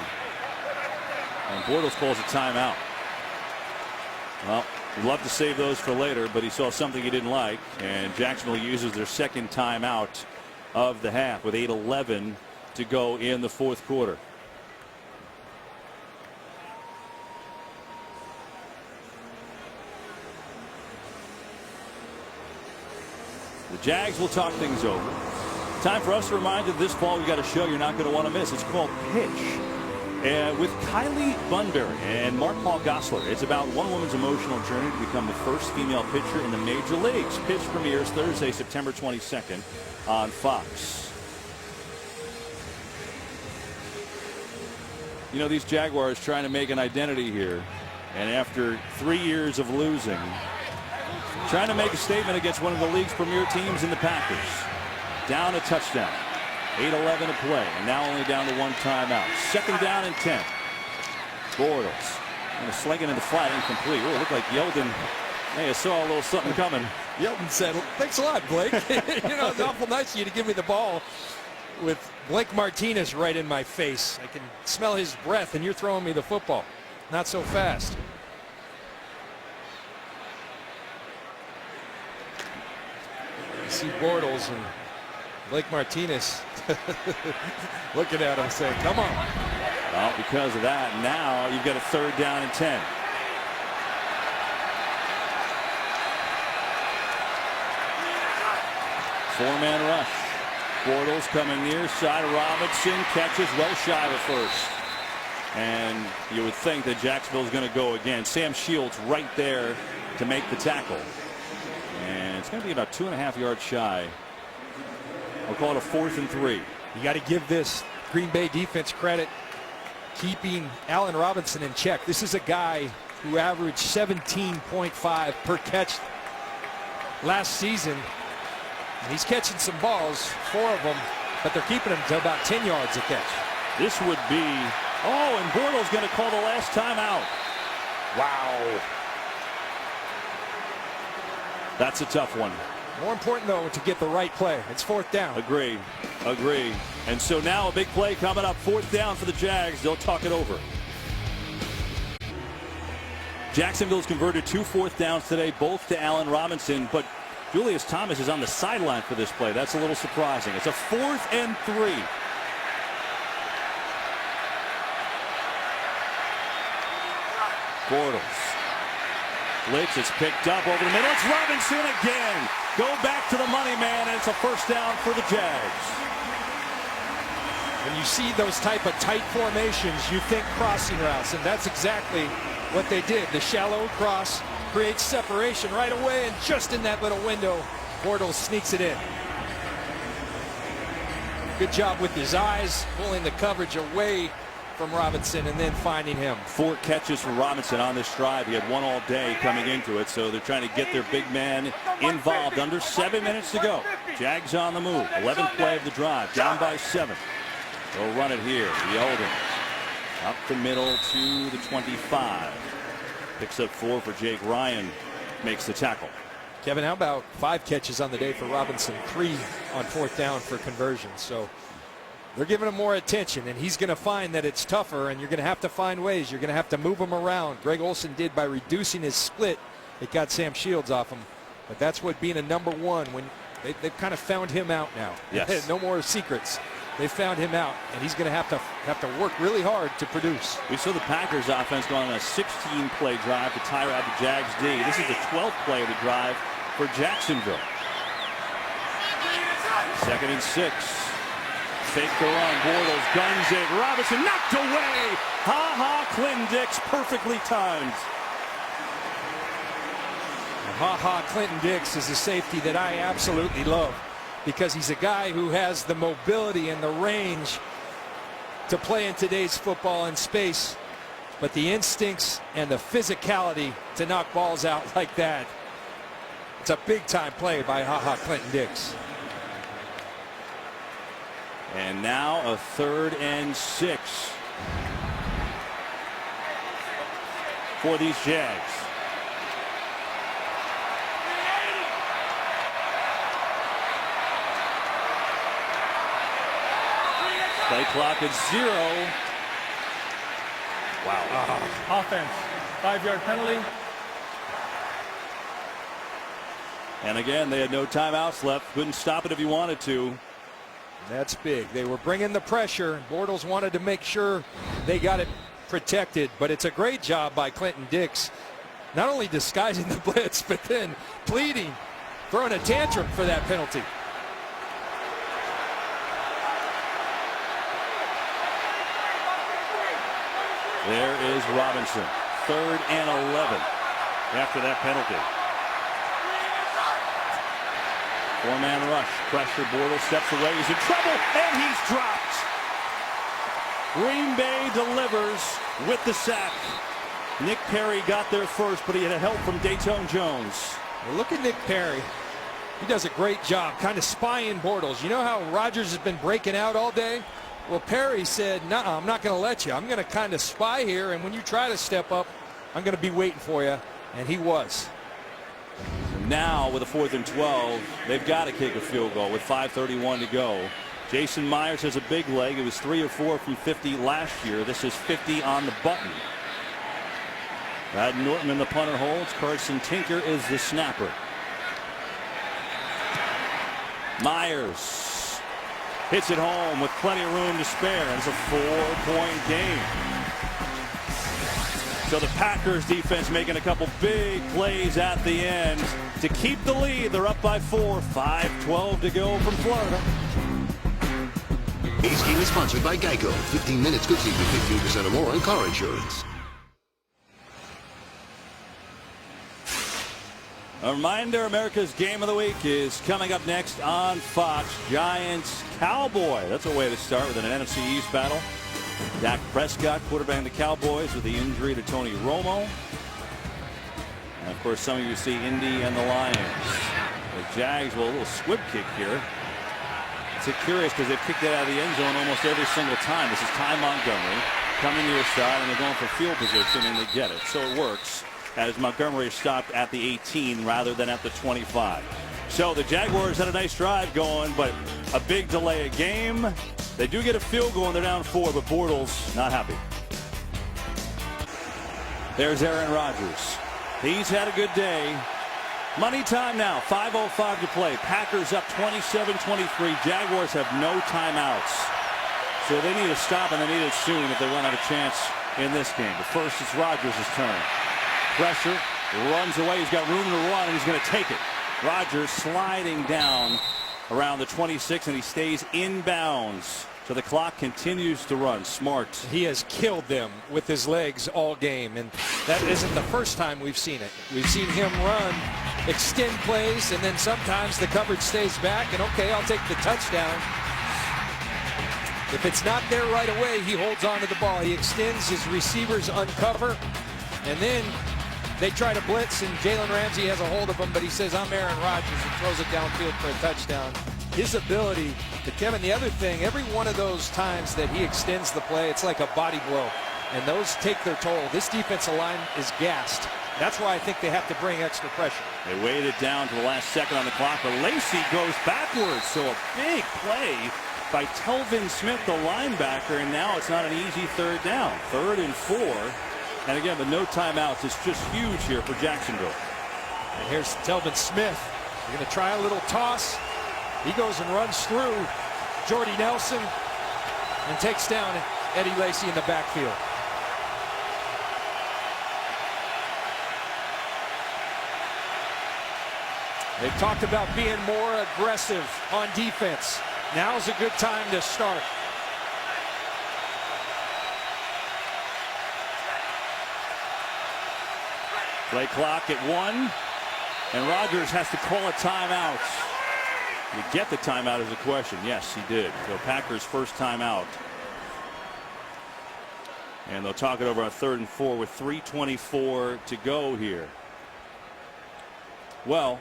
And Bortles calls a timeout. Well, we'd love to save those for later, but he saw something he didn't like, and Jacksonville uses their second timeout of the half with 8:11 to go in the fourth quarter. The Jags will talk things over. Time for us to remind you this fall we got a show you're not going to want to miss. It's called Pitch. With Kylie Bunbury and Mark Paul Gosselaar. It's about one woman's emotional journey to become the first female pitcher in the major leagues. Pitch premieres Thursday, September 22nd on Fox. You know, these Jaguars trying to make an identity here. And after 3 years of losing, trying to make a statement against one of the league's premier teams in the Packers. Down a touchdown. 8:11 to play, and now only down to one timeout. Second down and 10. Bortles going to sling it in the flat, incomplete. Oh, it looked like Yeldon. Hey, I saw a little something coming. Yeldon said, "Thanks a lot, Blake. You know, it's awful nice of you to give me the ball." With Blake Martinez right in my face, I can smell his breath, and you're throwing me the football. Not so fast. You see Bortles and Blake Martinez looking at him saying, "Come on." Well, because of that, now you've got a third down and 10. Four-man rush. Bortles coming near side. Robinson catches well shy of first. And you would think that Jacksonville's going to go again. Sam Shields right there to make the tackle. And it's going to be about 2.5 yards shy. We'll call it a 4th and 3. You got to give this Green Bay defense credit, keeping Allen Robinson in check. This is a guy who averaged 17.5 per catch last season. And he's catching some balls, 4 of them, but they're keeping him to about 10 yards a catch. This would be, oh, and Bortles going to call the last time out. Wow. That's a tough one. More important, though, to get the right play. It's 4th down. Agree. Agree. And so now a big play coming up. 4th down for the Jags. They'll talk it over. Jacksonville's converted 2 4th downs today, both to Allen Robinson. But Julius Thomas is on the sideline for this play. That's a little surprising. It's a 4th and 3. Bortles. Blitz is picked up over the middle. It's Robinson again. Go back to the money man, and it's a first down for the Jags. When you see those type of tight formations, you think crossing routes, and that's exactly what they did. The shallow cross creates separation right away, and just in that little window, Bortles sneaks it in. Good job with his eyes, pulling the coverage away from Robinson and then finding him. 4 catches for Robinson on this drive. He had 1 all day coming into it, so they're trying to get their big man involved. Under 7 minutes to go. Jags on the move. 11th play of the drive. Down by 7. They'll run it here. Yeldon up the middle to the 25. Picks up 4 for Jake Ryan. Makes the tackle. Kevin, how about 5 catches on the day for Robinson, 3 on 4th down for conversion. So they're giving him more attention, and he's going to find that it's tougher, and you're going to have to find ways. You're going to have to move him around. Greg Olsen did by reducing his split. It got Sam Shields off him. But that's what being a number 1, when they've kind of found him out now. Yes. No more secrets. They found him out, and he's going to have to work really hard to produce. We saw the Packers offense go on a 16-play drive to tire out the Jags D. This is the 12th play of the drive for Jacksonville. 2nd and 6. Fake the run. Bortles guns it. Robinson knocked away. Clinton Dix perfectly timed. Clinton Dix is a safety that I absolutely love, because he's a guy who has the mobility and the range to play in today's football in space, but the instincts and the physicality to knock balls out like that. It's a big-time play by Clinton Dix. And now a 3rd and 6 for these Jags. Play clock at 0. Wow. Offense, 5-yard penalty. And again, they had no timeouts left. Couldn't stop it if you wanted to. That's big. They were bringing the pressure. Bortles wanted to make sure they got it protected, but it's a great job by Clinton Dix, not only disguising the blitz, but then pleading throwing a tantrum for that penalty. There is Robinson. 3rd and 11 after that penalty. 4-man rush. Pressure. Bortles steps away. He's in trouble, and he's dropped. Green Bay delivers with the sack. Nick Perry got there first, but he had help from Dayton Jones. Well, look at Nick Perry. He does a great job kind of spying Bortles. You know how Rodgers has been breaking out all day? Well, Perry said, "No, I'm not going to let you. I'm going to kind of spy here, and when you try to step up, I'm going to be waiting for you." And he was. Now with a 4th and 12, they've got to kick a field goal with 5:31 to go. Jason Myers has a big leg. It was 3 of 4 from 50 last year. This is 50 on the button. Brad Norton in the punter holds. Carson Tinker is the snapper. Myers hits it home with plenty of room to spare. It's a 4-point game. So the Packers defense making a couple big plays at the end to keep the lead. They're up by 4. 5:12 to go from Florida. Today's game is sponsored by Geico. 15 minutes could save you 15% or more on car insurance. A reminder, America's Game of the Week is coming up next on Fox. Giants Cowboy. That's a way to start with an NFC East battle. Dak Prescott quarterbacking the Cowboys with the injury to Tony Romo. And of course, some of you see Indy and the Lions. The Jags will a little squib kick here. It's curious because they've kicked it out of the end zone almost every single time. This is Ty Montgomery coming near side, and they're going for field position, and they get it. So it works as Montgomery is stopped at the 18 rather than at the 25. So the Jaguars had a nice drive going, but a big delay of game. They do get a field goal, and they're down 4, but Bortles not happy. There's Aaron Rodgers. He's had a good day. Money time now. 5:05 to play. Packers up 27-23. Jaguars have no timeouts. So they need to stop, and they need it soon if they want to have a chance in this game. But first, it's Rodgers' turn. Pressure. Runs away. He's got room to run, and he's going to take it. Rodgers sliding down around the 26, and he stays inbounds. So the clock continues to run. Smart. He has killed them with his legs all game, and that isn't the first time we've seen it. We've seen him run, extend plays, and then sometimes the coverage stays back, and okay, I'll take the touchdown. If it's not there right away, he holds on to the ball. He extends, his receivers uncover, and then they try to blitz, and Jalen Ramsey has a hold of him, but he says, "I'm Aaron Rodgers," and throws it downfield for a touchdown. His ability to, Kevin, the other thing, every one of those times that he extends the play, it's like a body blow, and those take their toll. This defensive line is gassed. That's why I think they have to bring extra pressure. They weighed it down to the last second on the clock, but Lacy goes backwards, so a big play by Telvin Smith, the linebacker, and now it's not an easy 3rd down. 3rd and 4. And again, with no timeouts, it's just huge here for Jacksonville. And here's Telvin Smith. They're going to try a little toss. He goes and runs through Jordy Nelson and takes down Eddie Lacy in the backfield. They've talked about being more aggressive on defense. Now's a good time to start. Play clock at 1, and Rodgers has to call a timeout. You get the timeout is the question. Yes, he did. So Packers' first timeout. And they'll talk it over on 3rd and 4 with 3:24 to go here. Well,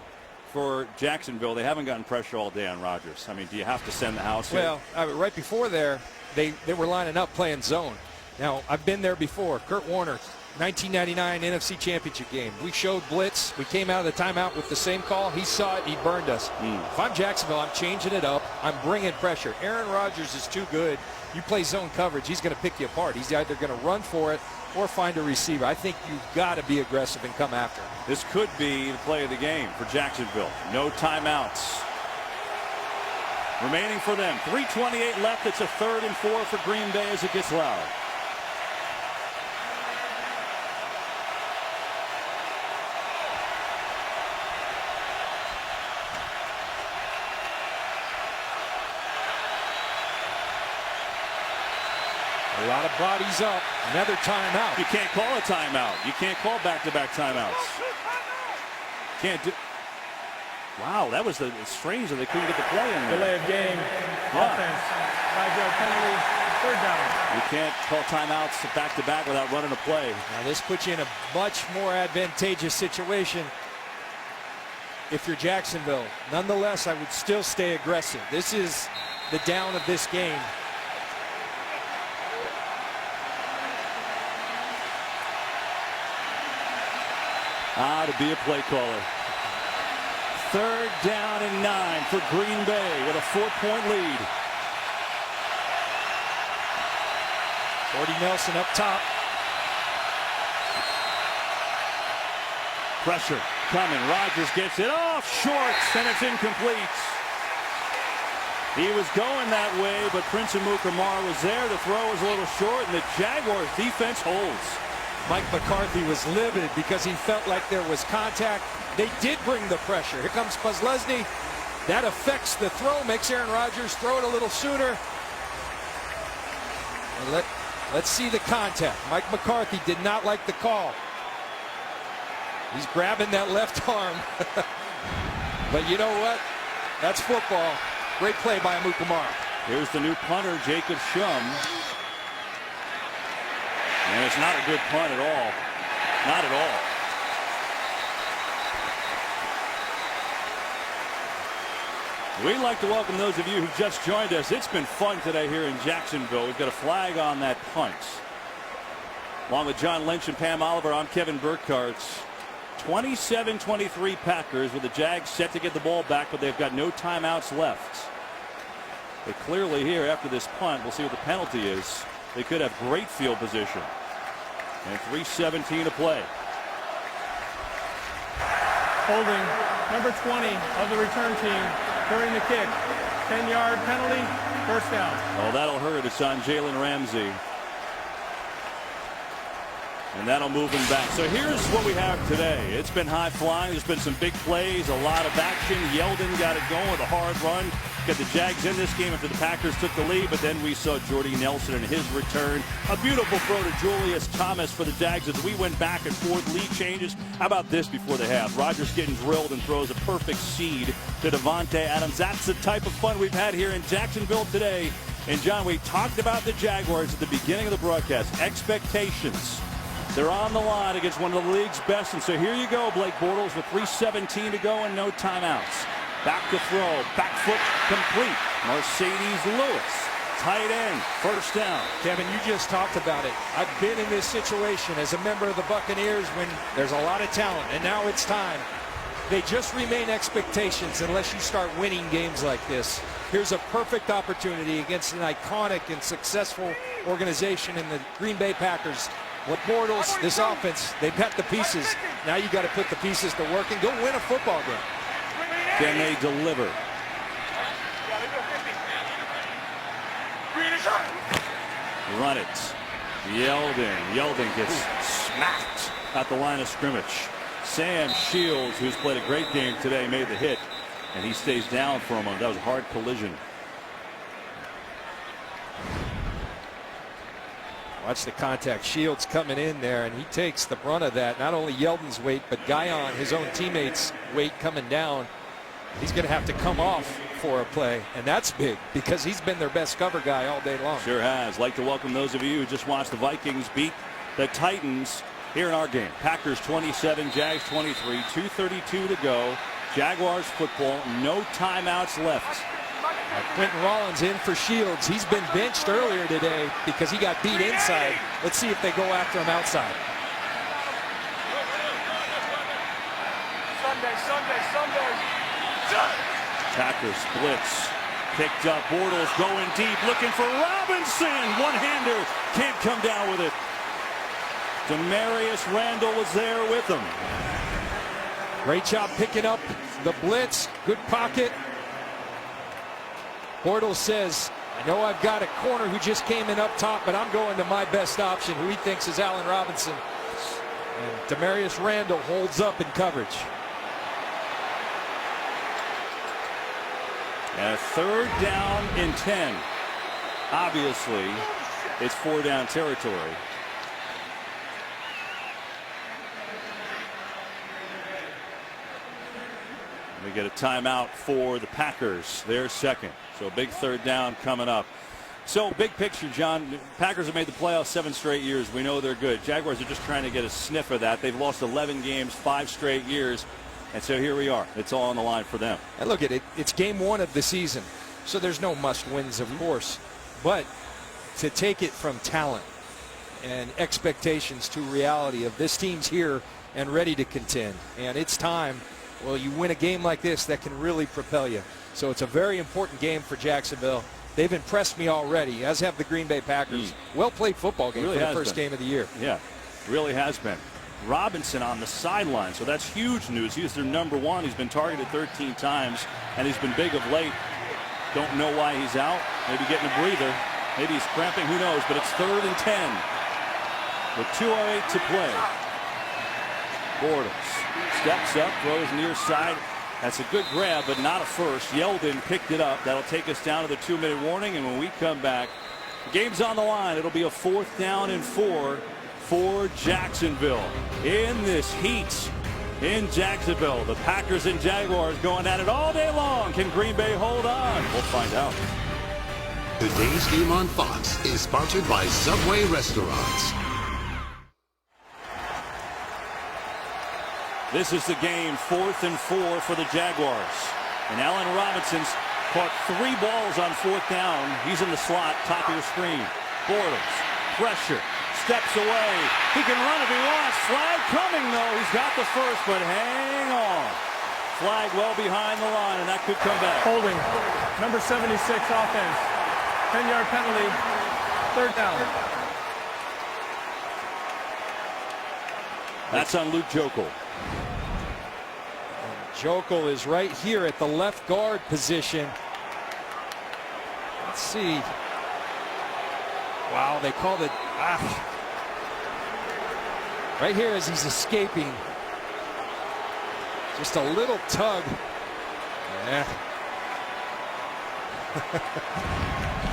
for Jacksonville, they haven't gotten pressure all day on Rodgers. I mean, do you have to send the house here? Well, right before there, they were lining up playing zone. Now, I've been there before. Kurt Warner, 1999 NFC Championship game. We showed blitz. We came out of the timeout with the same call. He saw it. He burned us. If I'm Jacksonville, I'm changing it up. I'm bringing pressure. Aaron Rodgers is too good. You play zone coverage, he's going to pick you apart. He's either going to run for it or find a receiver. I think you've got to be aggressive and come after him. This could be the play of the game for Jacksonville. No timeouts remaining for them. 3:28 left. It's a 3rd and 4 for Green Bay as it gets loud. A lot of bodies up. Another timeout. You can't call a timeout. You can't call back-to-back timeouts. Can't do. Wow, that was strange that they couldn't get the play in there. Delay of game. Offense. 5-yard penalty. Third down. You can't call timeouts back-to-back without running a play. Now this puts you in a much more advantageous situation if you're Jacksonville. Nonetheless, I would still stay aggressive. This is the down of this game. To be a play caller. Third down and 9 for Green Bay with a 4-point lead. Jordy Nelson up top. Pressure coming. Rodgers gets it off short, and it's incomplete. He was going that way, but Prince Amukamara was there. The throw was a little short, and the Jaguars defense holds. Mike McCarthy was livid because he felt like there was contact. They did bring the pressure. Here comes Posluszny. That affects the throw, makes Aaron Rodgers throw it a little sooner. And let's see the contact. Mike McCarthy did not like the call. He's grabbing that left arm. But you know what? That's football. Great play by Amukamara. Here's the new punter, Jacob Shum. And it's not a good punt at all. Not at all. We'd like to welcome those of you who've just joined us. It's been fun today here in Jacksonville. We've got a flag on that punt. Along with John Lynch and Pam Oliver, I'm Kevin Burkhardt. 27-23 Packers with the Jags set to get the ball back, but they've got no timeouts left. But clearly here after this punt, we'll see what the penalty is. They could have great field position. And 3:17 to play. Holding number 20 of the return team during the kick. 10-yard penalty. First down. Oh, that'll hurt. It's on Jalen Ramsey. And that'll move him back. So here's what we have today. It's been high flying. There's been some big plays, a lot of action. Yeldon got it going with a hard run. Got the Jags in this game after the Packers took the lead, but then we saw Jordy Nelson in his return. A beautiful throw to Julius Thomas for the Jags as we went back and forth. Lead changes. How about this before the half? Rodgers getting drilled and throws a perfect seed to Davante Adams. That's the type of fun we've had here in Jacksonville today. And John, we talked about the Jaguars at the beginning of the broadcast. Expectations. They're on the line against one of the league's best. And so here you go, Blake Bortles with 3:17 to go and no timeouts. Back to throw. Back foot complete. Mercedes Lewis. Tight end. First down. Kevin, you just talked about it. I've been in this situation as a member of the Buccaneers when there's a lot of talent. And now it's time. They just remain expectations unless you start winning games like this. Here's a perfect opportunity against an iconic and successful organization in the Green Bay Packers. With Bortles, this offense, they've got the pieces. Now you got to put the pieces to work and go win a football game. Can they deliver? Run it. Yeldon gets smacked at the line of scrimmage. Sam Shields, who's played a great game today, made the hit, and he stays down for a moment. That was a hard collision. Watch the contact. Shields coming in there, and he takes the brunt of that. Not only Yeldon's weight, but Guyon, his own teammates' weight coming down. He's going to have to come off for a play, and that's big because he's been their best cover guy all day long. Sure has. Like to welcome those of you who just watched the Vikings beat the Titans here in our game. Packers 27, Jags 23, 2:32 to go. Jaguars football, no timeouts left. Quentin Rollins in for Shields. He's been benched earlier today because he got beat inside. Let's see if they go after him outside. Sunday. Packers blitz. Picked up. Bortles going deep. Looking for Robinson. One-hander. Can't come down with it. Demarius Randall was there with him. Great job picking up the blitz. Good pocket. Bortles says, I know I've got a corner who just came in up top, but I'm going to my best option, who he thinks is Allen Robinson. And Demarius Randall holds up in coverage. And a third down and 10. Obviously, it's 4 down territory. We get a timeout for the Packers. Their second. So big 3rd down coming up. So big picture, John, Packers have made the playoffs 7 straight years. We know they're good. Jaguars are just trying to get a sniff of that. They've lost 11 games, 5 straight years. And so here we are. It's all on the line for them. And look at it. It's game 1 of the season. So there's no must wins, of course. But to take it from talent and expectations to reality of this team's here and ready to contend. And it's time. Well, you win a game like this that can really propel you. So it's a very important game for Jacksonville. They've impressed me already, as have the Green Bay Packers. Well-played football game really for the first game of the year. Yeah, really has been. Robinson on the sideline, so that's huge news. He's their number 1. He's been targeted 13 times, and he's been big of late. Don't know why he's out. Maybe getting a breather. Maybe he's cramping. Who knows? But it's 3rd and 10 with 2:08 to play. Bortles steps up, throws near side. That's a good grab, but not a first. Yeldon picked it up. That'll take us down to the 2-minute warning, and when we come back, the game's on the line. It'll be a 4th down and 4 for Jacksonville. In this heat in Jacksonville, the Packers and Jaguars going at it all day long. Can Green Bay hold on? We'll find out. Today's game on Fox is sponsored by Subway Restaurants. This is the game, 4th and 4 for the Jaguars. And Allen Robinson's caught 3 balls on 4th down. He's in the slot, top of your screen. Bortles, pressure, steps away. He can run if he wants. Flag coming, though. He's got the first, but hang on. Flag well behind the line, and that could come back. Holding. Number 76 offense. 10-yard penalty. 3rd down. That's on Luke Joeckel. Joeckel is right here at the left guard position. Let's see. Wow, they called it. Right here as he's escaping. Just a little tug. Yeah.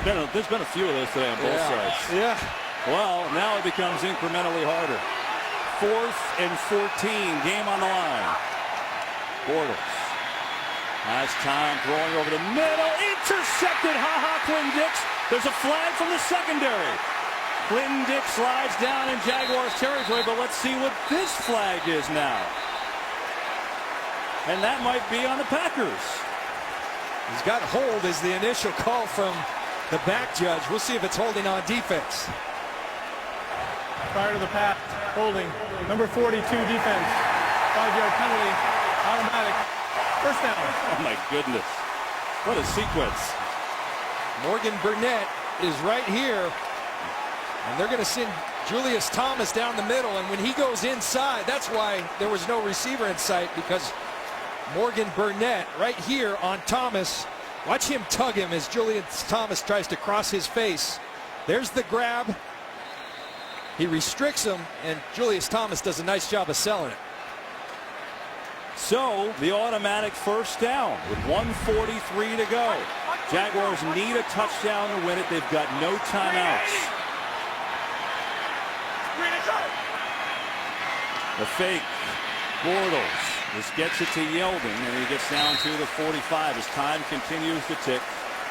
There's been a few of those today on both sides. Yeah. Well, now it becomes incrementally harder. 4th and 14, game on the line. Bortles has time, throwing over the middle, intercepted. Clinton Dix. There's a flag from the secondary. Clinton Dix slides down in Jaguars territory, but let's see what this flag is now. And that might be on the Packers. He's got hold as the initial call from the back judge. We'll see if it's holding on defense. Prior to the pass, holding. Number 42 defense. 5-yard penalty. Automatic. 1st down. Oh my goodness. What a sequence. Morgan Burnett is right here. And they're going to send Julius Thomas down the middle. And when he goes inside, that's why there was no receiver in sight, because Morgan Burnett right here on Thomas. Watch him tug him as Julius Thomas tries to cross his face. There's the grab. He restricts him, and Julius Thomas does a nice job of selling it. So the automatic 1st down with 1:43 to go. Jaguars need a touchdown to win it. They've got no timeouts. The fake. Bortles. This gets it to Yeldon, and he gets down to the 45 as time continues to tick.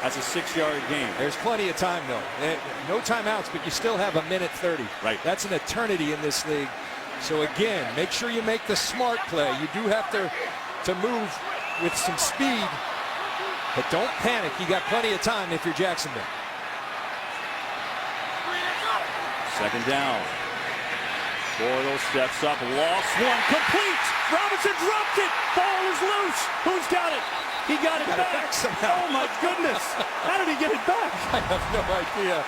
That's a 6-yard gain. There's plenty of time, though. No timeouts, but you still have 1:30. Right. That's an eternity in this league. So again, make sure you make the smart play. You do have to move with some speed, but don't panic. You got plenty of time if you're Jacksonville. 2nd down. Bortles steps up, lost one, complete. Robinson dropped it. Ball is loose. Who's got it? He got it back somehow. Oh my goodness. How did he get it back? I have no idea.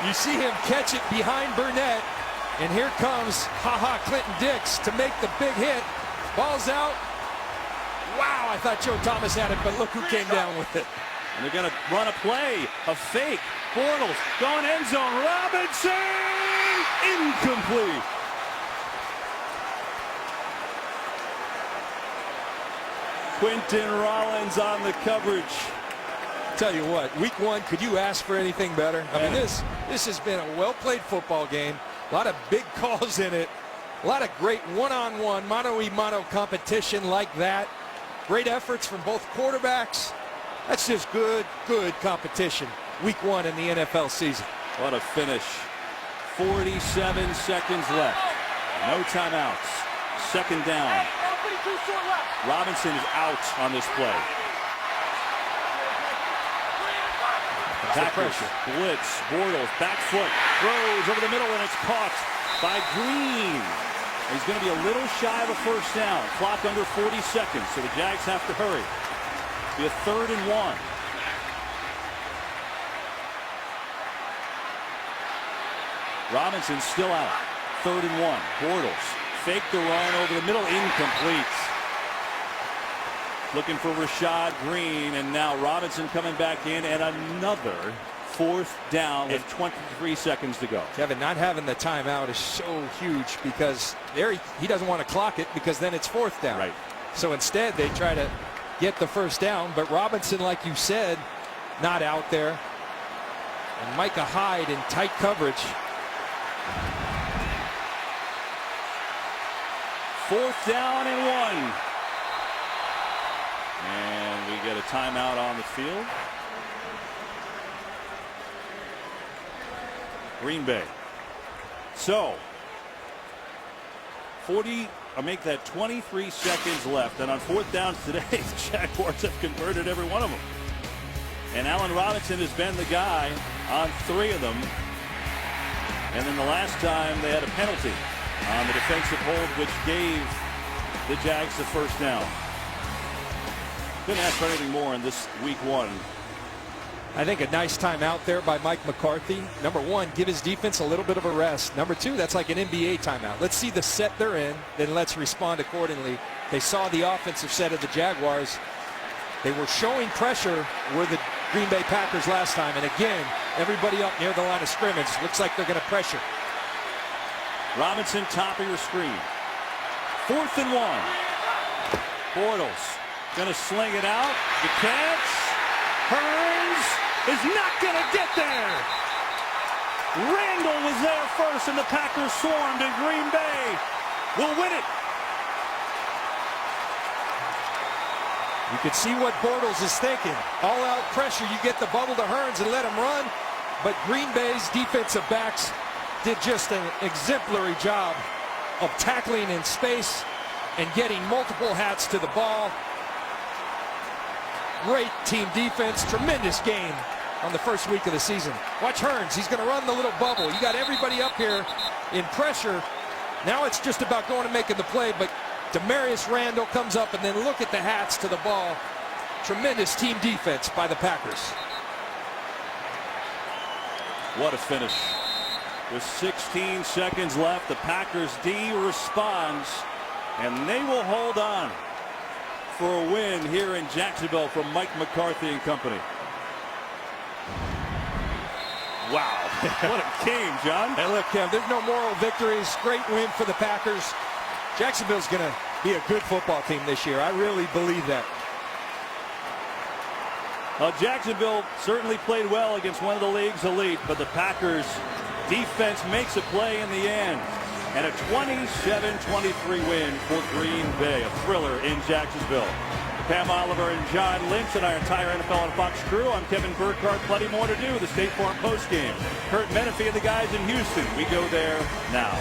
You see him catch it behind Burnett, and here comes Clinton Dix to make the big hit. Ball's out. Wow, I thought Joe Thomas had it, but look who came down with it. And they're going to run a play, a fake. Bortles going end zone. Robinson! Incomplete. Quinton Rollins on the coverage. Tell you what, week 1, could you ask for anything better? I mean, this This has been a well-played football game. A lot of big calls in it. A lot of great one-on-one, mano-a-mano competition like that. Great efforts from both quarterbacks. That's just good competition. Week 1 in the NFL season. What a finish. 47 seconds left. No timeouts. Second down. Robinson is out on this play. Packers blitz. Bortles, back foot, throws over the middle, and it's caught by Green. He's going to be a little shy of a first down. Clock under 40 seconds, so the Jags have to hurry. Be a 3rd and 1. Robinson still out. 3rd and 1. Bortles fake the run over the middle, incomplete. Looking for Rashad Green, and now Robinson coming back in, and another 4th down with 23 seconds to go. Kevin, not having the timeout is so huge because there he doesn't want to clock it because then it's 4th down. Right. So instead they try to get the first down, but Robinson, like you said, not out there. And Micah Hyde in tight coverage. 4th down and 1. And we get a timeout on the field. Green Bay. So 23 seconds left, and on 4th downs today, the Jaguars have converted every one of them. And Allen Robinson has been the guy on 3 of them. And then the last time they had a penalty on the defensive hold, which gave the Jags the first down. Couldn't ask for anything more in this week 1. I think a nice timeout there by Mike McCarthy. Number 1, give his defense a little bit of a rest. Number 2, that's like an NBA timeout. Let's see the set they're in, then let's respond accordingly. They saw the offensive set of the Jaguars. They were showing pressure where the Green Bay Packers last time, and again, everybody up near the line of scrimmage. Looks like they're going to pressure. Robinson, top of your screen. 4th and 1. Bortles going to sling it out. The catch. Hearns is not going to get there. Randall was there first, and the Packers swarmed, and Green Bay will win it. You can see what Bortles is thinking. All-out pressure. You get the bubble to Hearns and let him run. But Green Bay's defensive backs did just an exemplary job of tackling in space and getting multiple hats to the ball. Great team defense. Tremendous game on the first week of the season. Watch Hearns. He's going to run the little bubble. You got everybody up here in pressure. Now it's just about going and making the play, but Demarius Randall comes up, and then look at the hats to the ball. Tremendous team defense by the Packers. What a finish. With 16 seconds left, the Packers D responds, and they will hold on for a win here in Jacksonville from Mike McCarthy and company. Wow. What a game, John. Hey, look, Kev, there's no moral victories. Great win for the Packers. Jacksonville's going to be a good football team this year. I really believe that. Well, Jacksonville certainly played well against one of the league's elite, but the Packers defense makes a play in the end. And a 27-23 win for Green Bay. A thriller in Jacksonville. Pam Oliver and John Lynch and our entire NFL and Fox crew. I'm Kevin Burkhardt. Plenty more to do. The State Farm postgame. Kurt Menefee and the guys in Houston. We go there now.